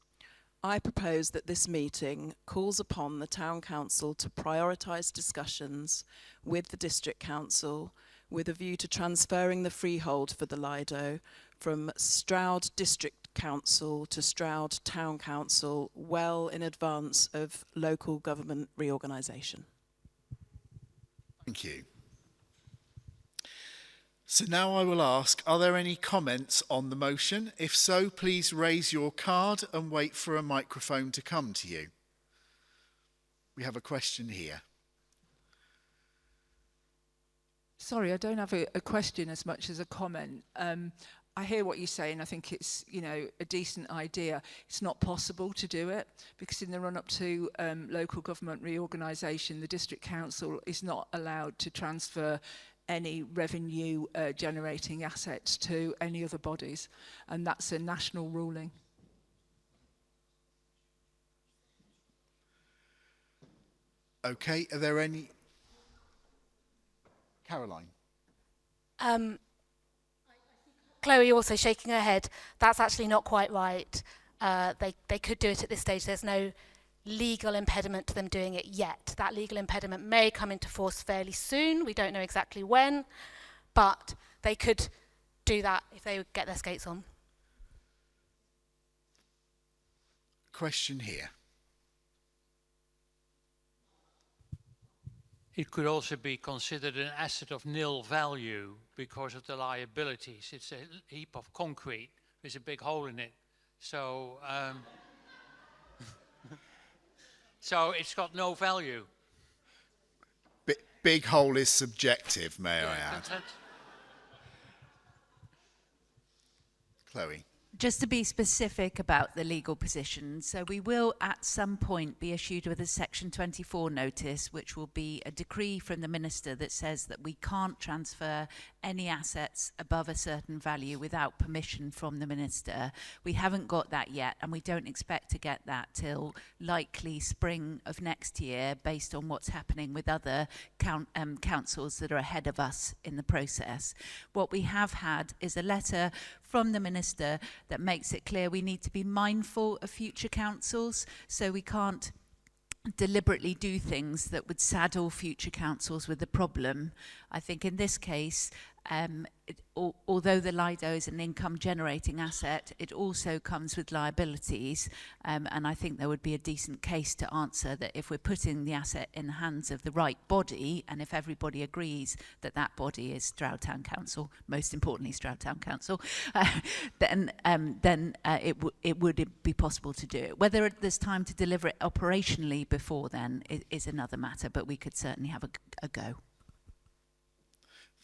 I propose that this meeting calls upon the Town Council to prioritise discussions with the District Council with a view to transferring the freehold for the Lido from Stroud District Council to Stroud Town Council well in advance of local government reorganisation. Thank you. So now I will ask, are there any comments on the motion? If so, please raise your card and wait for a microphone to come to you. We have a question here. Sorry, I don't have a question as much as a comment. I hear what you say, and I think it's, you know, a decent idea. It's not possible to do it because in the run-up to local government reorganisation, the district council is not allowed to transfer any revenue generating assets to any other bodies, and that's a national ruling. Okay, are there any? Caroline. Chloe also shaking her head. That's actually not quite right. They could do it at this stage. There's no legal impediment to them doing it yet. That legal impediment may come into force fairly soon. We don't know exactly when, but they could do that if they would get their skates on. Question here. It could also be considered an asset of nil value because of the liabilities. It's a heap of concrete with a big hole in it. So, so it's got no value. Big hole is subjective, may I add. That's Chloe. Just to be specific about the legal position, so we will at some point be issued with a Section 24 notice, which will be a decree from the Minister that says that we can't transfer any assets above a certain value without permission from the Minister. We haven't got that yet, and we don't expect to get that till likely spring of next year, based on what's happening with other councils that are ahead of us in the process. What we have had is a letter from the Minister that makes it clear we need to be mindful of future councils, so we can't deliberately do things that would saddle future councils with a problem. I think in this case, although the Lido is an income generating asset, it also comes with liabilities, and I think there would be a decent case to answer that if we're putting the asset in the hands of the right body, and if everybody agrees that that body is Stroud Town Council, most importantly Stroud Town Council, then it would be possible to do it. Whether there's time to deliver it operationally before then is another matter, but we could certainly have a go.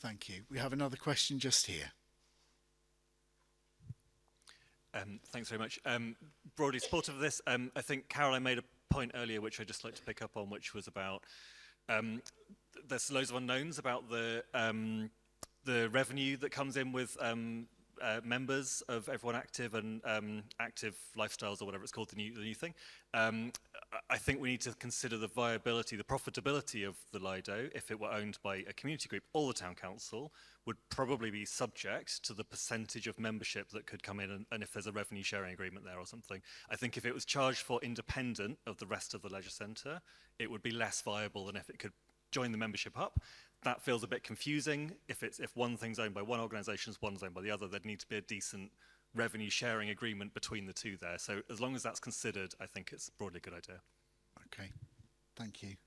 Thank you. We have another question just here. Thanks very much. Broadly supportive of this. I think Caroline made a point earlier which I'd just like to pick up on, which was about there's loads of unknowns about the revenue that comes in with members of Everyone Active and Active Lifestyles, or whatever it's called, the new thing. I think we need to consider the viability, the profitability of the Lido. If it were owned by a community group, or the town council would probably be subject to the percentage of membership that could come in, and if there's a revenue sharing agreement there or something. I think if it was charged for independent of the rest of the leisure centre, it would be less viable than if it could join the membership up. That feels a bit confusing. If one thing's owned by one organisation, one's owned by the other, there'd need to be a decent revenue sharing agreement between the two there. So as long as that's considered, I think it's broadly a good idea. Okay, thank you.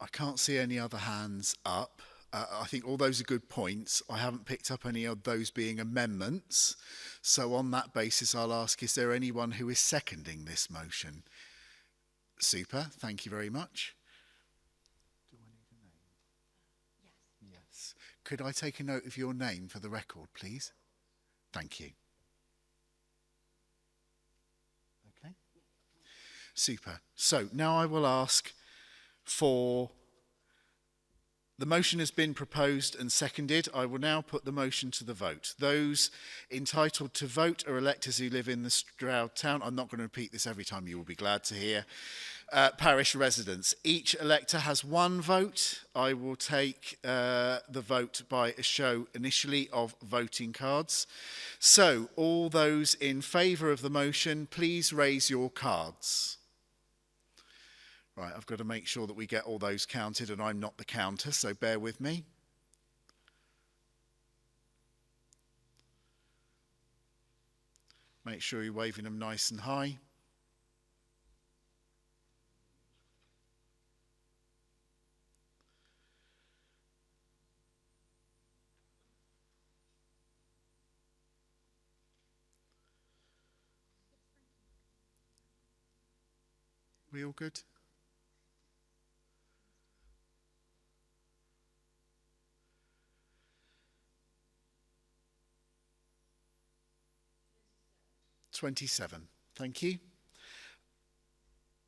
I can't see any other hands up. I think all those are good points. I haven't picked up any of those being amendments. So on that basis, I'll ask, is there anyone who is seconding this motion? Super, thank you very much. Do I need a name? Yes. Could I take a note of your name for the record, please? Thank you. Okay. Super. So now I will ask for... The motion has been proposed and seconded. I will now put the motion to the vote. Those entitled to vote are electors who live in the Stroud town. I'm not going to repeat this every time, you will be glad to hear. Parish residents. Each elector has one vote. I will take the vote by a show initially of voting cards. So, all those in favour of the motion, please raise your cards. Right, I've got to make sure that we get all those counted, and I'm not the counter, so bear with me. Make sure you're waving them nice and high. We all good? $27. Thank you.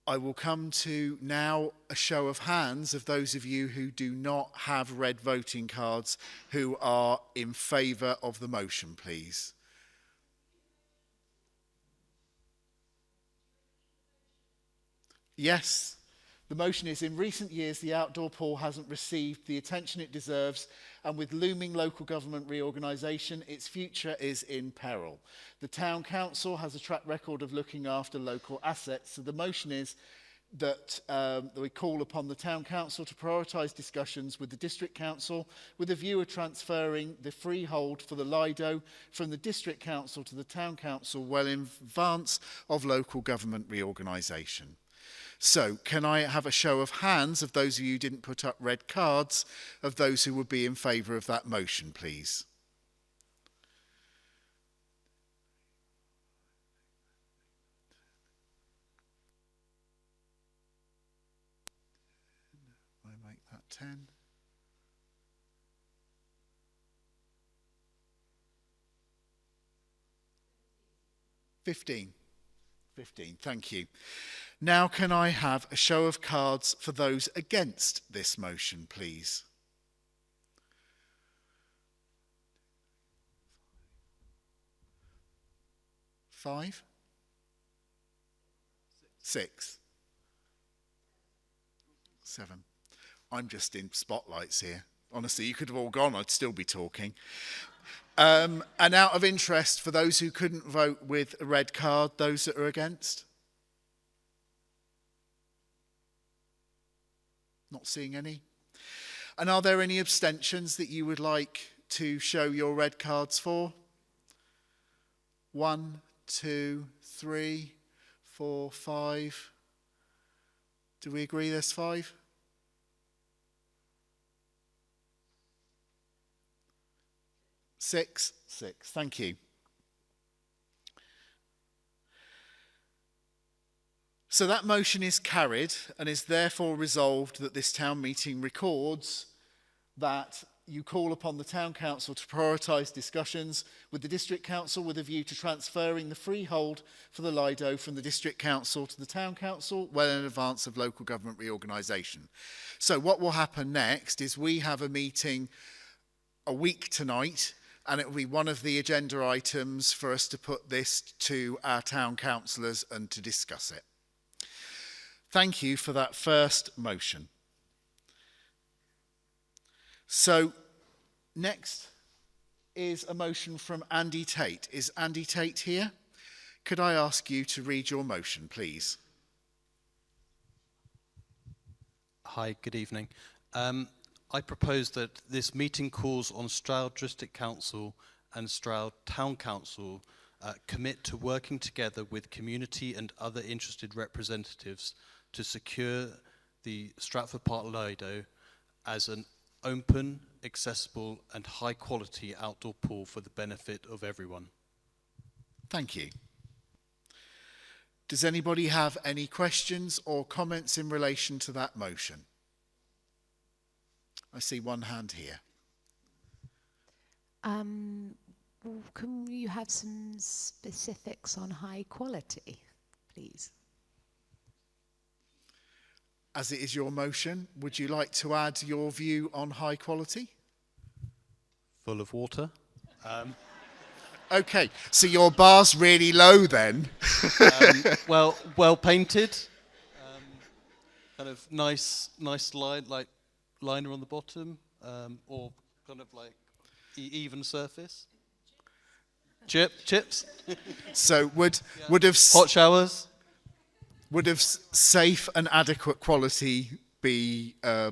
I will come to now a show of hands of those of you who do not have red voting cards who are in favour of the motion, please. Yes, the motion is, in recent years, the outdoor pool hasn't received the attention it deserves, and with looming local government reorganisation, its future is in peril. The town council has a track record of looking after local assets, so the motion is that we call upon the town council to prioritise discussions with the district council with a view of transferring the freehold for the Lido from the district council to the town council well in advance of local government reorganisation. So, can I have a show of hands of those of you who didn't put up red cards, of those who would be in favour of that motion, please? I make that 10. 15. 15, thank you. Now can I have a show of cards for those against this motion, please? 5? 6? 7? I'm just in spotlights here. Honestly, you could have all gone, I'd still be talking. And out of interest, for those who couldn't vote with a red card, those that are against? Not seeing any. And are there any abstentions that you would like to show your red cards for? 1, 2, 3, 4, 5. Do we agree there's 5? 6? 6, thank you. So that motion is carried and is therefore resolved that this town meeting records that you call upon the town council to prioritise discussions with the district council with a view to transferring the freehold for the Lido from the district council to the town council well in advance of local government reorganisation. So what will happen next is we have a meeting a week tonight, and it will be one of the agenda items for us to put this to our town councillors and to discuss it. Thank you for that first motion. So next is a motion from Andy Tate. Is Andy Tate here? Could I ask you to read your motion, please? Hi, good evening. I propose that this meeting calls on Stroud District Council and Stroud Town Council commit to working together with community and other interested representatives to secure the Stratford Park Lido as an open, accessible and high quality outdoor pool for the benefit of everyone. Thank you. Does anybody have any questions or comments in relation to that motion? I see one hand here. Can you have some specifics on high quality, please? As it is your motion, would you like to add your view on high quality? Full of water. Okay, so your bar's really low then. Well painted. Kind of nice line, like liner on the bottom, or kind of like even surface. Chips. So would have hot showers. Would have safe and adequate quality be yeah.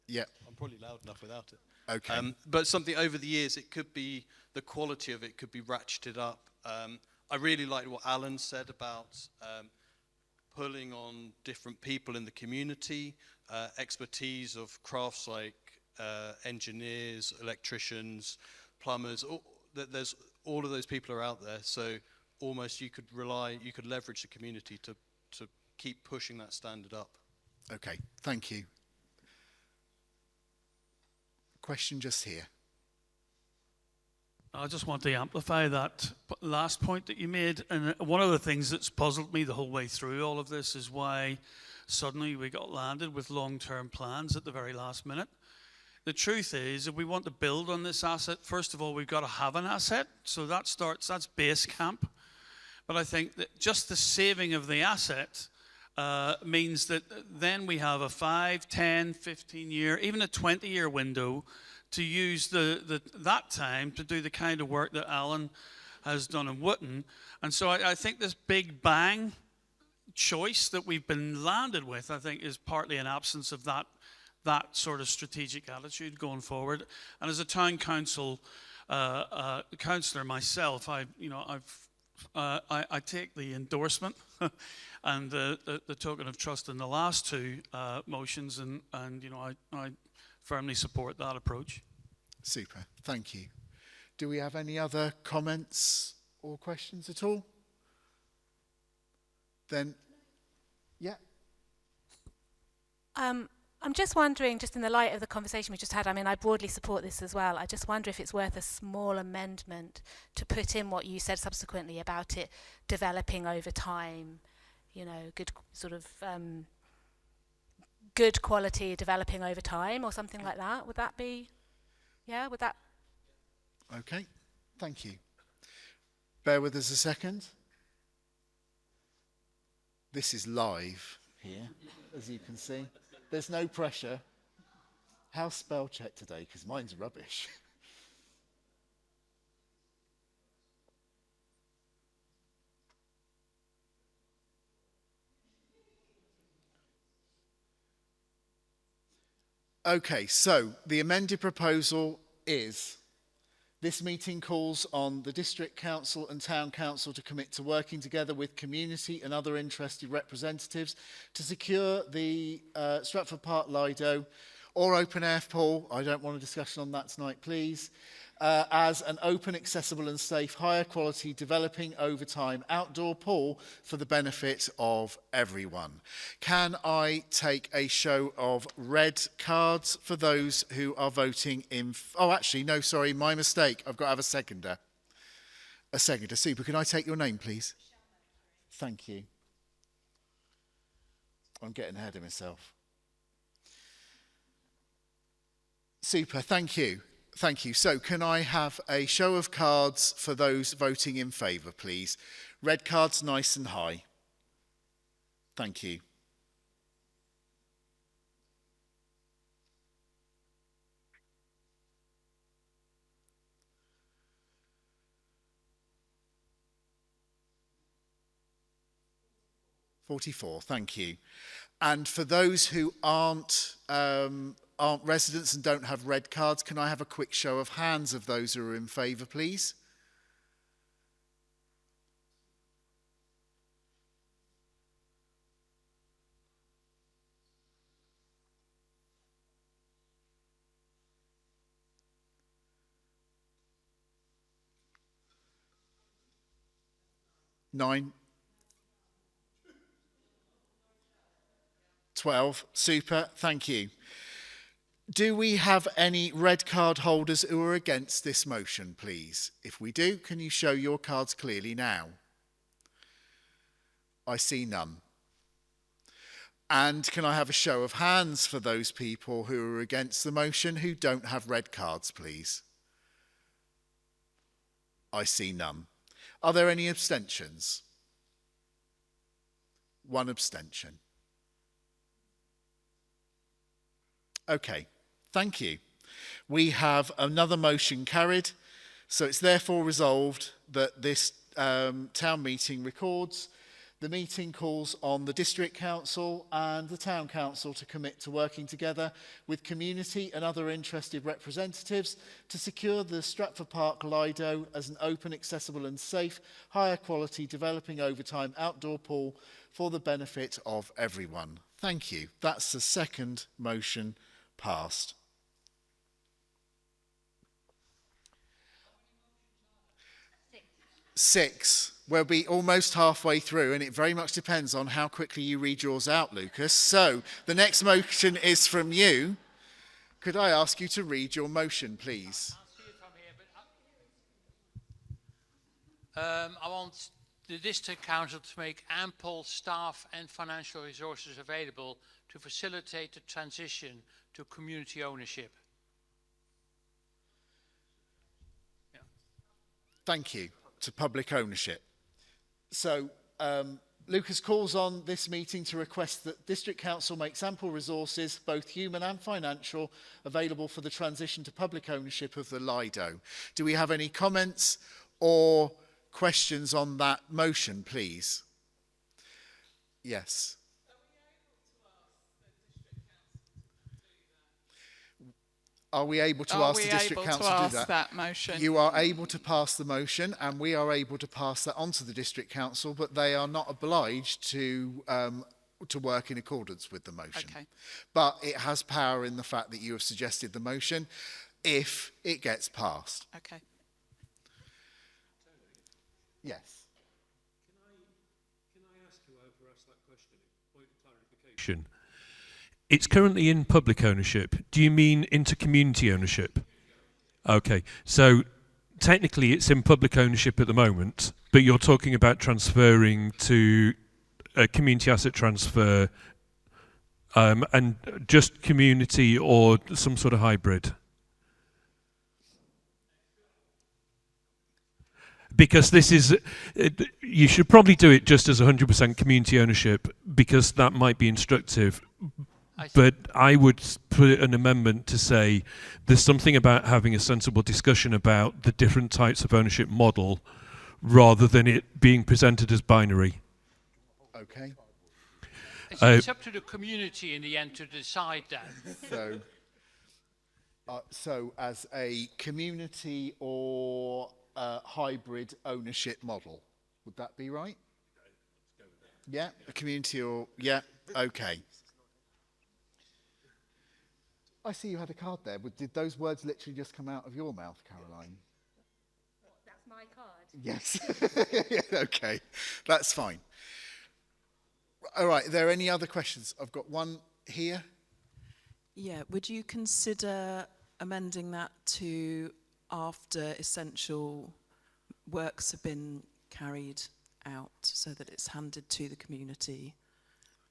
Yeah. I'm probably loud enough without it. Okay. But something over the years, it could be, the quality of it could be ratcheted up. I really liked what Alan said about pulling on different people in the community, expertise of crafts like engineers, electricians, plumbers. There's all of those people are out there. So almost you could leverage the community to keep pushing that standard up. Okay, thank you. Question just here. I just want to amplify that last point that you made. And one of the things that's puzzled me the whole way through all of this is why suddenly we got landed with long-term plans at the very last minute. The truth is, if we want to build on this asset, first of all, we've got to have an asset. So that's base camp. But I think that just the saving of the asset means that then we have a 5, 10, 15 year, even a 20-year window to use that time to do the kind of work that Alan has done in Wootton. And so I think this big bang choice that we've been landed with, I think, is partly an absence of that sort of strategic attitude going forward. And as a town council councillor myself, I take the endorsement and the token of trust in the last two motions, and I firmly support that approach. Super, thank you. Do we have any other comments or questions at all? Then, yeah. I'm just wondering, just in the light of the conversation we just had, I mean, I broadly support this as well. I just wonder if it's worth a small amendment to put in what you said subsequently about it developing over time, you know, good sort of good quality developing over time or something like that. Would that be, yeah, would that? Okay, thank you. Bear with us a second. This is live here, as you can see. There's no pressure. How's spell check today? Because mine's rubbish. Okay, so the amended proposal is: this meeting calls on the District Council and Town Council to commit to working together with community and other interested representatives to secure the Stratford Park Lido or open air pool, I don't want a discussion on that tonight, please, as an open, accessible and safe, higher quality, developing over time outdoor pool for the benefit of everyone. Can I take a show of red cards for those who are voting in... Oh, actually, no, sorry, my mistake. I've got to have a seconder. A seconder. Super, can I take your name, please? Thank you. I'm getting ahead of myself. Super, thank you. Thank you. So can I have a show of cards for those voting in favour, please? Red cards nice and high. Thank you. $44, thank you. And for those who aren't residents and don't have red cards, can I have a quick show of hands of those who are in favour, please? Nine. 12. Super, thank you. Do we have any red card holders who are against this motion, please? If we do, can you show your cards clearly now? I see none. And can I have a show of hands for those people who are against the motion who don't have red cards, please? I see none. Are there any abstentions? One abstention. Okay, thank you. We have another motion carried, so it's therefore resolved that this town meeting records. The meeting calls on the District Council and the Town Council to commit to working together with community and other interested representatives to secure the Stratford Park Lido as an open, accessible and safe, higher quality, developing over time outdoor pool for the benefit of everyone. Thank you. That's the second motion passed. Six. We'll be almost halfway through, and it very much depends on how quickly you read yours out, Lucas. So the next motion is from you. Could I ask you to read your motion, please? I'll see it from here, but I want the District Council to make ample staff and financial resources available to facilitate the transition to community ownership. Yeah. Thank you. To public ownership. So Lucas calls on this meeting to request that District Council makes ample resources, both human and financial, available for the transition to public ownership of the Lido. Do we have any comments or questions on that motion, please? Yes. Are we able to ask the District Council to do that? Motion? You are able to pass the motion, and we are able to pass that on to the District Council, but they are not obliged to work in accordance with the motion. Okay. But it has power in the fact that you have suggested the motion if it gets passed. Okay. Yes. Can I ask whoever asked that question a point of clarification? It's currently in public ownership. Do you mean into community ownership? Okay, so technically it's in public ownership at the moment, but you're talking about transferring to a community asset transfer, and just community or some sort of hybrid? Because this is, you should probably do it just as 100% community ownership, because that might be instructive. But I would put an amendment to say there's something about having a sensible discussion about the different types of ownership model rather than it being presented as binary. Okay. It's up to the community in the end to decide that. So as a community or hybrid ownership model, would that be right? Yeah, a community or, yeah, okay. I see you had a card there, but did those words literally just come out of your mouth, Caroline? That's my card. Yes. Okay, that's fine. All right, are there any other questions? I've got one here. Yeah, would you consider amending that to after essential works have been carried out, so that it's handed to the community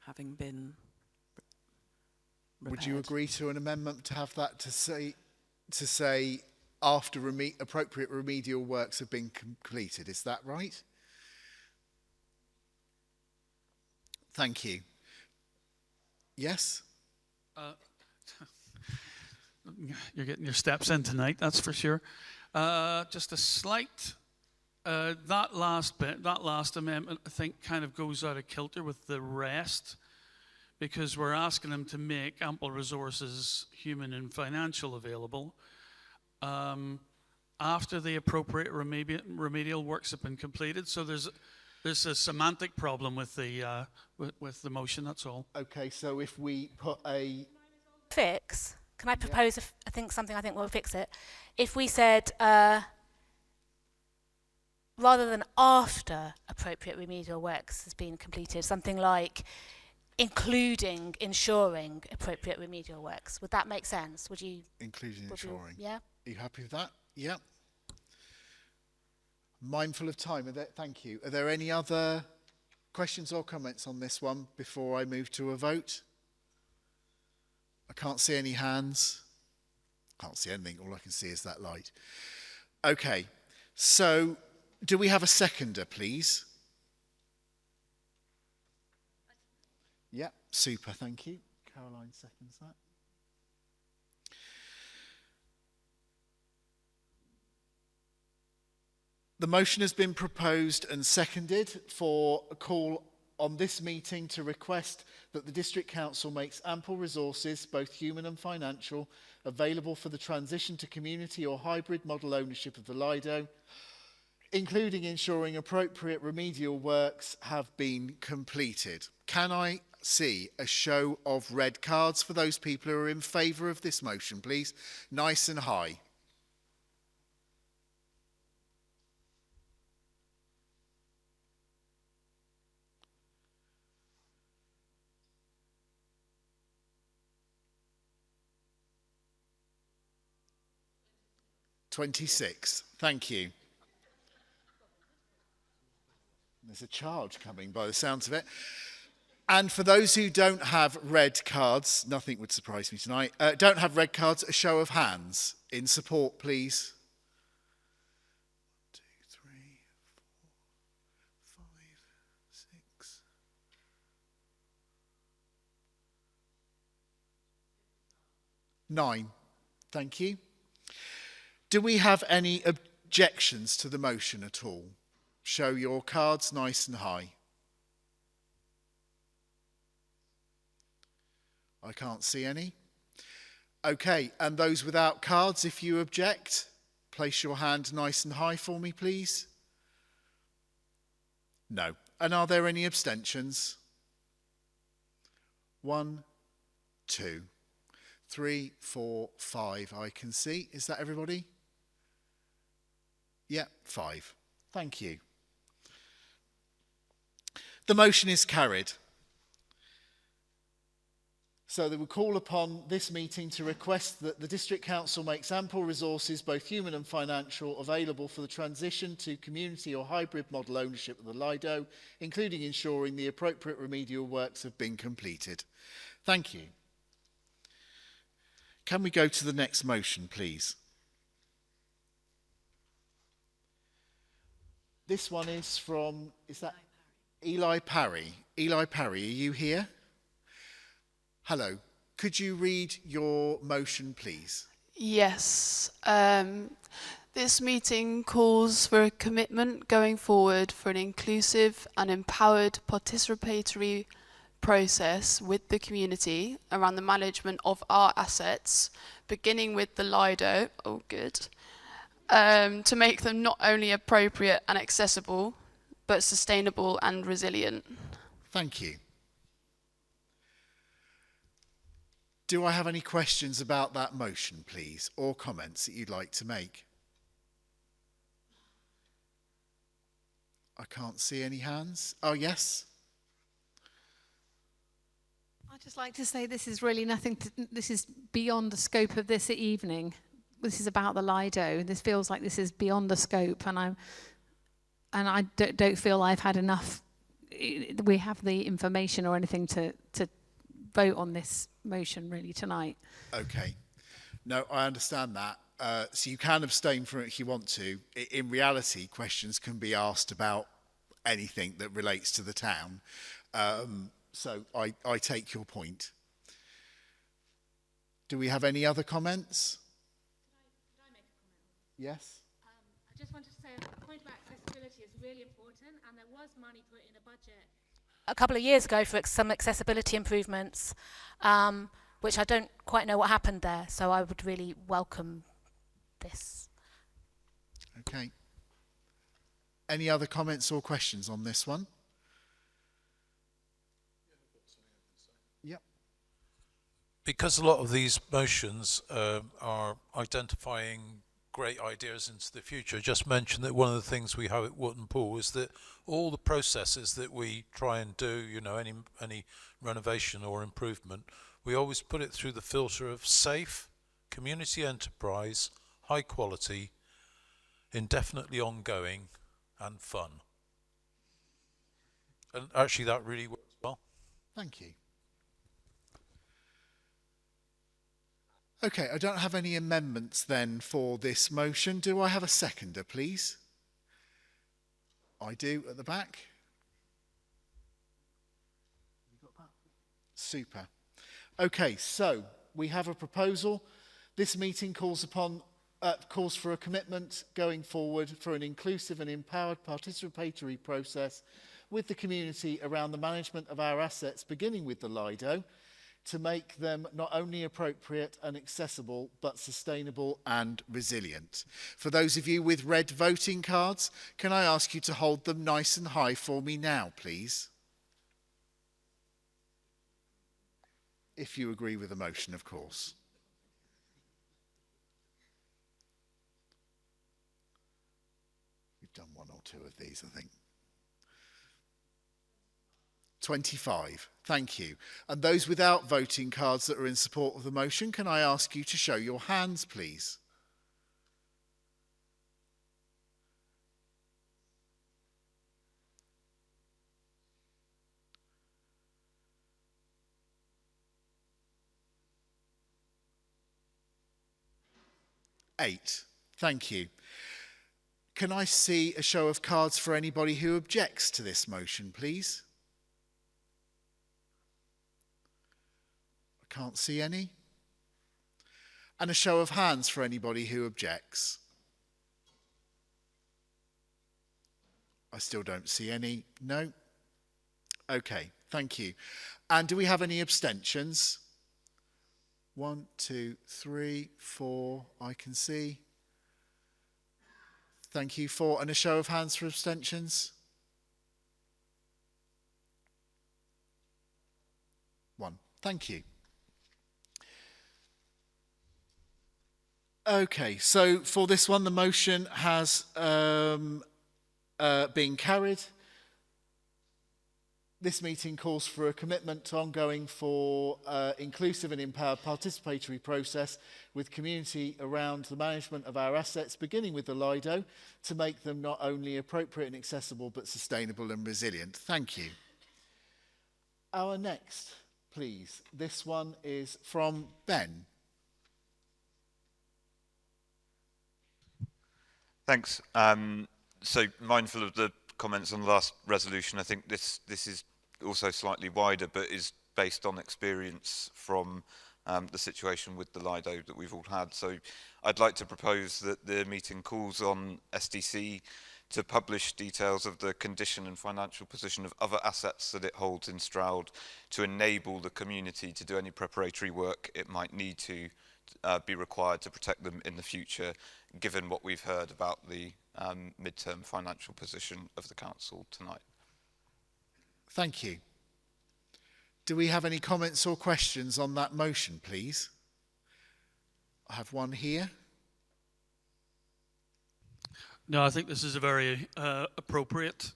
having been repaired? Would you agree to an amendment to have that to say after appropriate remedial works have been completed? Is that right? Thank you. Yes? You're getting your steps in tonight, that's for sure. Just a slight, that last amendment, I think, kind of goes out of kilter with the rest, because we're asking them to make ample resources, human and financial, available after the appropriate remedial works have been completed. So there's a semantic problem with the motion, that's all. Okay, so if we put a Fix. Can I propose something I think will fix it? If we said rather than after appropriate remedial works has been completed, something like including ensuring appropriate remedial works. Would that make sense? Would you? Including ensuring. Yeah. Are you happy with that? Yeah. Mindful of time. Thank you. Are there any other questions or comments on this one before I move to a vote? I can't see any hands. Can't see anything. All I can see is that light. Okay. So, do we have a seconder, please? Yeah, super, thank you. Caroline seconds that. The motion has been proposed and seconded for a call on this meeting to request that the District Council makes ample resources, both human and financial, available for the transition to community or hybrid model ownership of the Lido, including ensuring appropriate remedial works have been completed. Can I see a show of red cards for those people who are in favour of this motion, please? Nice and high. $26. Thank you. There's a charge coming by the sounds of it. And for those who don't have red cards, nothing would surprise me tonight, don't have red cards, a show of hands in support, please. 1, 2, 3, 4, 5, 6. 9. Thank you. Do we have any objections to the motion at all? Show your cards nice and high. I can't see any. Okay, and those without cards, if you object, place your hand nice and high for me, please. No. And are there any abstentions? 1, 2, 3, 4, 5. I can see. Is that everybody? Yeah, 5. Thank you. The motion is carried. So they will call upon this meeting to request that the District Council makes ample resources, both human and financial, available for the transition to community or hybrid model ownership of the Lido, including ensuring the appropriate remedial works have been completed. Thank you. Can we go to the next motion, please? This one is from, is that Eli Parry? Eli Parry, are you here? Hello. Could you read your motion, please? Yes. This meeting calls for a commitment going forward for an inclusive and empowered participatory process with the community around the management of our assets, beginning with the Lido, to make them not only appropriate and accessible, but sustainable and resilient. Thank you. Do I have any questions about that motion, please, or comments that you'd like to make? I can't see any hands. Oh, yes. I'd just like to say this is really this is beyond the scope of this evening. This is about the Lido. This feels like this is beyond the scope, and I don't feel I've had enough. We have the information or anything to vote on this motion really tonight. Okay. No, I understand that. So you can abstain from it if you want to. In reality, questions can be asked about anything that relates to the town. So I take your point. Do we have any other comments? Could I make a comment? Yes. I just wanted to say the point about accessibility is really important, and there was money put in a budget a couple of years ago for some accessibility improvements, which I don't quite know what happened there, so I would really welcome this. Okay. Any other comments or questions on this one? Yep. Because a lot of these motions are identifying great ideas into the future, just mention that one of the things we have at Wootton Pool is that all the processes that we try and do, you know, any renovation or improvement, we always put it through the filter of safe, community enterprise, high quality, indefinitely ongoing, and fun. And actually that really works well. Thank you. Okay, I don't have any amendments then for this motion. Do I have a seconder, please? I do at the back. Super. Okay, so we have a proposal. This meeting calls for a commitment going forward for an inclusive and empowered participatory process with the community around the management of our assets, beginning with the Lido, to make them not only appropriate and accessible, but sustainable and resilient. For those of you with red voting cards, can I ask you to hold them nice and high for me now, please? If you agree with the motion, of course. We've done one or two of these, I think. 25. Thank you. And those without voting cards that are in support of the motion, can I ask you to show your hands, please? Eight. Thank you. Can I see a show of cards for anybody who objects to this motion, please? I can't see any. And a show of hands for anybody who objects. I still don't see any. No? Okay, thank you. And do we have any abstentions? 1, 2, 3, 4, I can see. Thank you. 4, and a show of hands for abstentions? 1. Thank you. Okay, so for this one, the motion has been carried. This meeting calls for a commitment to ongoing for inclusive and empowered participatory process with community around the management of our assets, beginning with the Lido, to make them not only appropriate and accessible, but sustainable and resilient. Thank you. Our next, please. This one is from Ben. Thanks. So mindful of the comments on the last resolution, I think this is also slightly wider, but is based on experience from the situation with the Lido that we've all had. So I'd like to propose that the meeting calls on SDC to publish details of the condition and financial position of other assets that it holds in Stroud to enable the community to do any preparatory work it might need to be required to protect them in the future, given what we've heard about the mid-term financial position of the council tonight. Thank you. Do we have any comments or questions on that motion, please? I have one here. No, I think this is a very appropriate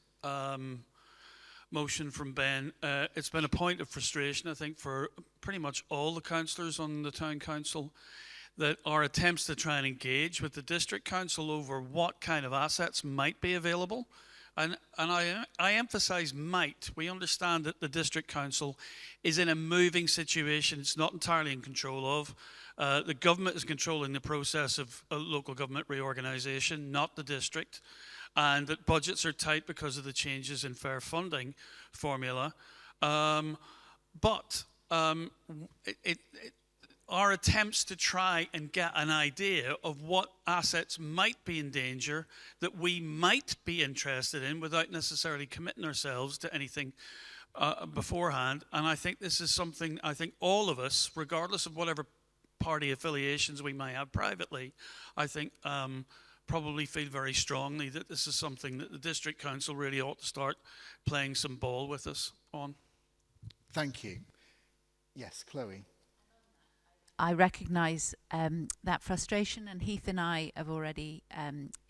motion from Ben. It's been a point of frustration, I think, for pretty much all the councillors on the town council, that our attempts to try and engage with the district council over what kind of assets might be available. And I emphasise might. We understand that the district council is in a moving situation. It's not entirely in control of. The government is controlling the process of local government reorganisation, not the district. And that budgets are tight because of the changes in fair funding formula. Our attempts to try and get an idea of what assets might be in danger that we might be interested in without necessarily committing ourselves to anything beforehand. And I think this is something I think all of us, regardless of whatever party affiliations we may have privately, I think probably feel very strongly that this is something that the district council really ought to start playing some ball with us on. Thank you. Yes, Chloe. I recognise that frustration, and Heath and I have already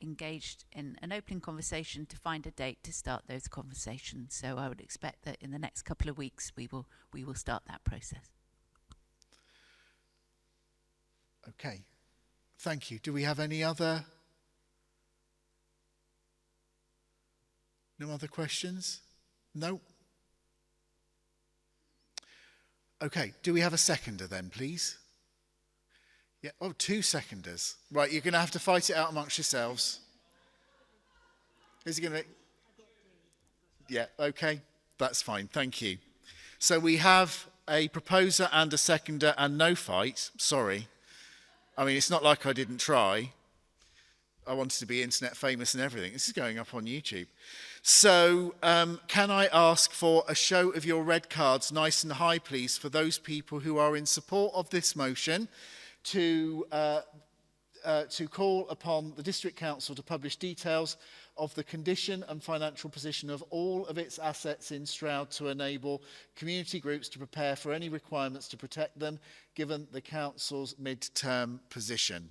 engaged in an opening conversation to find a date to start those conversations. So I would expect that in the next couple of weeks we will start that process. Okay, thank you. Do we have any other? No other questions? No? Okay, do we have a seconder then, please? Yeah, oh, 2 seconders. Right, you're going to have to fight it out amongst yourselves. Who's going to... Yeah, okay, that's fine, thank you. So we have a proposer and a seconder and no fight. Sorry. I mean, it's not like I didn't try. I wanted to be internet famous and everything. This is going up on YouTube. So can I ask for a show of your red cards nice and high, please, for those people who are in support of this motion to call upon the District Council to publish details of the condition and financial position of all of its assets in Stroud to enable community groups to prepare for any requirements to protect them, given the Council's mid-term position.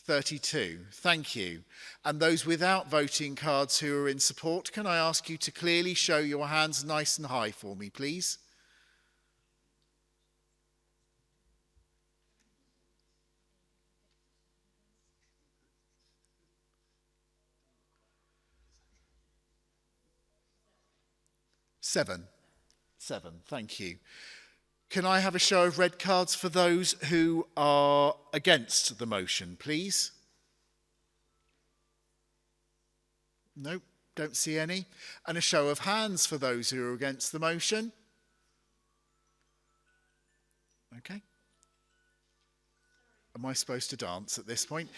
32. Thank you. And those without voting cards who are in support, can I ask you to clearly show your hands nice and high for me, please? Seven. Thank you. Can I have a show of red cards for those who are against the motion, please? No, don't see any. And a show of hands for those who are against the motion. Okay. Am I supposed to dance at this point?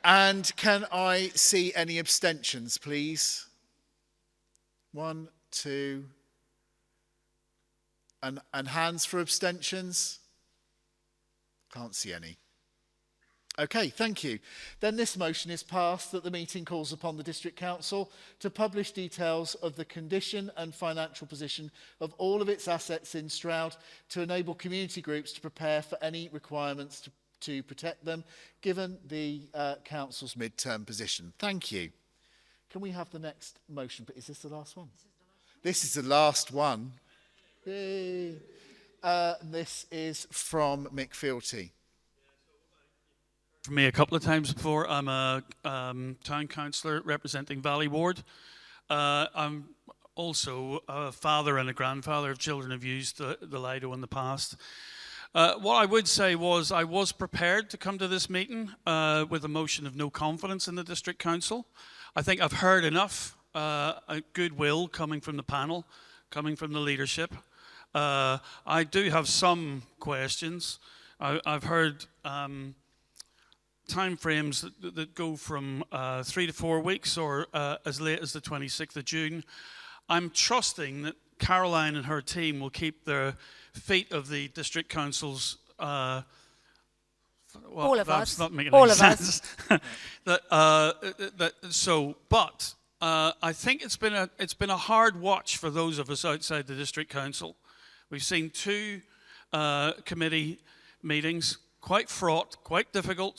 And can I see any abstentions, please? 1, 2... And hands for abstentions? Can't see any. Okay, thank you. Then this motion is passed that the meeting calls upon the District Council to publish details of the condition and financial position of all of its assets in Stroud to enable community groups to prepare for any requirements to protect them, given the Council's mid-term position. Thank you. Can we have the next motion? Is this the last one? This is the last one. Yay. This is from Mick Fealty. For me, a couple of times before, I'm a town councillor representing Valley Ward. I'm also a father and a grandfather of children who've used the Lido in the past. What I would say was I was prepared to come to this meeting with a motion of no confidence in the District Council. I think I've heard enough goodwill coming from the panel, coming from the leadership. I do have some questions. I've heard time frames that go from 3 to 4 weeks or as late as the 26th of June. I'm trusting that Caroline and her team will keep the fate of the District Council's well, all of that's us. not making All any of sense. us. I think it's been a hard watch for those of us outside the District Council. We've seen 2 committee meetings, quite fraught, quite difficult,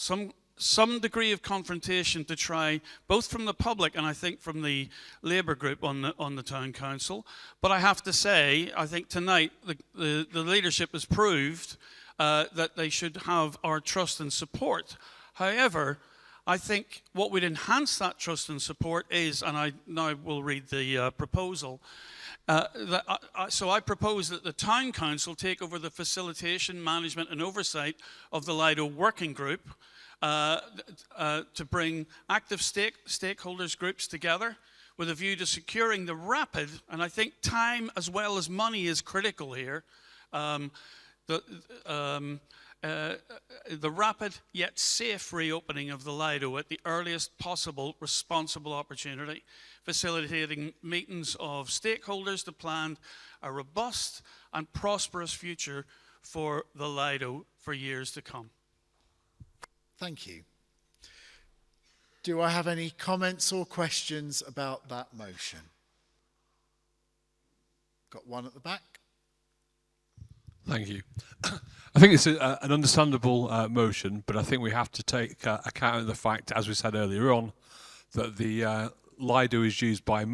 some degree of confrontation to try, both from the public and I think from the Labour group on the town council. But I have to say, I think tonight the leadership has proved that they should have our trust and support. However, I think what would enhance that trust and support is, and I now will read the proposal, so I propose that the Town Council take over the facilitation, management and oversight of the Lido working group to bring active stakeholders groups together with a view to securing the rapid, and I think time as well as money is critical here, the rapid yet safe reopening of the Lido at the earliest possible responsible opportunity, facilitating meetings of stakeholders to plan a robust and prosperous future for the Lido for years to come. Thank you. Do I have any comments or questions about that motion? Got one at the back. Thank you. I think it's an understandable motion, but I think we have to take account of the fact, as we said earlier on, that the Lido is used by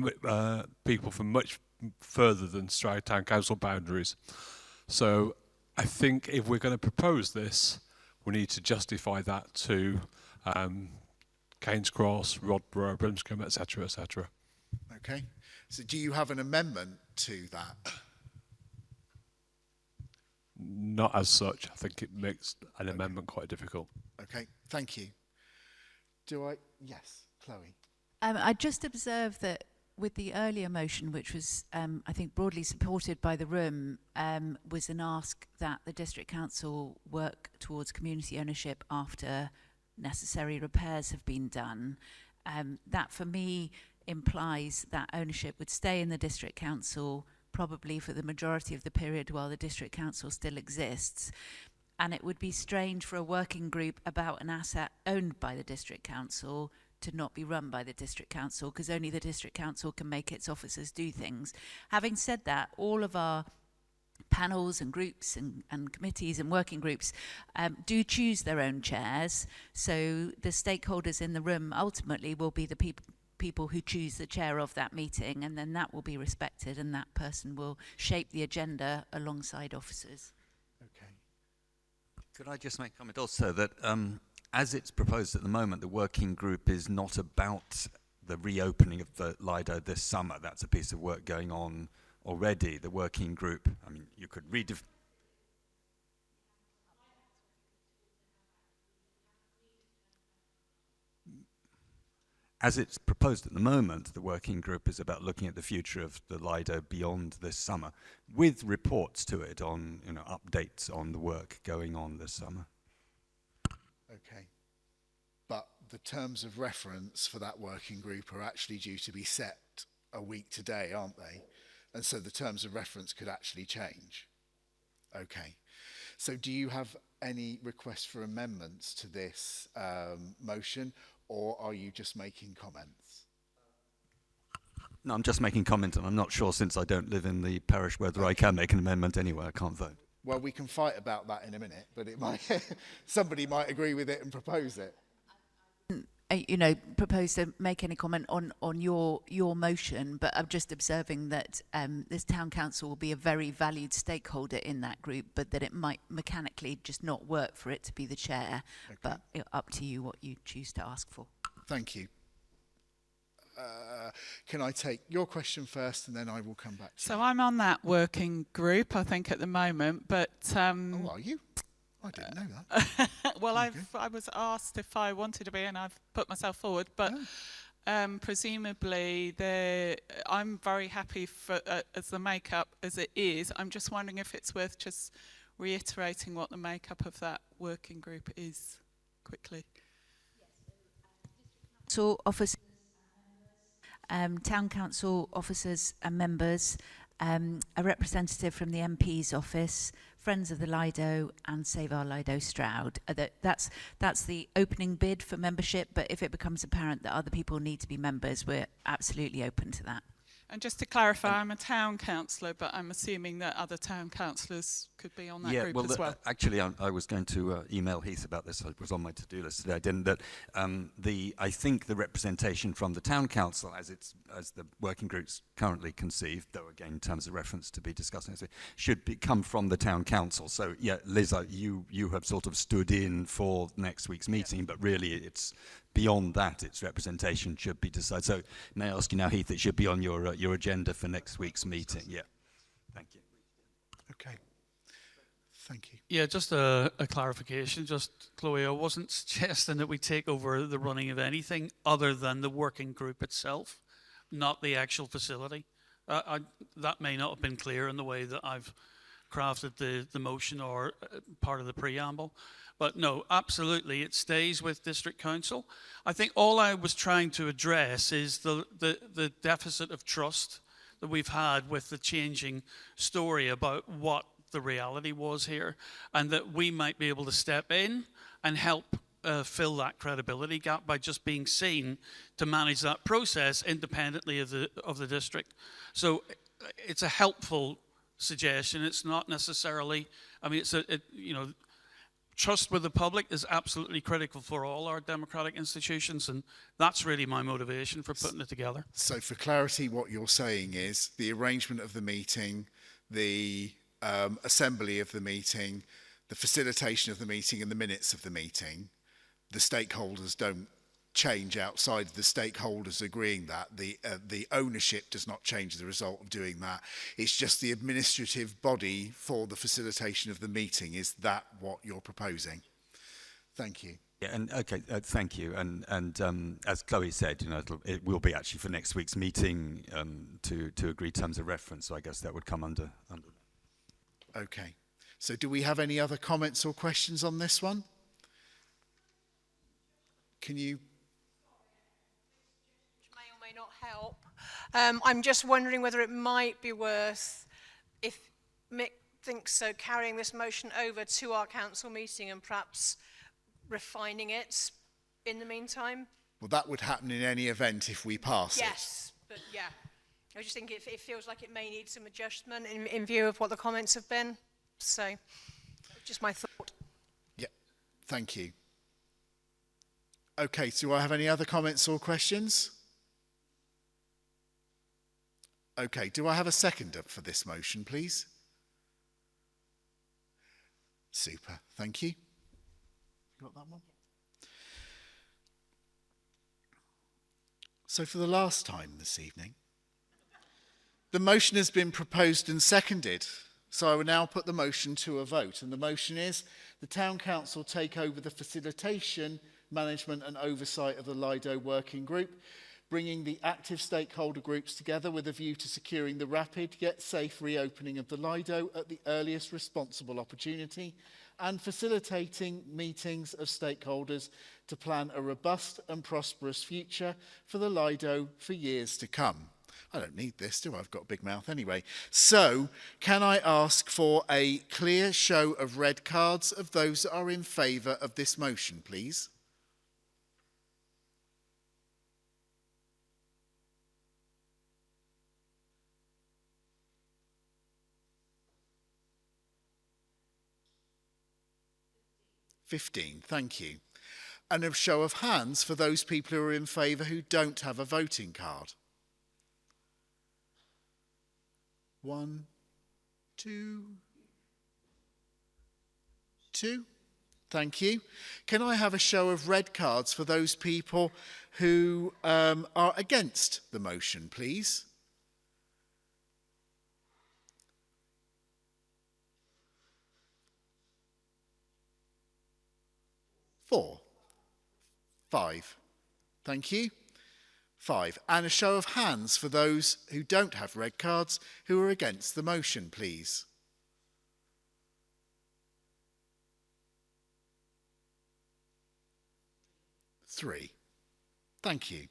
people from much further than Stroud Town Council boundaries. So I think if we're going to propose this, we need to justify that to Keynes Cross, Rodborough, Brimscombe, etc., etc. Okay. So do you have an amendment to that? Not as such. I think it makes an amendment quite difficult. Okay, thank you. Yes, Chloe. I just observed that with the earlier motion, which was, I think, broadly supported by the room, was an ask that the District Council work towards community ownership after necessary repairs have been done. That, for me, implies that ownership would stay in the District Council probably for the majority of the period while the District Council still exists. And it would be strange for a working group about an asset owned by the District Council to not be run by the District Council, because only the District Council can make its officers do things. Having said that, all of our panels and groups and committees and working groups do choose their own chairs. So the stakeholders in the room ultimately will be the people who choose the chair of that meeting, and then that will be respected, and that person will shape the agenda alongside officers. Okay. Could I just make a comment also that as it's proposed at the moment, the working group is not about the reopening of the Lido this summer. That's a piece of work going on already. The working group, I mean, you could as it's proposed at the moment, the working group is about looking at the future of the Lido beyond this summer, with reports to it on, updates on the work going on this summer. Okay. But the terms of reference for that working group are actually due to be set a week today, aren't they? And so the terms of reference could actually change. Okay. So do you have any requests for amendments to this motion, or are you just making comments? No, I'm just making comment, and I'm not sure, since I don't live in the parish, whether I can make an amendment anyway. I can't vote. Well, we can fight about that in a minute, but it might somebody might agree with it and propose it. propose to make any comment on your motion, but I'm just observing that this town council will be a very valued stakeholder in that group, but that it might mechanically just not work for it to be the chair. Okay. But up to you what you choose to ask for. Thank you. Can I take your question first, and then I will come back to So I'm on that working group, I think, at the moment, but... oh, are you? I didn't know that. Well, I was asked if I wanted to be, and I've put myself forward, but presumably I'm very happy for as the makeup as it is. I'm just wondering if it's worth just reiterating what the makeup of that working group is quickly. So officers, town council officers and members, a representative from the MP's office, Friends of the Lido and Save Our Lido Stroud. That's the opening bid for membership, but if it becomes apparent that other people need to be members, we're absolutely open to that. And just to clarify, I'm a town councillor, but I'm assuming that other town councillors could be on that group as well. Actually, I was going to email Heath about this. It was on my to-do list today. I didn't. But I think the representation from the town council, as the working group's currently conceived, though again in terms of reference to be discussed next week, should come from the town council. So yeah, Liz, you have sort of stood in for next week's meeting, but really it's beyond that. Its representation should be decided. So may I ask you now, Heath? It should be on your agenda for next week's meeting. Yeah. Thank you. Okay. Thank you. Yeah, just a clarification. Just, Chloe, I wasn't suggesting that we take over the running of anything other than the working group itself, not the actual facility. That may not have been clear in the way that I've crafted the motion or part of the preamble. But no, absolutely, it stays with District Council. I think all I was trying to address is the deficit of trust that we've had with the changing story about what the reality was here, and that we might be able to step in and help fill that credibility gap by just being seen to manage that process independently of the district. So it's a helpful suggestion. It's not necessarily, I mean, trust with the public is absolutely critical for all our democratic institutions, and that's really my motivation for putting it together. So for clarity, what you're saying is the arrangement of the meeting, the assembly of the meeting, the facilitation of the meeting and the minutes of the meeting, the stakeholders don't change outside of the stakeholders agreeing that. The ownership does not change the result of doing that. It's just the administrative body for the facilitation of the meeting. Is that what you're proposing? Thank you. Yeah, and okay, thank you. And as Chloe said, it will be actually for next week's meeting to agree terms of reference. So I guess that would come under. Okay. So do we have any other comments or questions on this one? Can you? May or may not help. I'm just wondering whether it might be worth, if Mick thinks so, carrying this motion over to our council meeting and perhaps refining it in the meantime. Well, that would happen in any event if we pass it. Yes, but yeah. I just think it feels like it may need some adjustment in view of what the comments have been. So, just my thought. Yeah, thank you. Okay, do I have any other comments or questions? Okay, do I have a seconder for this motion, please? Super, thank you. You got that one? So for the last time this evening, the motion has been proposed and seconded. So I will now put the motion to a vote. And the motion is the Town Council take over the facilitation, management and oversight of the Lido working group, bringing the active stakeholder groups together with a view to securing the rapid yet safe reopening of the Lido at the earliest responsible opportunity, and facilitating meetings of stakeholders to plan a robust and prosperous future for the Lido for years to come. I don't need this, do I? I've got a big mouth anyway. So, can I ask for a clear show of red cards of those that are in favour of this motion, please? $15, thank you. And a show of hands for those people who are in favour who don't have a voting card. 1, 2, 2. Thank you. Can I have a show of red cards for those people who are against the motion, please? 4. 5. Thank you. 5. And a show of hands for those who don't have red cards who are against the motion, please. 3. Thank you.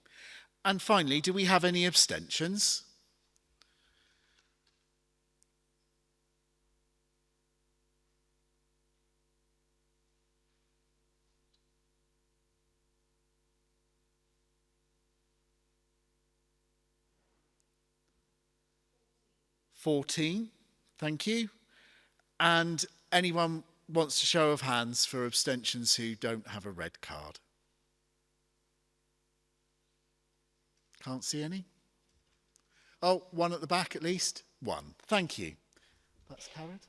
And finally, do we have any abstentions? $14. Thank you. And anyone wants a show of hands for abstentions who don't have a red card? Can't see any. Oh, one at the back at least. 1. Thank you. That's carried.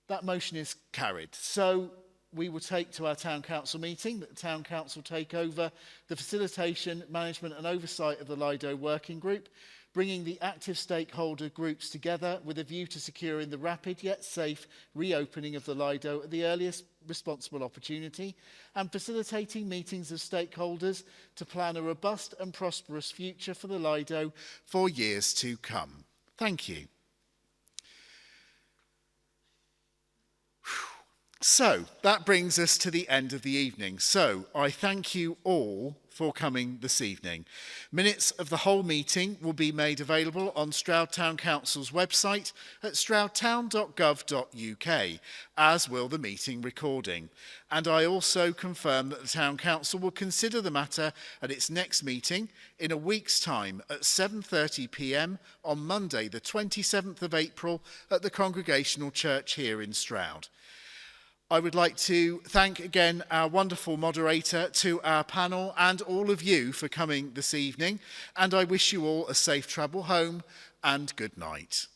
That motion is carried. So we will take to our town council meeting that the town council take over the facilitation, management and oversight of the Lido working group, bringing the active stakeholder groups together with a view to securing the rapid yet safe reopening of the Lido at the earliest responsible opportunity, and facilitating meetings of stakeholders to plan a robust and prosperous future for the Lido for years to come. Thank you. So that brings us to the end of the evening. So I thank you all for coming this evening. Minutes of the whole meeting will be made available on Stroud Town Council's website at stroudtown.gov.uk, as will the meeting recording. And I also confirm that the Town Council will consider the matter at its next meeting in a week's time at 7:30 p.m. on Monday, the 27th of April at the Congregational Church here in Stroud. I would like to thank again our wonderful moderator, to our panel and all of you for coming this evening, and I wish you all a safe travel home and good night.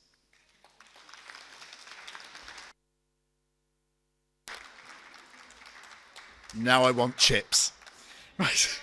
Now I want chips. Right.